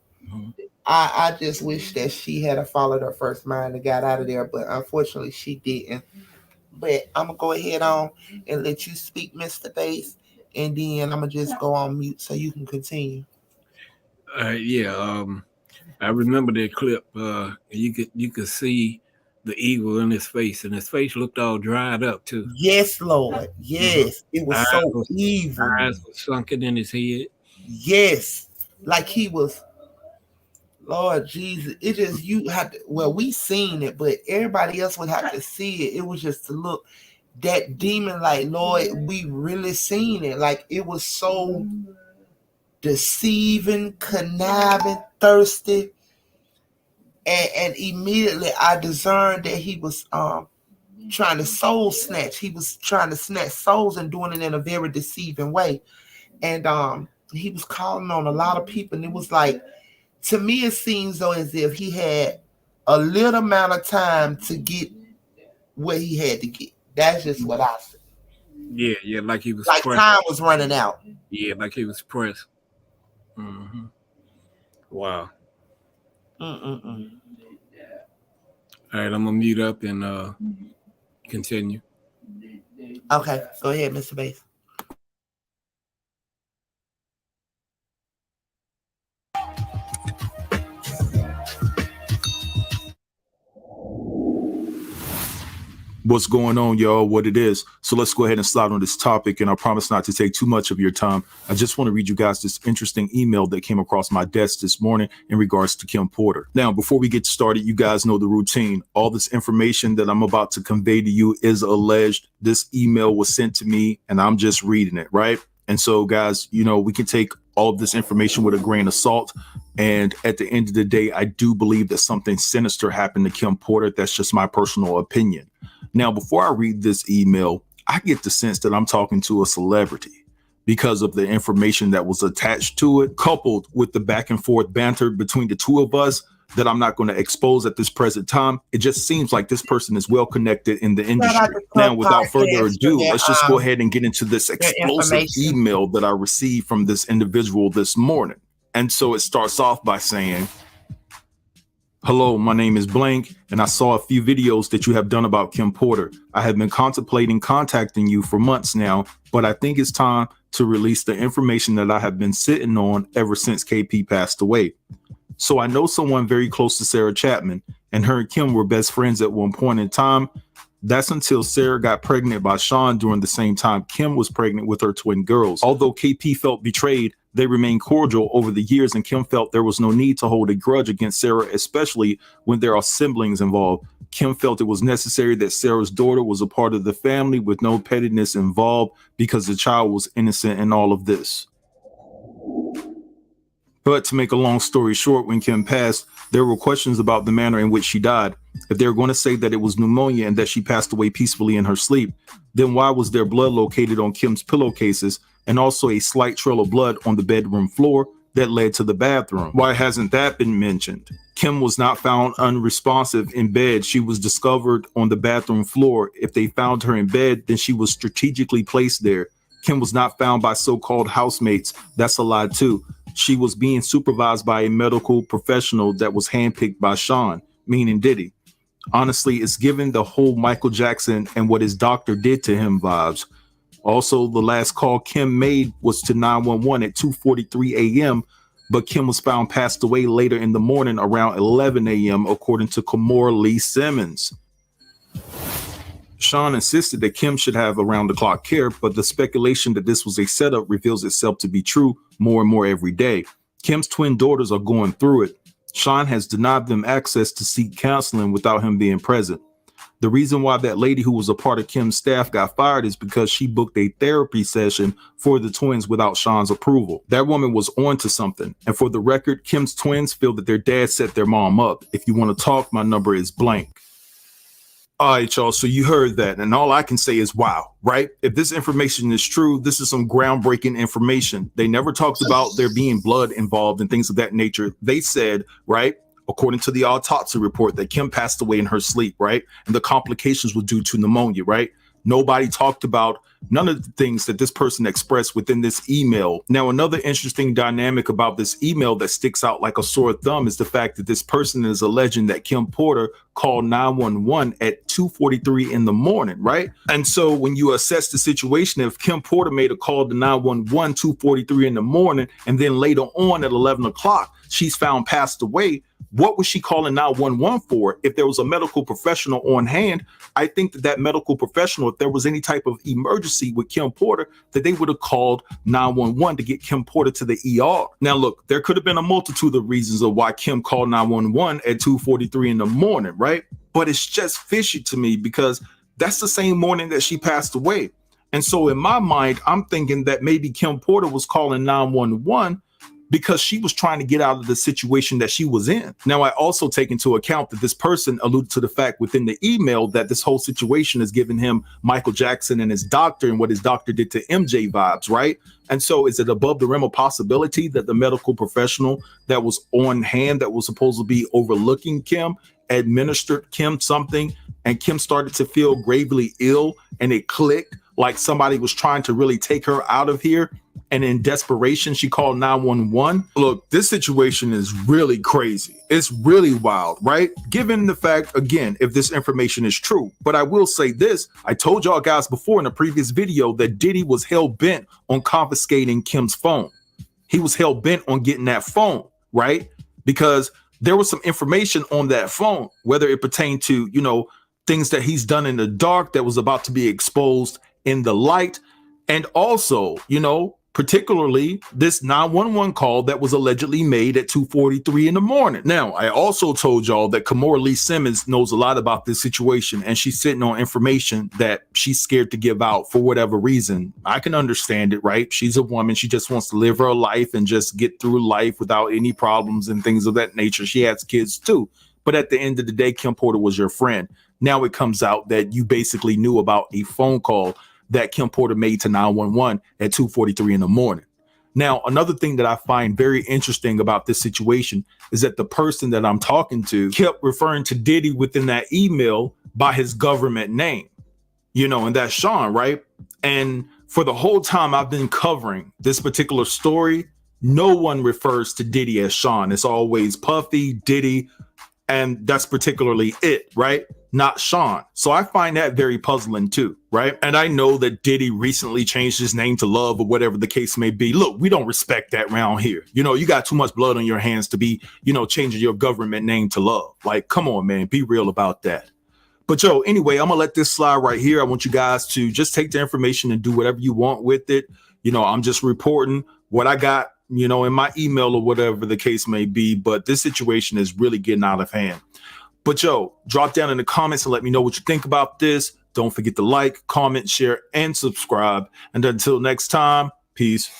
I just wish that she had followed her first mind and got out of there, but unfortunately she didn't. But I'm gonna go ahead on and let you speak, Mr. Bass, and then I'm gonna just go on mute so you can continue. Yeah, I remember that clip. You could see the evil in his face, and his face looked all dried up too. Yes, Lord. Yes, it was so evil. Eyes were sunken in his head. Yes, like he was. Lord Jesus, it just you have to. Well, we seen it, but everybody else would have to see it. It was just to look that demon, like Lord, we really seen it. Like it was so deceiving, conniving, thirsty, and immediately I discerned that he was trying to soul snatch. He was trying to snatch souls and doing it in a very deceiving way. And he was calling on a lot of people, and it was like, to me, it seems though as if he had a little amount of time to get what he had to get. That's just what I said. Yeah, like he was like pressed. Time was running out. Yeah, like he was pressed. Wow. All right, I'm gonna mute up and continue. Okay, go ahead, Mr. Bass. What's going on, y'all? What it is. So let's go ahead and slide on this topic, and I promise not to take too much of your time. I just want to read you guys this interesting email that came across my desk this morning in regards to Kim Porter. Now, before we get started, you guys know the routine. All this information that I'm about to convey to you is alleged. This email was sent to me, and I'm just reading it, right? And so, guys, you know, we can take all of this information with a grain of salt. And at the end of the day, I do believe that something sinister happened to Kim Porter. That's just my personal opinion. Now, before I read this email, I get the sense that I'm talking to a celebrity because of the information that was attached to it, coupled with the back and forth banter between the two of us that I'm not going to expose at this present time. It just seems like this person is well connected in the industry. Now, without further ado, let's just go ahead and get into this explosive email that I received from this individual this morning. And so it starts off by saying, "Hello, my name is Blank, and I saw a few videos that you have done about Kim Porter. I have been contemplating contacting you for months now, but I think it's time to release the information that I have been sitting on ever since KP passed away. So I know someone very close to Sarah Chapman, and her and Kim were best friends at one point in time. That's until Sarah got pregnant by Sean during the same time Kim was pregnant with her twin girls. Although KP felt betrayed, they remained cordial over the years, and Kim felt there was no need to hold a grudge against Sarah, especially when there are siblings involved. Kim felt it was necessary that Sarah's daughter was a part of the family with no pettiness involved because the child was innocent in all of this. But to make a long story short, when Kim passed, there were questions about the manner in which she died. If they were going to say that it was pneumonia and that she passed away peacefully in her sleep, then why was there blood located on Kim's pillowcases and also a slight trail of blood on the bedroom floor that led to the bathroom. Why hasn't that been mentioned? Kim was not found unresponsive in bed. She was discovered on the bathroom floor. If they found her in bed, then she was strategically placed there. Kim was not found by so-called housemates. That's a lie too. She was being supervised by a medical professional that was handpicked by Sean, meaning Diddy. Honestly, it's given the whole Michael Jackson and what his doctor did to him vibes. Also, the last call Kim made was to 911 at 2:43 a.m., but Kim was found passed away later in the morning around 11 a.m., according to Kimora Lee Simmons. Sean insisted that Kim should have around-the-clock care, but the speculation that this was a setup reveals itself to be true more and more every day. Kim's twin daughters are going through it. Sean has denied them access to seek counseling without him being present. The reason why that lady who was a part of Kim's staff got fired is because she booked a therapy session for the twins without Sean's approval. That woman was on to something. And for the record, Kim's twins feel that their dad set their mom up. If you want to talk, my number is blank. All right, y'all. So you heard that. And all I can say is, wow, right? If this information is true, this is some groundbreaking information. They never talked about there being blood involved and things of that nature. They said, right, according to the autopsy report, that Kim passed away in her sleep, right? And the complications were due to pneumonia, right? Nobody talked about none of the things that this person expressed within this email. Now, another interesting dynamic about this email that sticks out like a sore thumb is the fact that this person is alleging that Kim Porter called 911 at 2:43 in the morning, right? And so when you assess the situation, if Kim Porter made a call to 911 2:43 in the morning, and then later on at 11 o'clock, she's found passed away, what was she calling 911 for? If there was a medical professional on hand, I think that that medical professional, if there was any type of emergency with Kim Porter, that they would have called 911 to get Kim Porter to the ER. Now, look, there could have been a multitude of reasons of why Kim called 911 at 2:43 in the morning, right? But it's just fishy to me because that's the same morning that she passed away. And so in my mind, I'm thinking that maybe Kim Porter was calling 911 because she was trying to get out of the situation that she was in. Now, I also take into account that this person alluded to the fact within the email that this whole situation is giving him Michael Jackson and his doctor and what his doctor did to MJ vibes, right? And so is it above the realm of possibility that the medical professional that was on hand, that was supposed to be overlooking Kim, administered Kim something, and Kim started to feel gravely ill, and it clicked like somebody was trying to really take her out of here, and in desperation she called 911? Look, this situation is really crazy. It's really wild, right? Given the fact, again, if this information is true. But I will say this, I told y'all guys before in a previous video that Diddy was hell-bent on confiscating Kim's phone. He was hell-bent on getting that phone, right? Because there was some information on that phone, whether it pertained to, you know, things that he's done in the dark that was about to be exposed in the light, and also, you know, particularly this 911 call that was allegedly made at 2:43 in the morning. Now, I also told y'all that Kimora Lee Simmons knows a lot about this situation, and she's sitting on information that she's scared to give out for whatever reason. I can understand it, right? She's a woman. She just wants to live her life and just get through life without any problems and things of that nature. She has kids too. But at the end of the day, Kim Porter was your friend. Now it comes out that you basically knew about a phone call that Kim Porter made to 911 at 2:43 in the morning. Now, another thing that I find very interesting about this situation is that the person that I'm talking to kept referring to Diddy within that email by his government name, you know, and that's Sean, right? And for the whole time I've been covering this particular story, no one refers to Diddy as Sean. It's always Puffy, Diddy, and that's particularly it, right? Not Sean. So I find that very puzzling too, right? And I know that Diddy recently changed his name to Love or whatever the case may be. Look, we don't respect that around here. You know, you got too much blood on your hands to be, you know, changing your government name to Love. Like, come on, man, be real about that. But yo, anyway, I'm gonna let this slide right here. I want you guys to just take the information and do whatever you want with it. You know, I'm just reporting what I got, you know, in my email or whatever the case may be. But this situation is really getting out of hand. But yo, drop down in the comments and let me know what you think about this. Don't forget to like, comment, share, and subscribe. And until next time, peace.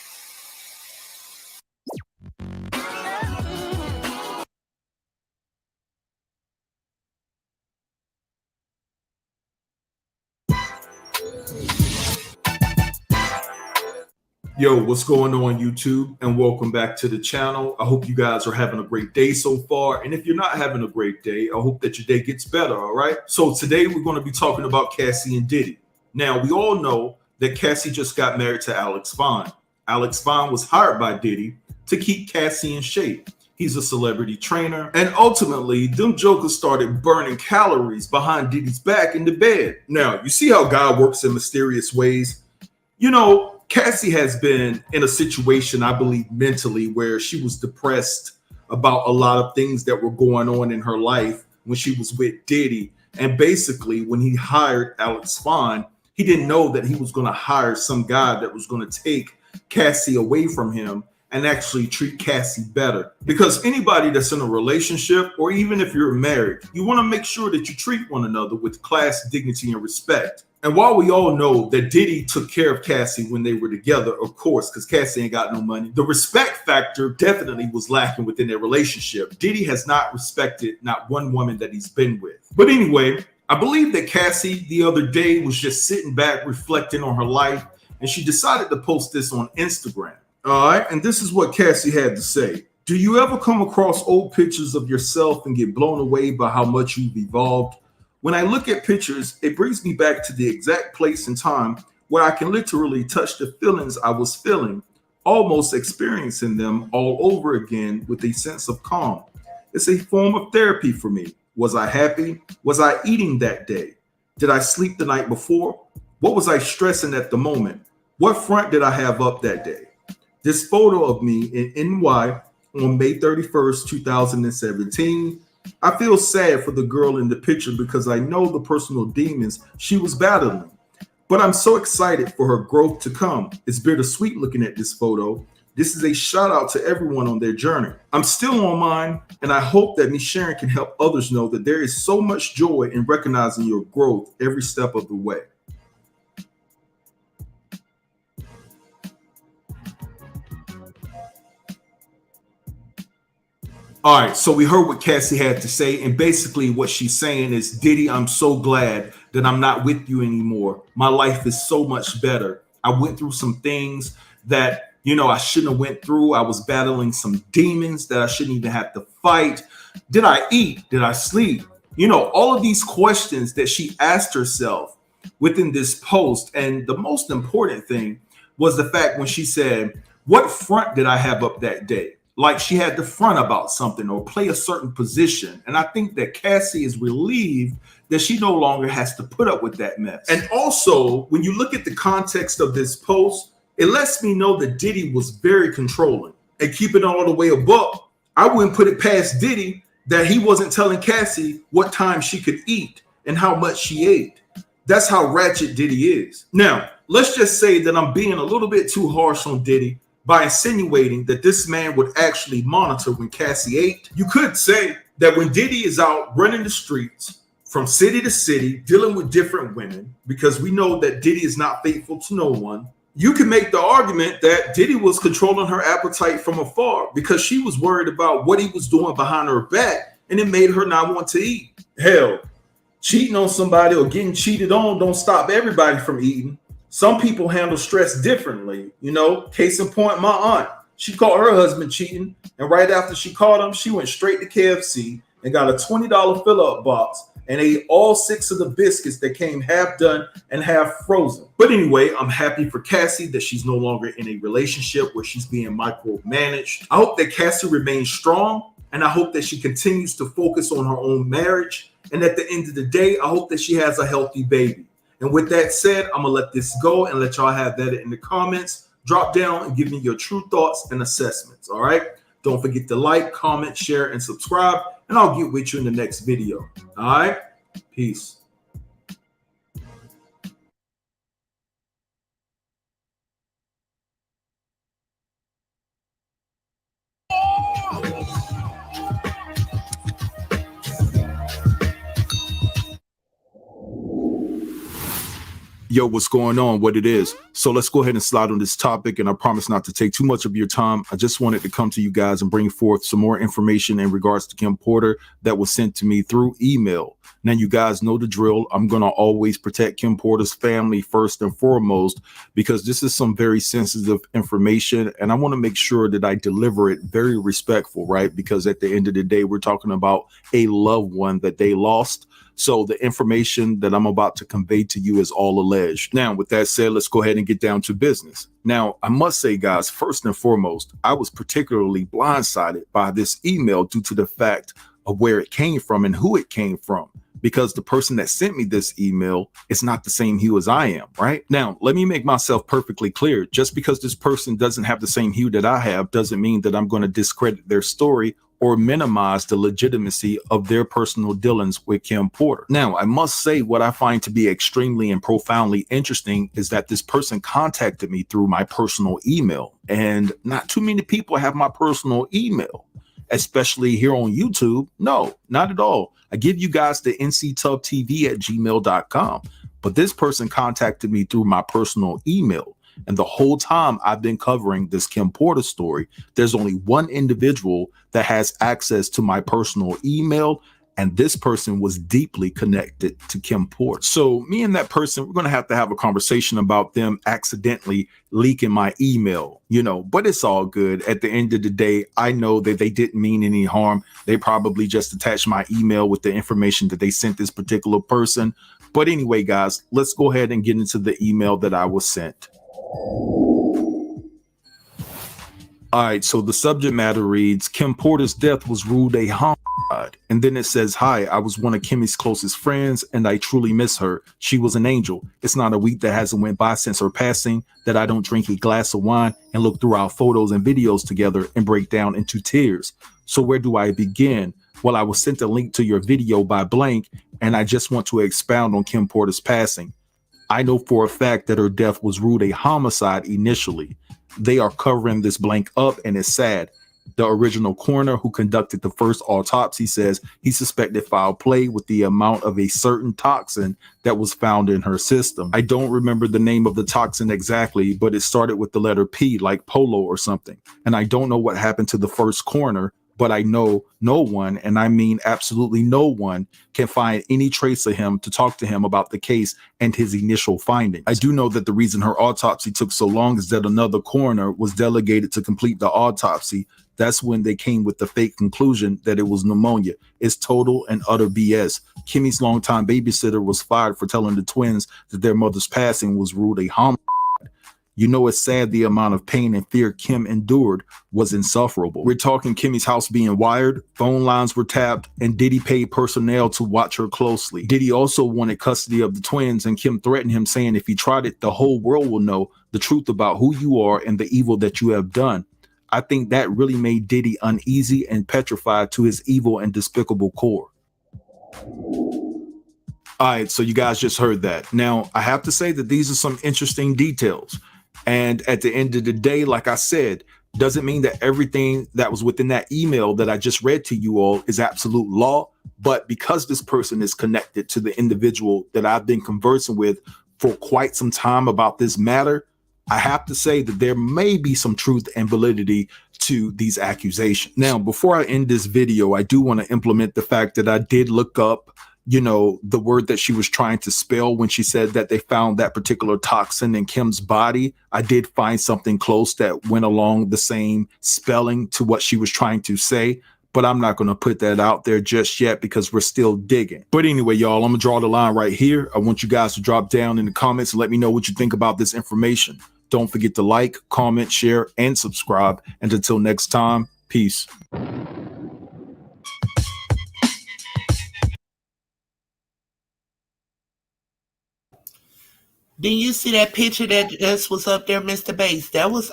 Yo, what's going on YouTube? And welcome back to the channel. I hope you guys are having a great day so far. And if you're not having a great day, I hope that your day gets better, all right? So today we're going to be talking about Cassie and Diddy. Now, we all know that Cassie just got married to Alex Vaughn. Alex Vaughn was hired by Diddy to keep Cassie in shape. He's a celebrity trainer. And ultimately, them jokers started burning calories behind Diddy's back in the bed. Now, you see how God works in mysterious ways? You know, Cassie has been in a situation, I believe, mentally where she was depressed about a lot of things that were going on in her life when she was with Diddy. And basically, when he hired Alex Vaughn, he didn't know that he was going to hire some guy that was going to take Cassie away from him and actually treat Cassie better. Because anybody that's in a relationship, or even if you're married, you want to make sure that you treat one another with class, dignity, and respect. And while we all know that Diddy took care of Cassie when they were together, of course, because Cassie ain't got no money, the respect factor definitely was lacking within their relationship. Diddy has not respected not one woman that he's been with. But anyway, I believe that Cassie the other day was just sitting back reflecting on her life, and she decided to post this on Instagram. All right, and this is what Cassie had to say. Do you ever come across old pictures of yourself and get blown away by how much you've evolved? When I look at pictures, it brings me back to the exact place and time where I can literally touch the feelings I was feeling, almost experiencing them all over again with a sense of calm. It's a form of therapy for me. Was I happy? Was I eating that day? Did I sleep the night before? What was I stressing at the moment? What front did I have up that day? This photo of me in NY on May 31st, 2017, I feel sad for the girl in the picture because I know the personal demons she was battling. But I'm so excited for her growth to come. It's bittersweet looking at this photo. This is a shout out to everyone on their journey. I'm still on mine, and I hope that me sharing can help others know that there is so much joy in recognizing your growth every step of the way. All right, so we heard what Cassie had to say, and basically what she's saying is, Diddy, I'm so glad that I'm not with you anymore. My life is so much better. I went through some things that, I shouldn't have went through. I was battling some demons that I shouldn't even have to fight. Did I eat? Did I sleep? All of these questions that she asked herself within this post. And the most important thing was the fact when she said, what front did I have up that day? Like she had to front about something or play a certain position. And I think that Cassie is relieved that she no longer has to put up with that mess. And also, when you look at the context of this post, it lets me know that Diddy was very controlling. And keep it all the way above, I wouldn't put it past Diddy that he wasn't telling Cassie what time she could eat and how much she ate. That's how ratchet Diddy is. Now, let's just say that I'm being a little bit too harsh on Diddy by insinuating that this man would actually monitor when Cassie ate. You could say that when Diddy is out running the streets from city to city, dealing with different women, because we know that Diddy is not faithful to no one, you can make the argument that Diddy was controlling her appetite from afar because she was worried about what he was doing behind her back, and it made her not want to eat. Hell, cheating on somebody or getting cheated on don't stop everybody from eating. Some people handle stress differently. Case in point, my aunt, she caught her husband cheating. And right after she caught him, she went straight to KFC and got a $20 fill-up box and ate all 6 of the biscuits that came half done and half frozen. But anyway, I'm happy for Cassie that she's no longer in a relationship where she's being micromanaged. I hope that Cassie remains strong, and I hope that she continues to focus on her own marriage. And at the end of the day, I hope that she has a healthy baby. And with that said, I'm going to let this go and let y'all have that in the comments. Drop down and give me your true thoughts and assessments, all right? Don't forget to like, comment, share, and subscribe, and I'll get with you in the next video, all right? Peace. Yo, what's going on? What it is? So let's go ahead and slide on this topic, and I promise not to take too much of your time. I just wanted to come to you guys and bring forth some more information in regards to Kim Porter that was sent to me through email. Now, you guys know the drill. I'm going to always protect Kim Porter's family first and foremost, because this is some very sensitive information, and I want to make sure that I deliver it very respectful, right? Because at the end of the day, we're talking about a loved one that they lost. So the information that I'm about to convey to you is all alleged. Now, with that said, let's go ahead and get down to business. Now, I must say, guys, first and foremost, I was particularly blindsided by this email due to the fact of where it came from and who it came from, because the person that sent me this email is not the same hue as I am, right? Now, let me make myself perfectly clear. Just because this person doesn't have the same hue that I have doesn't mean that I'm going to discredit their story or minimize the legitimacy of their personal dealings with Kim Porter. Now, I must say what I find to be extremely and profoundly interesting is that this person contacted me through my personal email, and not too many people have my personal email, especially here on YouTube. No, not at all. I give you guys the nctubtv@gmail.com, but this person contacted me through my personal email. And the whole time I've been covering this Kim Porter story, there's only one individual that has access to my personal email, and this person was deeply connected to Kim Porter. So me and that person, we're going to have a conversation about them accidentally leaking my email, but it's all good. At the end of the day, I know that they didn't mean any harm. They probably just attached my email with the information that they sent this particular person. But anyway, guys, let's go ahead and get into the email that I was sent. All right, so the subject matter reads, Kim Porter's death was ruled a homicide. And then it says, hi, I was one of Kimmy's closest friends, and I truly miss her. She was an angel. It's not a week that hasn't went by since her passing that I don't drink a glass of wine and look through our photos and videos together and break down into tears. So where do I begin? Well, I was sent a link to your video by blank, and I just want to expound on Kim Porter's passing. I know for a fact that her death was ruled a homicide initially. They are covering this blank up, and it's sad. The original coroner who conducted the first autopsy says he suspected foul play with the amount of a certain toxin that was found in her system. I don't remember the name of the toxin exactly, but it started with the letter P, like polo or something. And I don't know what happened to the first coroner, but I know no one, and I mean absolutely no one, can find any trace of him to talk to him about the case and his initial findings. I do know that the reason her autopsy took so long is that another coroner was delegated to complete the autopsy. That's when they came with the fake conclusion that it was pneumonia. It's total and utter BS. Kimmy's longtime babysitter was fired for telling the twins that their mother's passing was ruled a homicide. It's sad the amount of pain and fear Kim endured was insufferable. We're talking Kimmy's house being wired, phone lines were tapped, and Diddy paid personnel to watch her closely. Diddy also wanted custody of the twins, and Kim threatened him, saying if he tried it, the whole world will know the truth about who you are and the evil that you have done. I think that really made Diddy uneasy and petrified to his evil and despicable core. All right, so you guys just heard that. Now, I have to say that these are some interesting details. And at the end of the day, like I said, doesn't mean that everything that was within that email that I just read to you all is absolute law. But because this person is connected to the individual that I've been conversing with for quite some time about this matter, I have to say that there may be some truth and validity to these accusations. Now, before I end this video, I do want to implement the fact that I did look up the word that she was trying to spell when she said that they found that particular toxin in Kim's body. I did find something close that went along the same spelling to what she was trying to say, but I'm not going to put that out there just yet because we're still digging. But anyway, y'all, I'm going to draw the line right here. I want you guys to drop down in the comments and let me know what you think about this information. Don't forget to like, comment, share, and subscribe. And until next time, peace. Did you see that picture that just was up there, Mr. Bass? That was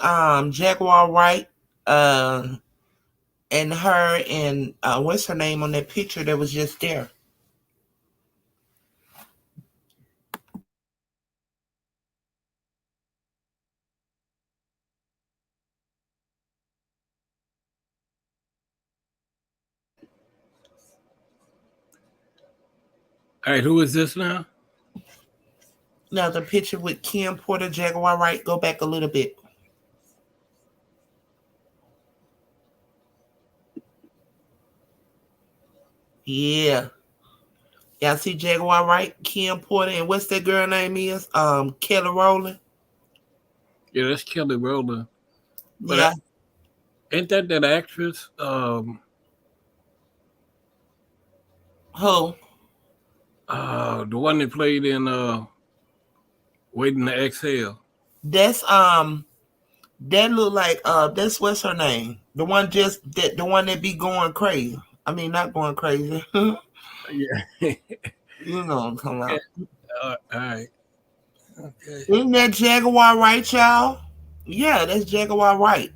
Jaguar Wright and her and what's her name on that picture that was just there? All right, who is this now? Now the picture with Kim Porter, Jaguar Wright. Go back a little bit. Yeah. Y'all see Jaguar Wright, Kim Porter, and what's that girl name is? Kelly Rowland. Yeah, that's Kelly Rowland. But Yeah. ain't that actress? Who? The one that played in Waiting to Exhale. That's that look like that's what's her name? The one that be going crazy. I mean, not going crazy. Yeah. You know what I'm talking about. All right. Okay. Isn't that Jaguar Wright, y'all? Yeah, that's Jaguar Wright.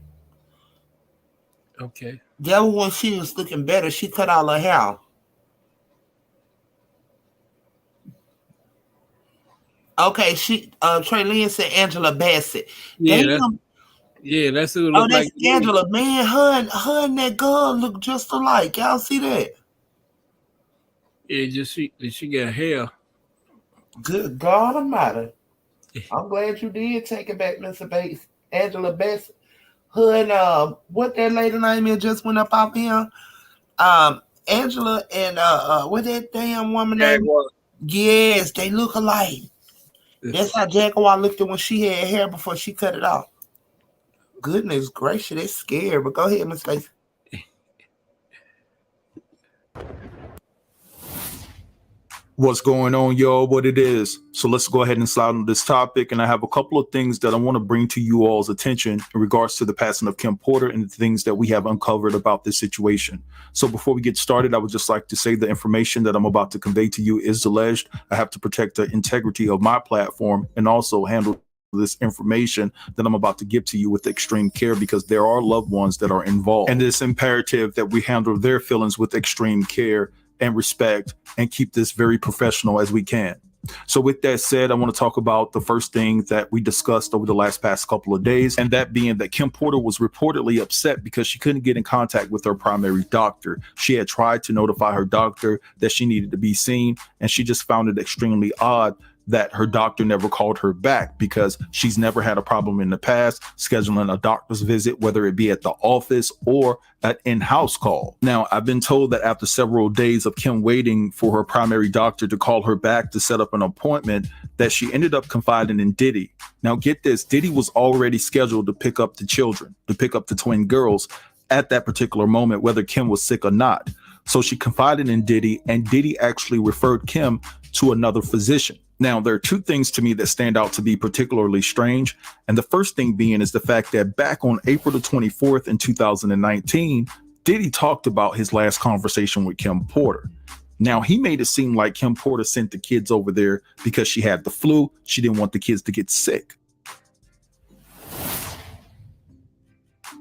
Okay. That was when she was looking better. She cut all her hair. Okay, Trey Lynn said Angela Bassett. Yeah, that's who it looked that's like. Angela, man. Her and that girl look just alike. Y'all see that? Yeah, just she got hair. Good God Almighty. I'm glad you did take it back, Mr. Bates. Angela Bassett. Her and what that lady name is just went up off here. Angela and what that damn woman name? Yes, they look alike. That's how Jaguar looked at when she had hair before she cut it off. Goodness gracious, that's scary. But go ahead, Miss Stacey. What's going on, y'all? What it is. So let's go ahead and slide on this topic. And I have a couple of things that I want to bring to you all's attention in regards to the passing of Kim Porter and the things that we have uncovered about this situation. So before we get started, I would just like to say the information that I'm about to convey to you is alleged. I have to protect the integrity of my platform and also handle this information that I'm about to give to you with extreme care, because there are loved ones that are involved. And it's imperative that we handle their feelings with extreme care and respect and keep this very professional as we can. So with that said, I want to talk about the first thing that we discussed over the past couple of days, and that being that Kim Porter was reportedly upset because she couldn't get in contact with her primary doctor. She had tried to notify her doctor that she needed to be seen, and she just found it extremely odd that her doctor never called her back, because she's never had a problem in the past scheduling a doctor's visit, whether it be at the office or an in-house call. Now, I've been told that after several days of Kim waiting for her primary doctor to call her back to set up an appointment, that she ended up confiding in Diddy. Now, get this, Diddy was already scheduled to pick up the children, to pick up the twin girls at that particular moment, whether Kim was sick or not. So she confided in Diddy, and Diddy actually referred Kim to another physician. Now, there are two things to me that stand out to be particularly strange. And the first thing being is the fact that back on April the 24th in 2019, Diddy talked about his last conversation with Kim Porter. Now, he made it seem like Kim Porter sent the kids over there because she had the flu. She didn't want the kids to get sick.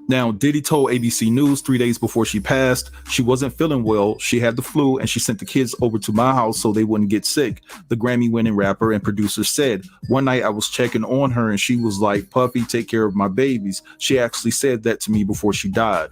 Now, Diddy told ABC News 3 days before she passed, she wasn't feeling well, she had the flu, and she sent the kids over to my house so they wouldn't get sick. The Grammy-winning rapper and producer said, one night I was checking on her and she was like, Puffy, take care of my babies. She actually said that to me before she died.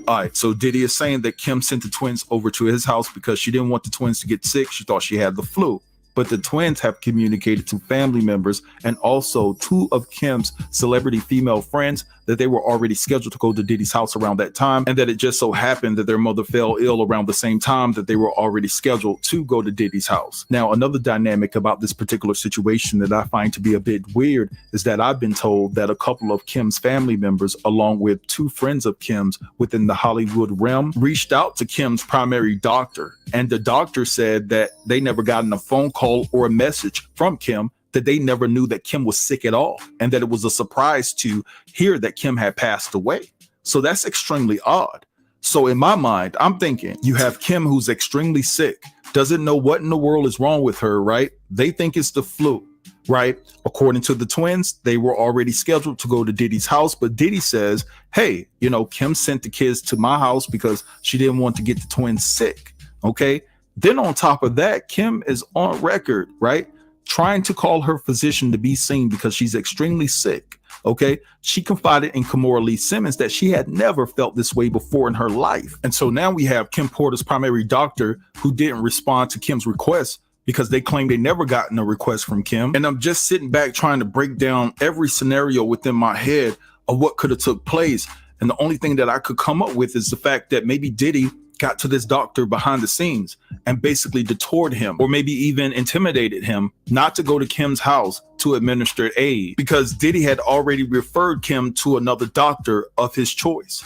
All right, so Diddy is saying that Kim sent the twins over to his house because she didn't want the twins to get sick. She thought she had the flu. But the twins have communicated to family members and also two of Kim's celebrity female friends that they were already scheduled to go to Diddy's house around that time, and that it just so happened that their mother fell ill around the same time that they were already scheduled to go to Diddy's house. Now, another dynamic about this particular situation that I find to be a bit weird is that I've been told that a couple of Kim's family members, along with two friends of Kim's within the Hollywood realm, reached out to Kim's primary doctor, and the doctor said that they never gotten a phone call or a message from Kim, that they never knew that Kim was sick at all, and that it was a surprise to hear that Kim had passed away. So that's extremely odd. So in my mind, I'm thinking you have Kim who's extremely sick, doesn't know what in the world is wrong with her, right? They think it's the flu, right? According to the twins, they were already scheduled to go to Diddy's house, but Diddy says, hey, Kim sent the kids to my house because she didn't want to get the twins sick, okay? Then on top of that, Kim is on record, right, trying to call her physician to be seen because she's extremely sick. Okay, she confided in Kimora Lee Simmons that she had never felt this way before in her life. And so now we have Kim Porter's primary doctor who didn't respond to Kim's request because they claim they never gotten a request from Kim. And I'm just sitting back trying to break down every scenario within my head of what could have took place. And the only thing that I could come up with is the fact that maybe Diddy got to this doctor behind the scenes and basically detoured him, or maybe even intimidated him not to go to Kim's house to administer aid, because Diddy had already referred Kim to another doctor of his choice.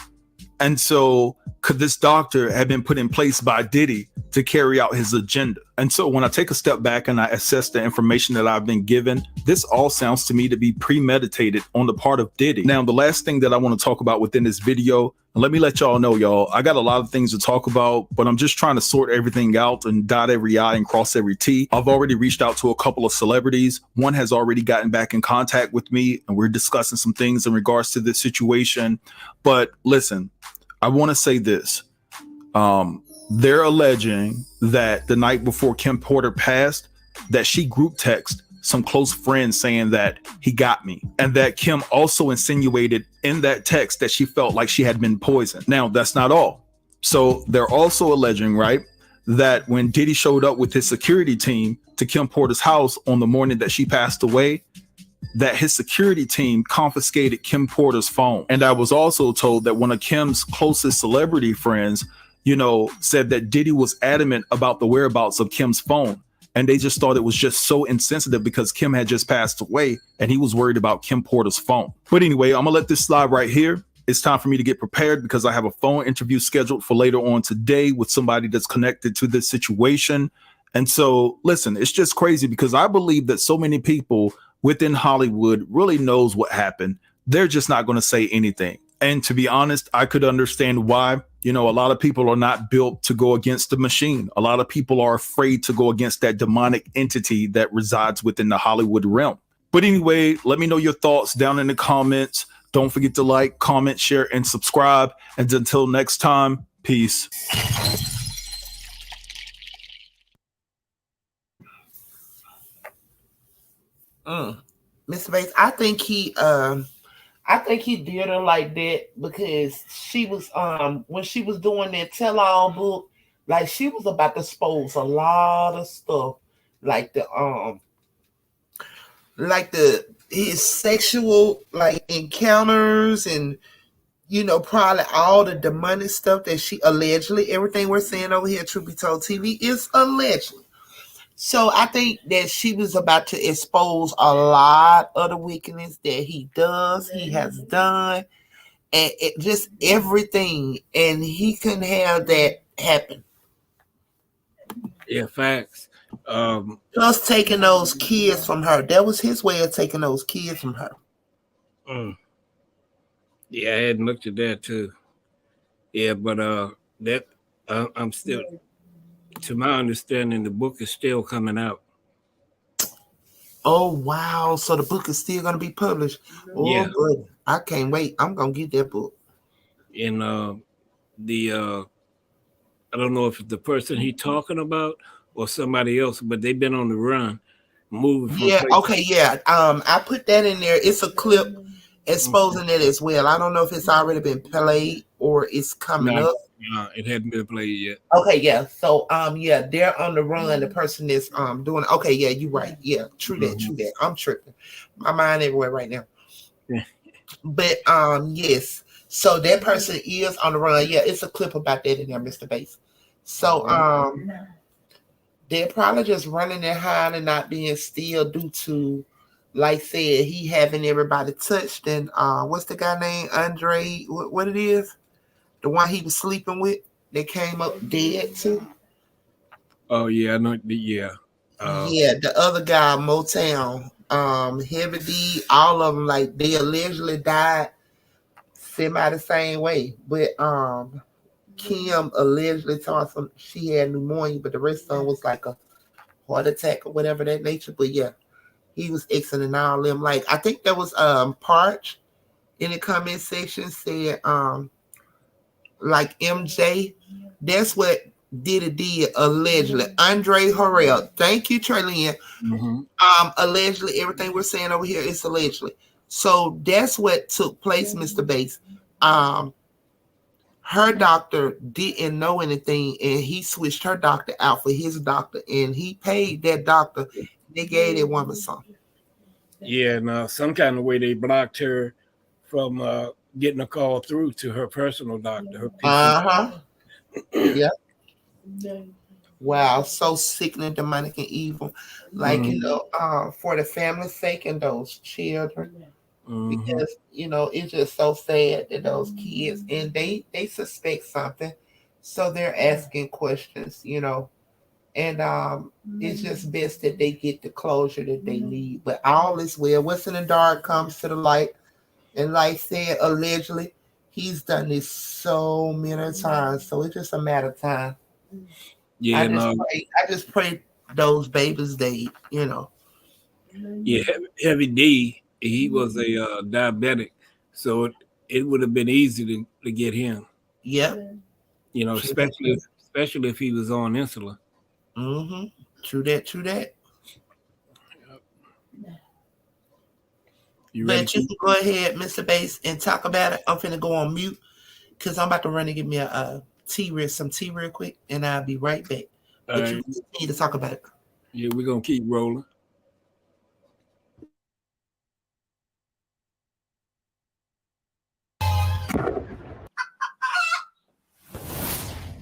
And so could this doctor have been put in place by Diddy to carry out his agenda? And so when I take a step back and I assess the information that I've been given, this all sounds to me to be premeditated on the part of Diddy. Now, the last thing that I want to talk about within this video, and let me let y'all know, y'all, I got a lot of things to talk about, but I'm just trying to sort everything out and dot every I and cross every T. I've already reached out to a couple of celebrities. One has already gotten back in contact with me, and we're discussing some things in regards to this situation. But listen, I want to say this. They're alleging that the night before Kim Porter passed, that she group texted some close friends saying that he got me, and that Kim also insinuated in that text that she felt like she had been poisoned. Now, that's not all. So they're also alleging, right, that when Diddy showed up with his security team to Kim Porter's house on the morning that she passed away, that his security team confiscated Kim Porter's phone. And I was also told that one of Kim's closest celebrity friends, said that Diddy was adamant about the whereabouts of Kim's phone. And they just thought it was just so insensitive because Kim had just passed away and he was worried about Kim Porter's phone. But anyway, I'm gonna let this slide right here. It's time for me to get prepared because I have a phone interview scheduled for later on today with somebody that's connected to this situation. And so, listen, it's just crazy because I believe that so many people within Hollywood really knows what happened. They're just not going to say anything. And to be honest, I could understand why. A lot of people are not built to go against the machine. A lot of people are afraid to go against that demonic entity that resides within the Hollywood realm. But anyway, let me know your thoughts down in the comments. Don't forget to like, comment, share, and subscribe. And until next time, peace. Mr. Bates, I think he did her like that because she was when she was doing that tell-all book, like she was about to expose a lot of stuff, like his sexual encounters and probably all the demonic stuff that she allegedly, everything we're saying over here, Truth Be Told TV, is allegedly. So I think that she was about to expose a lot of the wickedness that he has done, and just everything. And he couldn't have that happen. Yeah, facts. Plus taking those kids from her. That was his way of taking those kids from her. Yeah, I hadn't looked at that too. Yeah, but I'm still, to my understanding, the book is still coming out. Oh wow! So the book is still gonna be published. Oh, yeah, buddy, I can't wait. I'm gonna get that book. And I don't know if it's the person he's talking about or somebody else, but they've been on the run, moving. Yeah. Okay. Yeah. I put that in there. It's a clip exposing it as well. I don't know if it's already been played or it's coming up. No, it hadn't been played yet. Okay, yeah. So yeah, they're on the run. The person that's doing it. Okay, yeah, you're right. Yeah, true that. I'm tripping. My mind everywhere right now. Yeah. But yes. So that person is on the run. Yeah, it's a clip about that in there, Mr. Bass. So they're probably just running their high and not being still due to, like said, he having everybody touched. And what's the guy named Andre? What it is? The one he was sleeping with, they came up dead too. Oh yeah, I know. Yeah, yeah. The other guy, Motown, Heavy D, all of them, like they allegedly died semi the same way. But Kim allegedly told some she had pneumonia, but the rest of them was like a heart attack or whatever that nature. But yeah, he was exiting all them. Like I think there was Parch in the comment section said like MJ, that's what Diddy did allegedly. Andre Harrell, thank you, Trellian. Allegedly, everything we're saying over here is allegedly. So that's what took place, Mr. Bass. Her her doctor didn't know anything, and he switched her doctor out for his doctor, and he paid that doctor. They gave that woman something. Yeah, and some kind of way they blocked her from getting a call through to her personal doctor. Her Uh-huh. Yep. Wow, so sickening, demonic, and evil. Like, for the family's sake and those children. Because, it's just so sad that those kids, and they suspect something. So they're asking questions, and it's just best that they get the closure that they need. But all is well. What's in the dark comes to the light. And like said, allegedly, he's done this so many times. So it's just a matter of time. Yeah, I just pray those babies they, Yeah, Heavy D, he was a diabetic, so it would have been easy to get him. Yep. Especially if he was on insulin. Mm-hmm. True that. But you can go ahead, Mr. Bass, and talk about it. I'm finna go on mute because I'm about to run and get me some tea real quick, and I'll be right back. But you need to talk about it. Yeah, we're gonna keep rolling.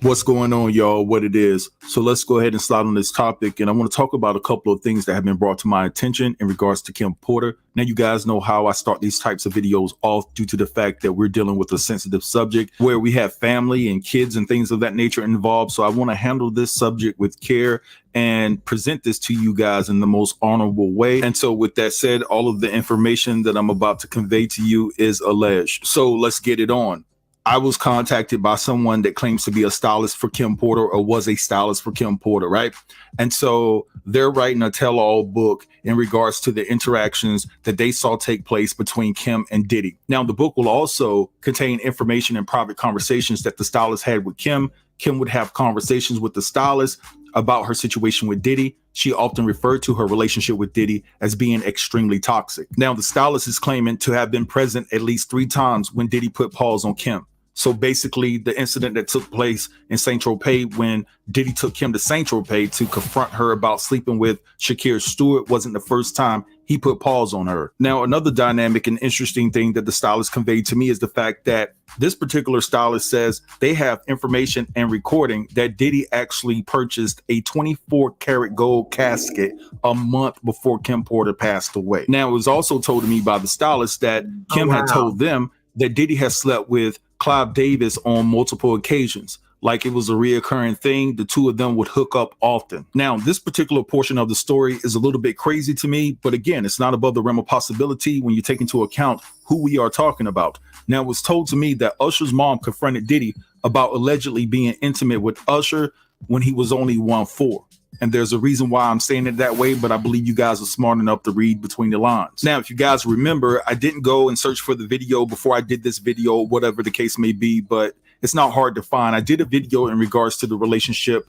What's going on, y'all? What it is. So let's go ahead and slide on this topic. And I want to talk about a couple of things that have been brought to my attention in regards to Kim Porter. Now, you guys know how I start these types of videos off due to the fact that we're dealing with a sensitive subject where we have family and kids and things of that nature involved. So I want to handle this subject with care and present this to you guys in the most honorable way. And so with that said, all of the information that I'm about to convey to you is alleged. So let's get it on. I was contacted by someone that claims to be a stylist for Kim Porter or was a stylist for Kim Porter, right? And so they're writing a tell-all book in regards to the interactions that they saw take place between Kim and Diddy. Now, the book will also contain information and private conversations that the stylist had with Kim. Kim would have conversations with the stylist about her situation with Diddy. She often referred to her relationship with Diddy as being extremely toxic. Now, the stylist is claiming to have been present at least 3 times when Diddy put pause on Kim. So basically, the incident that took place in Saint Tropez when Diddy took Kim to Saint Tropez to confront her about sleeping with Shakir Stewart wasn't the first time he put pause on her. Now, another dynamic and interesting thing that the stylist conveyed to me is the fact that this particular stylist says they have information and recording that Diddy actually purchased a 24-karat gold casket a month before Kim Porter passed away. Now, it was also told to me by the stylist that Kim had told them that Diddy has slept with Clive Davis on multiple occasions. Like it was a reoccurring thing. The two of them would hook up often. Now, this particular portion of the story is a little bit crazy to me, but again, it's not above the realm of possibility when you take into account who we are talking about. Now, it was told to me that Usher's mom confronted Diddy about allegedly being intimate with Usher when he was only 1'4". And there's a reason why I'm saying it that way, but I believe you guys are smart enough to read between the lines. Now, if you guys remember, I didn't go and search for the video before I did this video, whatever the case may be, but it's not hard to find. I did a video in regards to the relationship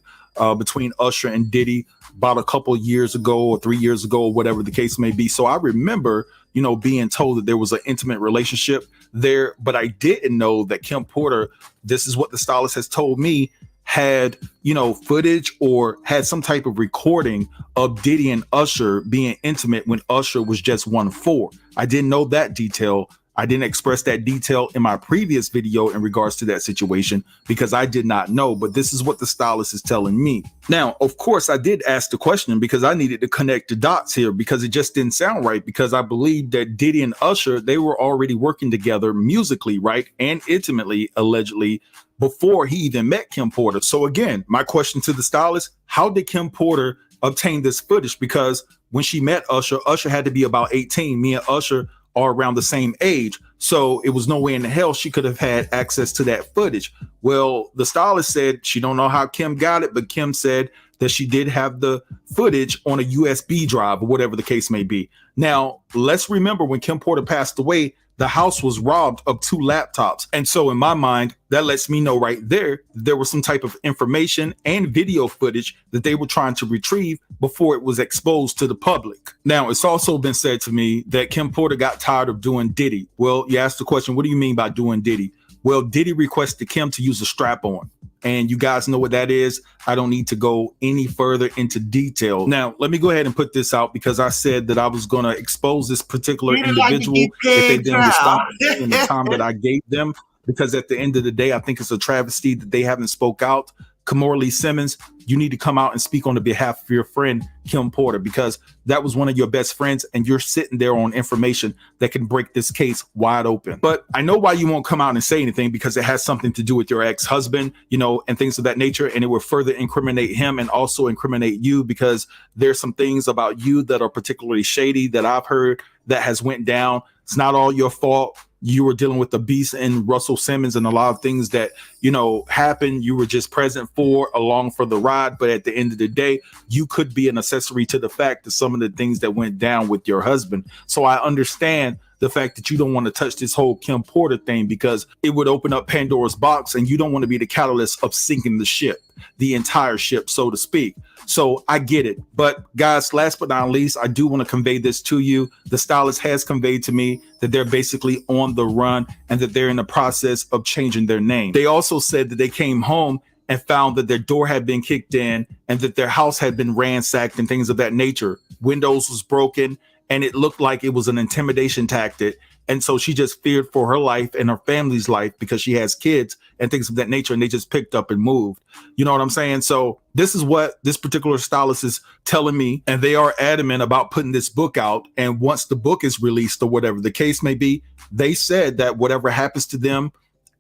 between Usher and Diddy about a couple of years ago or 3 years ago, or whatever the case may be. So I remember, being told that there was an intimate relationship there, but I didn't know that Kim Porter, this is what the stylist has told me, had, footage or had some type of recording of Diddy and Usher being intimate when Usher was just 1'4". I didn't know that detail. I didn't express that detail in my previous video in regards to that situation because I did not know, but this is what the stylist is telling me. Now, of course, I did ask the question because I needed to connect the dots here because it just didn't sound right, because I believe that Diddy and Usher, they were already working together musically, right? And intimately, allegedly, before he even met Kim Porter. So again, my question to the stylist, how did Kim Porter obtain this footage? Because when she met Usher, Usher had to be about 18. Me and Usher are around the same age. So it was no way in the hell she could have had access to that footage. Well, the stylist said she don't know how Kim got it, but Kim said that she did have the footage on a USB drive or whatever the case may be. Now, let's remember when Kim Porter passed away, the house was robbed of 2 laptops. And so in my mind, that lets me know right there was some type of information and video footage that they were trying to retrieve before it was exposed to the public. Now, it's also been said to me that Kim Porter got tired of doing Diddy. Well, you asked the question, what do you mean by doing Diddy? Well, Diddy requested Kim to use a strap-on. And you guys know what that is. I don't need to go any further into detail. Now, let me go ahead and put this out because I said that I was going to expose this particular individual if they didn't respond in the time that I gave them. Because at the end of the day, I think it's a travesty that they haven't spoke out. Kamora Simmons, you need to come out and speak on the behalf of your friend, Kim Porter, because that was one of your best friends and you're sitting there on information that can break this case wide open. But I know why you won't come out and say anything, because it has something to do with your ex-husband, you know, and things of that nature. And it will further incriminate him and also incriminate you, because there's some things about you that are particularly shady that I've heard that has went down. It's not all your fault. You were dealing with the beast and Russell Simmons and a lot of things that, you know, happened. You were just present for, along for the ride. But at the end of the day, you could be an accessory to the fact of some of the things that went down with your husband. So I understand the fact that you don't want to touch this whole Kim Porter thing, because it would open up Pandora's box and you don't want to be the catalyst of sinking the ship, the entire ship, so to speak. So I get it. But guys, last but not least, I do want to convey this to you. The stylist has conveyed to me that they're basically on the run and that they're in the process of changing their name. They also said that they came home and found that their door had been kicked in and that their house had been ransacked and things of that nature. Windows was broken and it looked like it was an intimidation tactic. And so she just feared for her life and her family's life because she has kids and things of that nature. And they just picked up and moved. You know what I'm saying? So this is what this particular stylist is telling me. And they are adamant about putting this book out. And once the book is released or whatever the case may be, they said that whatever happens to them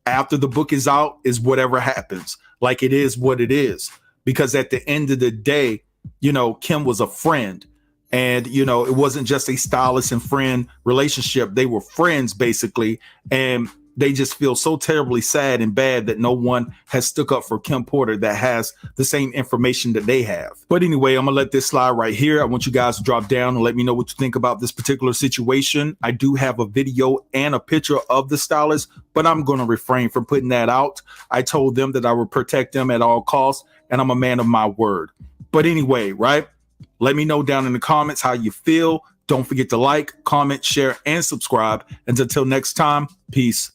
after the book is out is whatever happens. Like, it is what it is. Because at the end of the day, you know, Kim was a friend. And, you know, it wasn't just a stylist and friend relationship. They were friends, basically. And they just feel so terribly sad and bad that no one has stuck up for Kim Porter that has the same information that they have. But anyway, I'm going to let this slide right here. I want you guys to drop down and let me know what you think about this particular situation. I do have a video and a picture of the stylist, but I'm going to refrain from putting that out. I told them that I would protect them at all costs, and I'm a man of my word. But anyway, right? Let me know down in the comments how you feel. Don't forget to like, comment, share, and subscribe. And until next time, peace.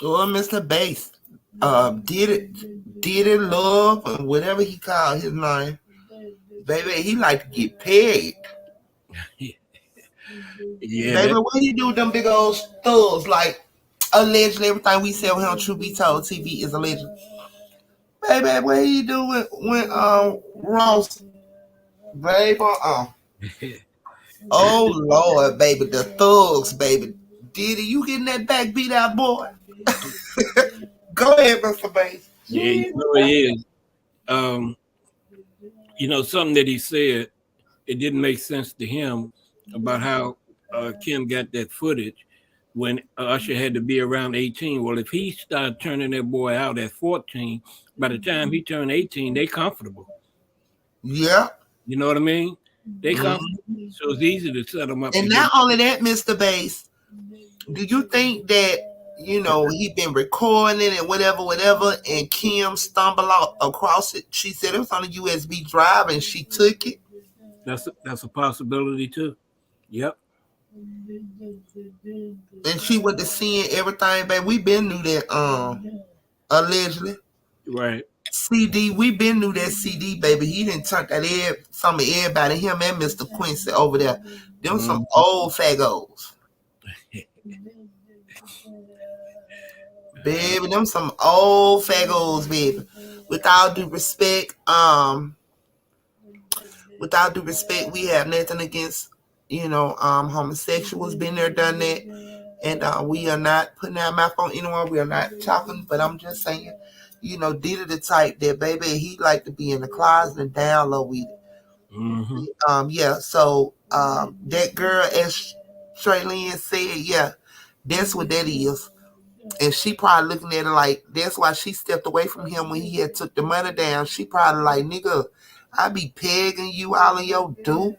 Or Mr. Bass, did it love or whatever he called his name, baby. He like to get paid. Yeah, baby, what he do with them big old thugs? Like, allegedly, everything we say on True Be Told TV is alleged. Baby, what he do when Ross, baby? Oh Lord, baby, the thugs, baby. Diddy, you getting that back beat out, boy? Go ahead, Mr. Bass. Yeah, you know it is. You know, something that he said, it didn't make sense to him about how Kim got that footage when Usher had to be around 18. Well, if he started turning that boy out at 14, by the time he turned 18, they comfortable. Yeah. You know what I mean? They comfortable. So it's easy to set them up. And not only that, Mr. Bass, do you think that, you know, he been recording it and whatever, and Kim stumbled out across it? She said it was on a USB drive and she took it. That's a possibility too. Yep. And she went to seeing everything, baby. We been knew that, allegedly. Right. CD, we been knew that CD, baby. He didn't turn that some of everybody, him and Mr. Quincy over there. Them some old fagos. Baby, them some old fagos, baby. With all due respect, we have nothing against, you know, homosexuals. Been there, done that. And we are not putting our mouth on anyone. We are not talking, but I'm just saying, you know, Diddy the type that, baby, he like to be in the closet and down low with it. Yeah, so that girl, as Traylene said, yeah, that's what that is. And she probably looking at it like, that's why she stepped away from him when he had took the money down. She probably like, nigga, I be pegging you all of your duke.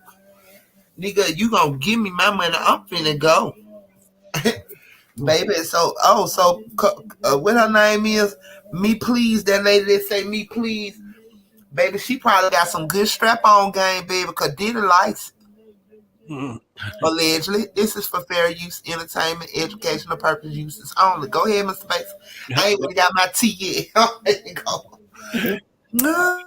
Nigga, you gonna give me my money, I'm finna go. Baby, so what her name is? Me Please, that lady that say Me Please. Baby, she probably got some good strap-on game, baby, because Diddy likes it. Allegedly. This is for fair use, entertainment, educational purpose uses only. Go ahead, Mr. Bates. I ain't really got my tea yet. There you go. No.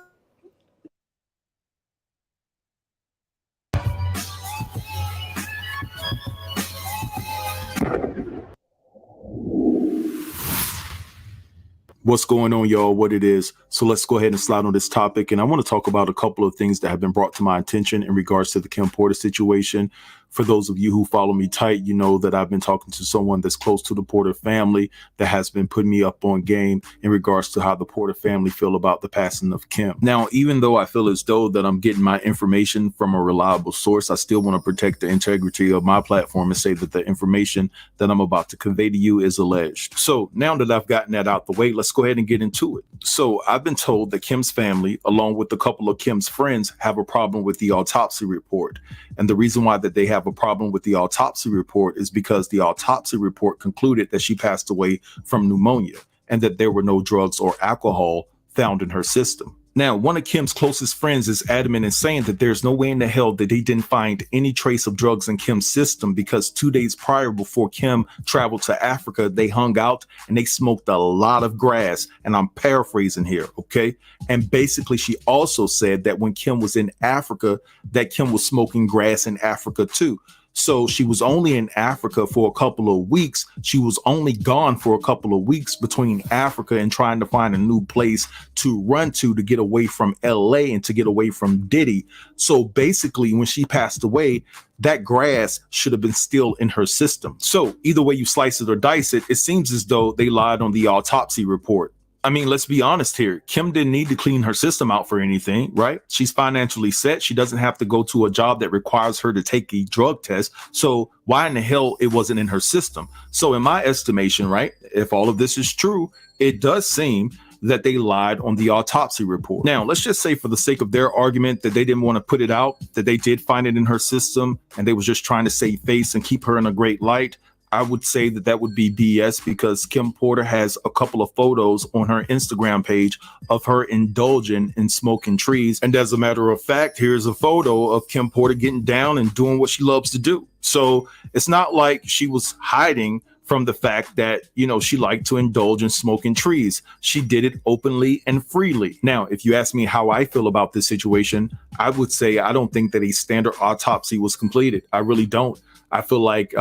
What's going on, y'all? What it is. So let's go ahead and slide on this topic. And I want to talk about a couple of things that have been brought to my attention in regards to the Kim Porter situation. For those of you who follow me tight, you know that I've been talking to someone that's close to the Porter family that has been putting me up on game in regards to how the Porter family feel about the passing of Kim. Now, even though I feel as though that I'm getting my information from a reliable source, I still want to protect the integrity of my platform and say that the information that I'm about to convey to you is alleged. So now that I've gotten that out the way, let's go ahead and get into it. So I've been told that Kim's family, along with a couple of Kim's friends, have a problem with the autopsy report. And the reason why that they have a problem with the autopsy report is because the autopsy report concluded that she passed away from pneumonia and that there were no drugs or alcohol found in her system. Now, one of Kim's closest friends is adamant in saying that there's no way in the hell that he didn't find any trace of drugs in Kim's system, because 2 days prior, before Kim traveled to Africa, they hung out and they smoked a lot of grass. And I'm paraphrasing here, okay? And basically, she also said that when Kim was in Africa, that Kim was smoking grass in Africa too. So she was only in Africa for a couple of weeks. She was only gone for a couple of weeks between Africa and trying to find a new place to run to get away from LA and to get away from Diddy. So basically, when she passed away, that grass should have been still in her system. So either way you slice it or dice it, it seems as though they lied on the autopsy report. I mean, let's be honest here. Kim didn't need to clean her system out for anything, right? She's financially set. She doesn't have to go to a job that requires her to take a drug test. So why in the hell it wasn't in her system? So in my estimation, right, if all of this is true, it does seem that they lied on the autopsy report. Now, let's just say for the sake of their argument that they didn't want to put it out, that they did find it in her system and they was just trying to save face and keep her in a great light. I would say that that would be BS, because Kim Porter has a couple of photos on her Instagram page of her indulging in smoking trees. And as a matter of fact, here's a photo of Kim Porter getting down and doing what she loves to do. So it's not like she was hiding from the fact that, you know, she liked to indulge in smoking trees. She did it openly and freely. Now, if you ask me how I feel about this situation, I would say I don't think that a standard autopsy was completed. I really don't. I feel like,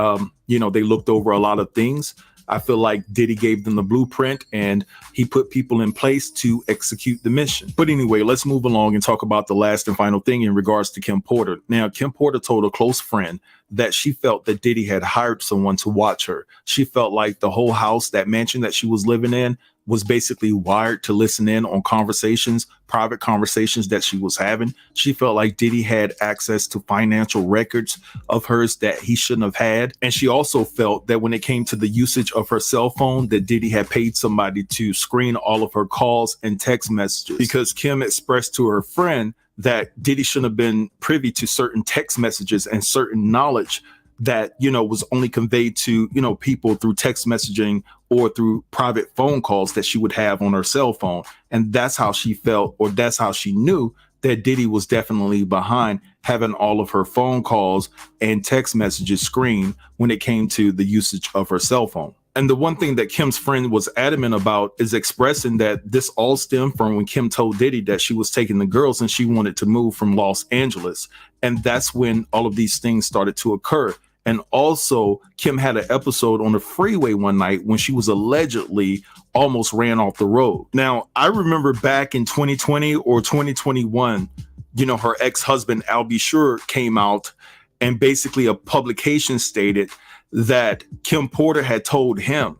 you know, they looked over a lot of things. I feel like Diddy gave them the blueprint and he put people in place to execute the mission. But anyway, let's move along and talk about the last and final thing in regards to Kim Porter. Now, Kim Porter told a close friend that she felt that Diddy had hired someone to watch her. She felt like the whole house, that mansion that she was living in, was basically wired to listen in on conversations, private conversations that she was having. She felt like Diddy had access to financial records of hers that he shouldn't have had. And she also felt that when it came to the usage of her cell phone, that Diddy had paid somebody to screen all of her calls and text messages, because Kim expressed to her friend that Diddy shouldn't have been privy to certain text messages and certain knowledge that, you know, was only conveyed to, you know, people through text messaging or through private phone calls that she would have on her cell phone. And that's how she felt, or that's how she knew that Diddy was definitely behind having all of her phone calls and text messages screened when it came to the usage of her cell phone. And the one thing that Kim's friend was adamant about is expressing that this all stemmed from when Kim told Diddy that she was taking the girls and she wanted to move from Los Angeles. And that's when all of these things started to occur. And also, Kim had an episode on the freeway one night when she was allegedly almost ran off the road. Now, I remember back in 2020 or 2021, you know, her ex-husband, Al B. Sure, came out and basically a publication stated that Kim Porter had told him,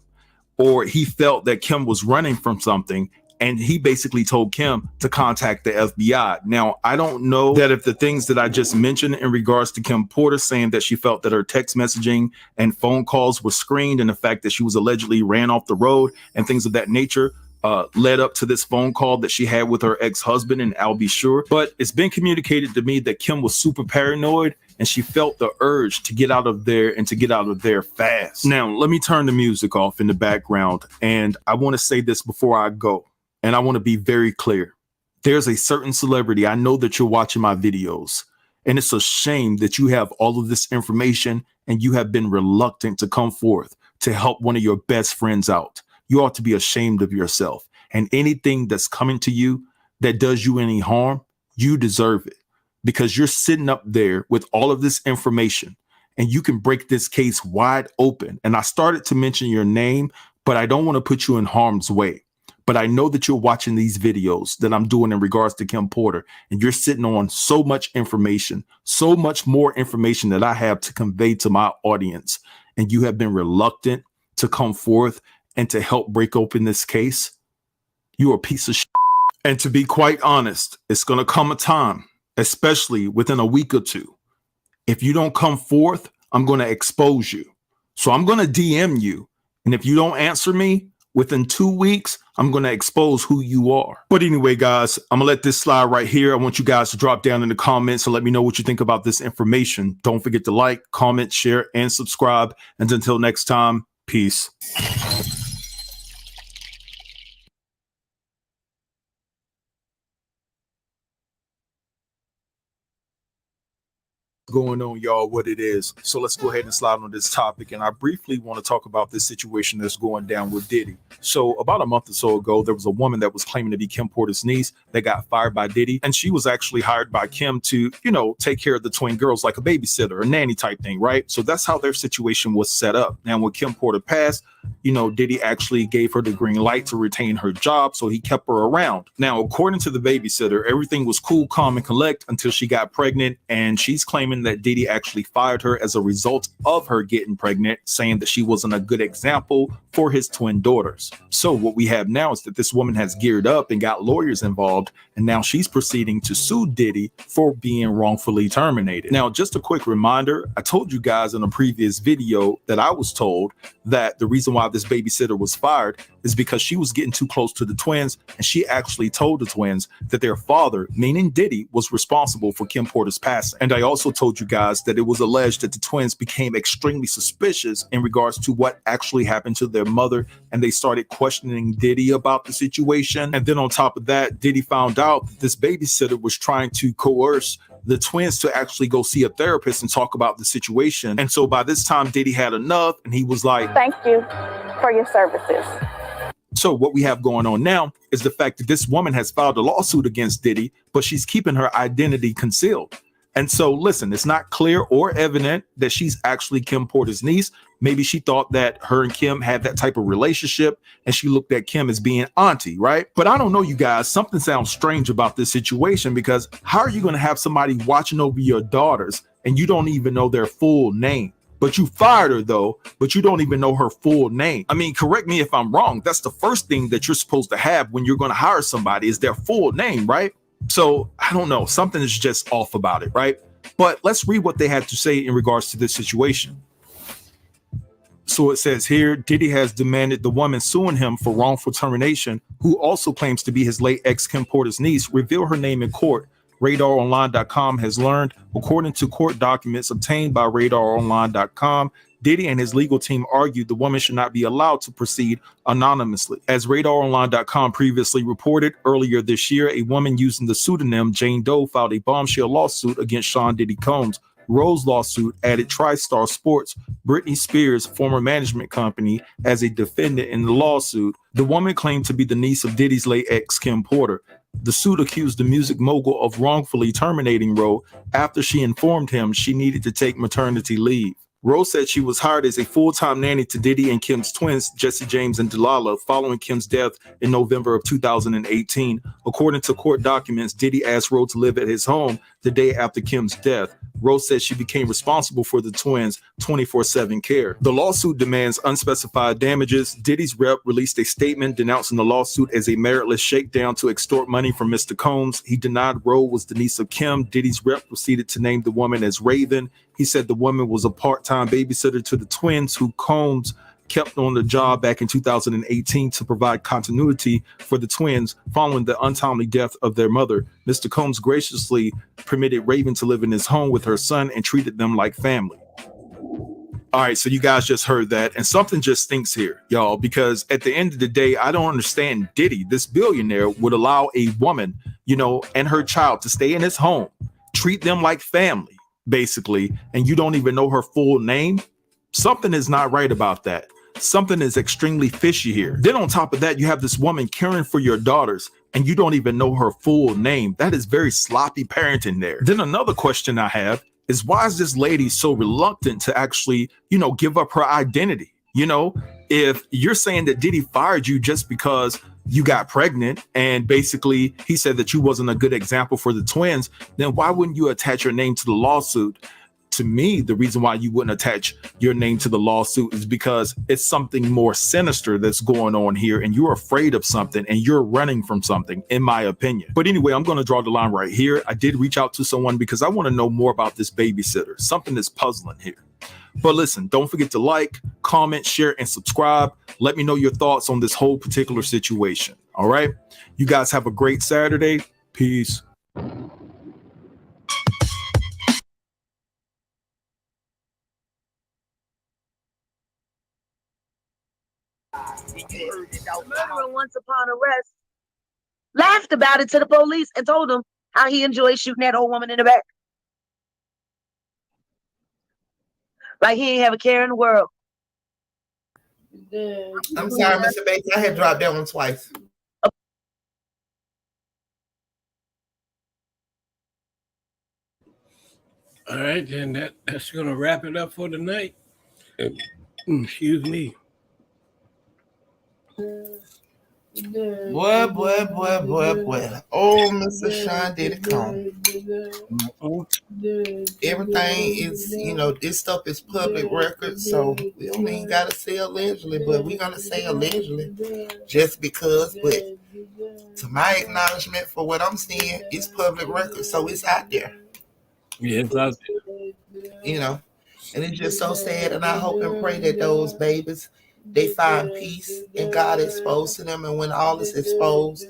or he felt that Kim was running from something, and he basically told Kim to contact the FBI. Now, I don't know that if the things that I just mentioned in regards to Kim Porter saying that she felt that her text messaging and phone calls were screened, and the fact that she was allegedly ran off the road and things of that nature led up to this phone call that she had with her ex-husband and Al B. Sure. But it's been communicated to me that Kim was super paranoid and she felt the urge to get out of there and to get out of there fast. Now, let me turn the music off in the background. And I want to say this before I go. And I want to be very clear. There's a certain celebrity, I know that you're watching my videos, and it's a shame that you have all of this information and you have been reluctant to come forth to help one of your best friends out. You ought to be ashamed of yourself. And anything that's coming to you that does you any harm, you deserve it, because you're sitting up there with all of this information and you can break this case wide open. And I started to mention your name, but I don't want to put you in harm's way. But I know that you're watching these videos that I'm doing in regards to Kim Porter, and you're sitting on so much information, so much more information that I have to convey to my audience. And you have been reluctant to come forth and to help break open this case. You're a piece of shit. And to be quite honest, it's going to come a time, especially within a week or two. If you don't come forth, I'm going to expose you. So I'm going to DM you. And if you don't answer me within 2 weeks, I'm going to expose who you are. But anyway, guys, I'm going to let this slide right here. I want you guys to drop down in the comments and let me know what you think about this information. Don't forget to like, comment, share, and subscribe. And until next time, peace. Going on, y'all, what it is. So let's go ahead and slide on this topic. And I briefly want to talk about this situation that's going down with Diddy. So about a month or so ago, there was a woman that was claiming to be Kim Porter's niece that got fired by Diddy. And she was actually hired by Kim to, take care of the twin girls like a babysitter, a nanny type thing, right? So that's how their situation was set up. Now, when Kim Porter passed, Diddy actually gave her the green light to retain her job. So he kept her around. Now, according to the babysitter, everything was cool, calm, and collect until she got pregnant. And she's claiming that Diddy actually fired her as a result of her getting pregnant, saying that she wasn't a good example for his twin daughters. So what we have now is that this woman has geared up and got lawyers involved, and now she's proceeding to sue Diddy for being wrongfully terminated. Now, just a quick reminder, I told you guys in a previous video that I was told that the reason why this babysitter was fired is because she was getting too close to the twins, and she actually told the twins that their father, meaning Diddy, was responsible for Kim Porter's passing. And I also told you guys that it was alleged that the twins became extremely suspicious in regards to what actually happened to their mother, and they started questioning Diddy about the situation. And then on top of that, Diddy found out that this babysitter was trying to coerce the twins to actually go see a therapist and talk about the situation. And so by this time, Diddy had enough, and he was like, "Thank you for your services." So what we have going on now is the fact that this woman has filed a lawsuit against Diddy, but she's keeping her identity concealed. And so, listen, it's not clear or evident that she's actually Kim Porter's niece. Maybe she thought that her and Kim had that type of relationship, and she looked at Kim as being auntie, right? But I don't know, you guys, something sounds strange about this situation, because how are you going to have somebody watching over your daughters and you don't even know their full name? But you fired her, though, but you don't even know her full name. I mean, correct me if I'm wrong. That's the first thing that you're supposed to have when you're going to hire somebody, is their full name, right? So I don't know. Something is just off about it, right? But let's read what they had to say in regards to this situation. So it says here, Diddy has demanded the woman suing him for wrongful termination, who also claims to be his late ex Kim Porter's niece, reveal her name in court. RadarOnline.com has learned, according to court documents obtained by RadarOnline.com, Diddy and his legal team argued the woman should not be allowed to proceed anonymously. As RadarOnline.com previously reported, earlier this year, a woman using the pseudonym Jane Doe filed a bombshell lawsuit against Sean Diddy Combs. Rose's lawsuit added TriStar Sports, Britney Spears' former management company, as a defendant in the lawsuit. The woman claimed to be the niece of Diddy's late ex, Kim Porter. The suit accused the music mogul of wrongfully terminating Rose after she informed him she needed to take maternity leave. Rose said she was hired as a full-time nanny to Diddy and Kim's twins, Jesse James and Delilah, following Kim's death in November of 2018. According to court documents, Diddy asked Rose to live at his home the day after Kim's death. Rose said she became responsible for the twins' 24/7 care. The lawsuit demands unspecified damages. Diddy's rep released a statement denouncing the lawsuit as a meritless shakedown to extort money from Mr. Combs. He denied Rose was the niece of Kim. Diddy's rep proceeded to name the woman as Raven. He said the woman was a part-time babysitter to the twins, who Combs kept on the job back in 2018 to provide continuity for the twins following the untimely death of their mother. Mr. Combs graciously permitted Raven to live in his home with her son and treated them like family. All right, so you guys just heard that, and something just stinks here, y'all, because at the end of the day, I don't understand Diddy, this billionaire, would allow a woman, and her child to stay in his home, treat them like family, basically, and you don't even know her full name. Something is not right about that. Something is extremely fishy here. Then on top of that, you have this woman caring for your daughters, and you don't even know her full name. That is very sloppy parenting there. Then another question I have is, why is this lady so reluctant to actually, give up her identity? If you're saying that Diddy fired you just because you got pregnant and basically he said that you wasn't a good example for the twins, then why wouldn't you attach your name to the lawsuit? To me, the reason why you wouldn't attach your name to the lawsuit is because it's something more sinister that's going on here, and you're afraid of something and you're running from something, in my opinion. But anyway, I'm going to draw the line right here. I did reach out to someone because I want to know more about this babysitter. Something is puzzling here. But listen, don't forget to like, comment, share, and subscribe. Let me know your thoughts on this whole particular situation. All right. You guys have a great Saturday. Peace. Murderer once upon arrest laughed about it to the police and told them how he enjoyed shooting that old woman in the back. Like he ain't have a care in the world. I'm sorry, Mr. Baker. I had dropped that one twice. All right, then that's going to wrap it up for tonight. Excuse me. Boy. Oh, Mr. Sean Diddy come. Everything is, this stuff is public record, so we don't even gotta say allegedly, but we're gonna say allegedly just because. But to my acknowledgement for what I'm seeing, it's public record, so it's out there. Yeah, it's out there. And it's just so sad, and I hope and pray that those babies, they find peace and God exposed to them, and when all is exposed,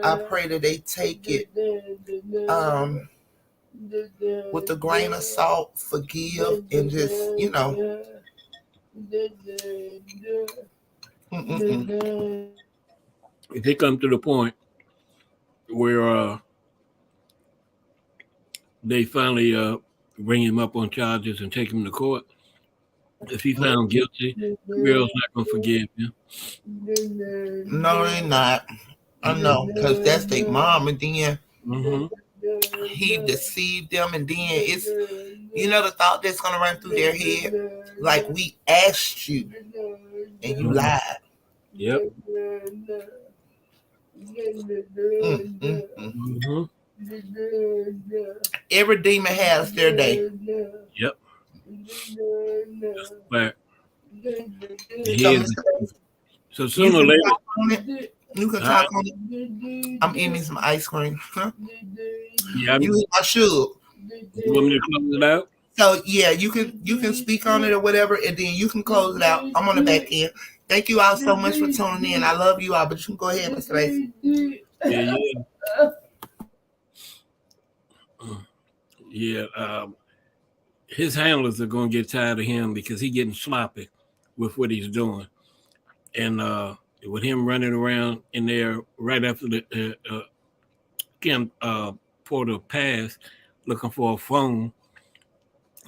I pray that they take it with a grain of salt, forgive, and just, If they come to the point where they finally bring him up on charges and take him to court, if he found guilty, the girl's not going to forgive him. No, they're not. I know, because that's their mom, and then he deceived them, and then it's, the thought that's going to run through their head, like, we asked you, and you lied. Yep. Every demon has their day. Yep. That's a fact. So sooner or later, you can talk on it. I'm eating some ice cream. Yeah, I should. You want me to close it out? So yeah, you can speak on it or whatever, and then you can close it out. I'm on the back end. Thank you all so much for tuning in. I love you all, but you can go ahead, Mr. Lacy. Yeah. His handlers are going to get tired of him because he's getting sloppy with what he's doing. And with him running around in there right after the Kim Porter passed, looking for a phone,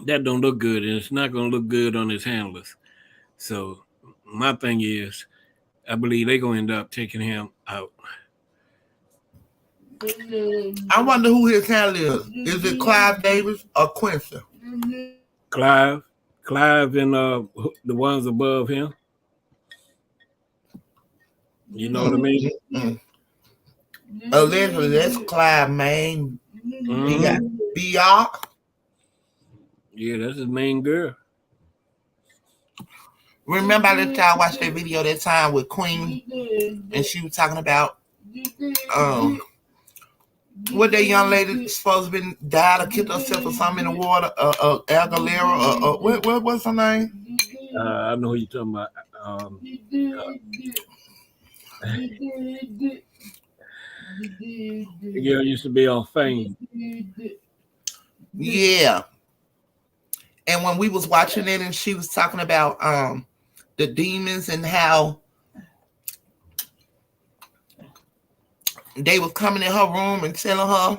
that don't look good, and it's not going to look good on his handlers. So my thing is, I believe they're going to end up taking him out. I wonder who his handler is. Is it Clive Davis or Quincy? Clive and the ones above him. You know what I mean? Allegedly, that's Clive, man. He got BR. Yeah, that's his main girl. Remember, I let y'all watch that video that time with Queen, and she was talking about what that young lady supposed to be died or killed herself or something in the water, Aguilera, or what's her name? I know who you're talking about. The girl used to be on Fame. Yeah. And when we was watching it and she was talking about the demons and how they was coming in her room and telling her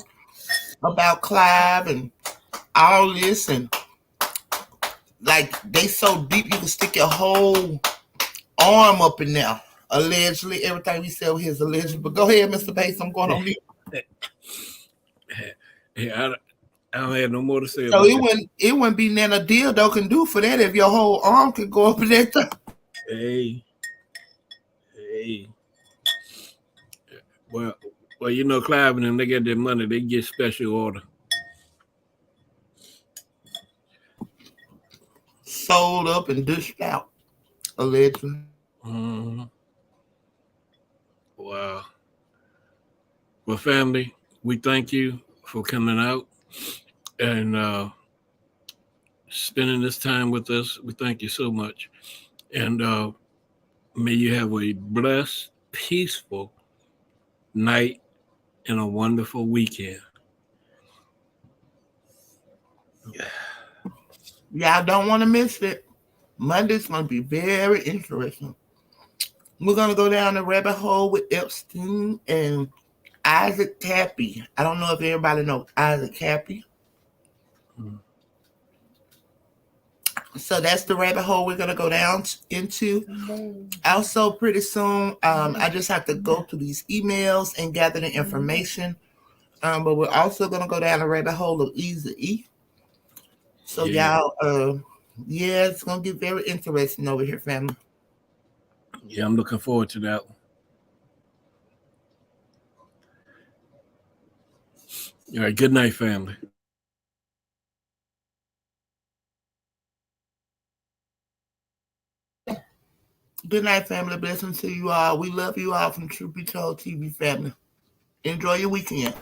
about Clive and all this, and like they so deep you can stick your whole arm up in there. Allegedly, everything we said was alleged. But go ahead, Mr. Bates. I'm going on mute. Yeah, I don't have no more to say So about that. it wouldn't be nothing a dildo can do for that if your whole arm could go up in there. Hey. Well, you know, Clive and them, they get their money, they get special order. Sold up and dished out, allegedly. Mm-hmm. Wow. Well, family, we thank you for coming out and spending this time with us. We thank you so much. And may you have a blessed, peaceful night and a wonderful weekend. Y'all don't want to miss it. Monday's going to be very interesting. We're going to go down the rabbit hole with Epstein and Isaac Cappy. I don't know if everybody knows Isaac Cappy. So that's the rabbit hole we're going to go down into. Also, pretty soon, I just have to go through these emails and gather the information. But we're also going to go down the rabbit hole of Eazy-E. So y'all, yeah, it's going to get very interesting over here, family. Yeah, I'm looking forward to that one. All right, good night, family. Good night, family. Blessings to you all. We love you all from Truth Be Told TV family. Enjoy your weekend.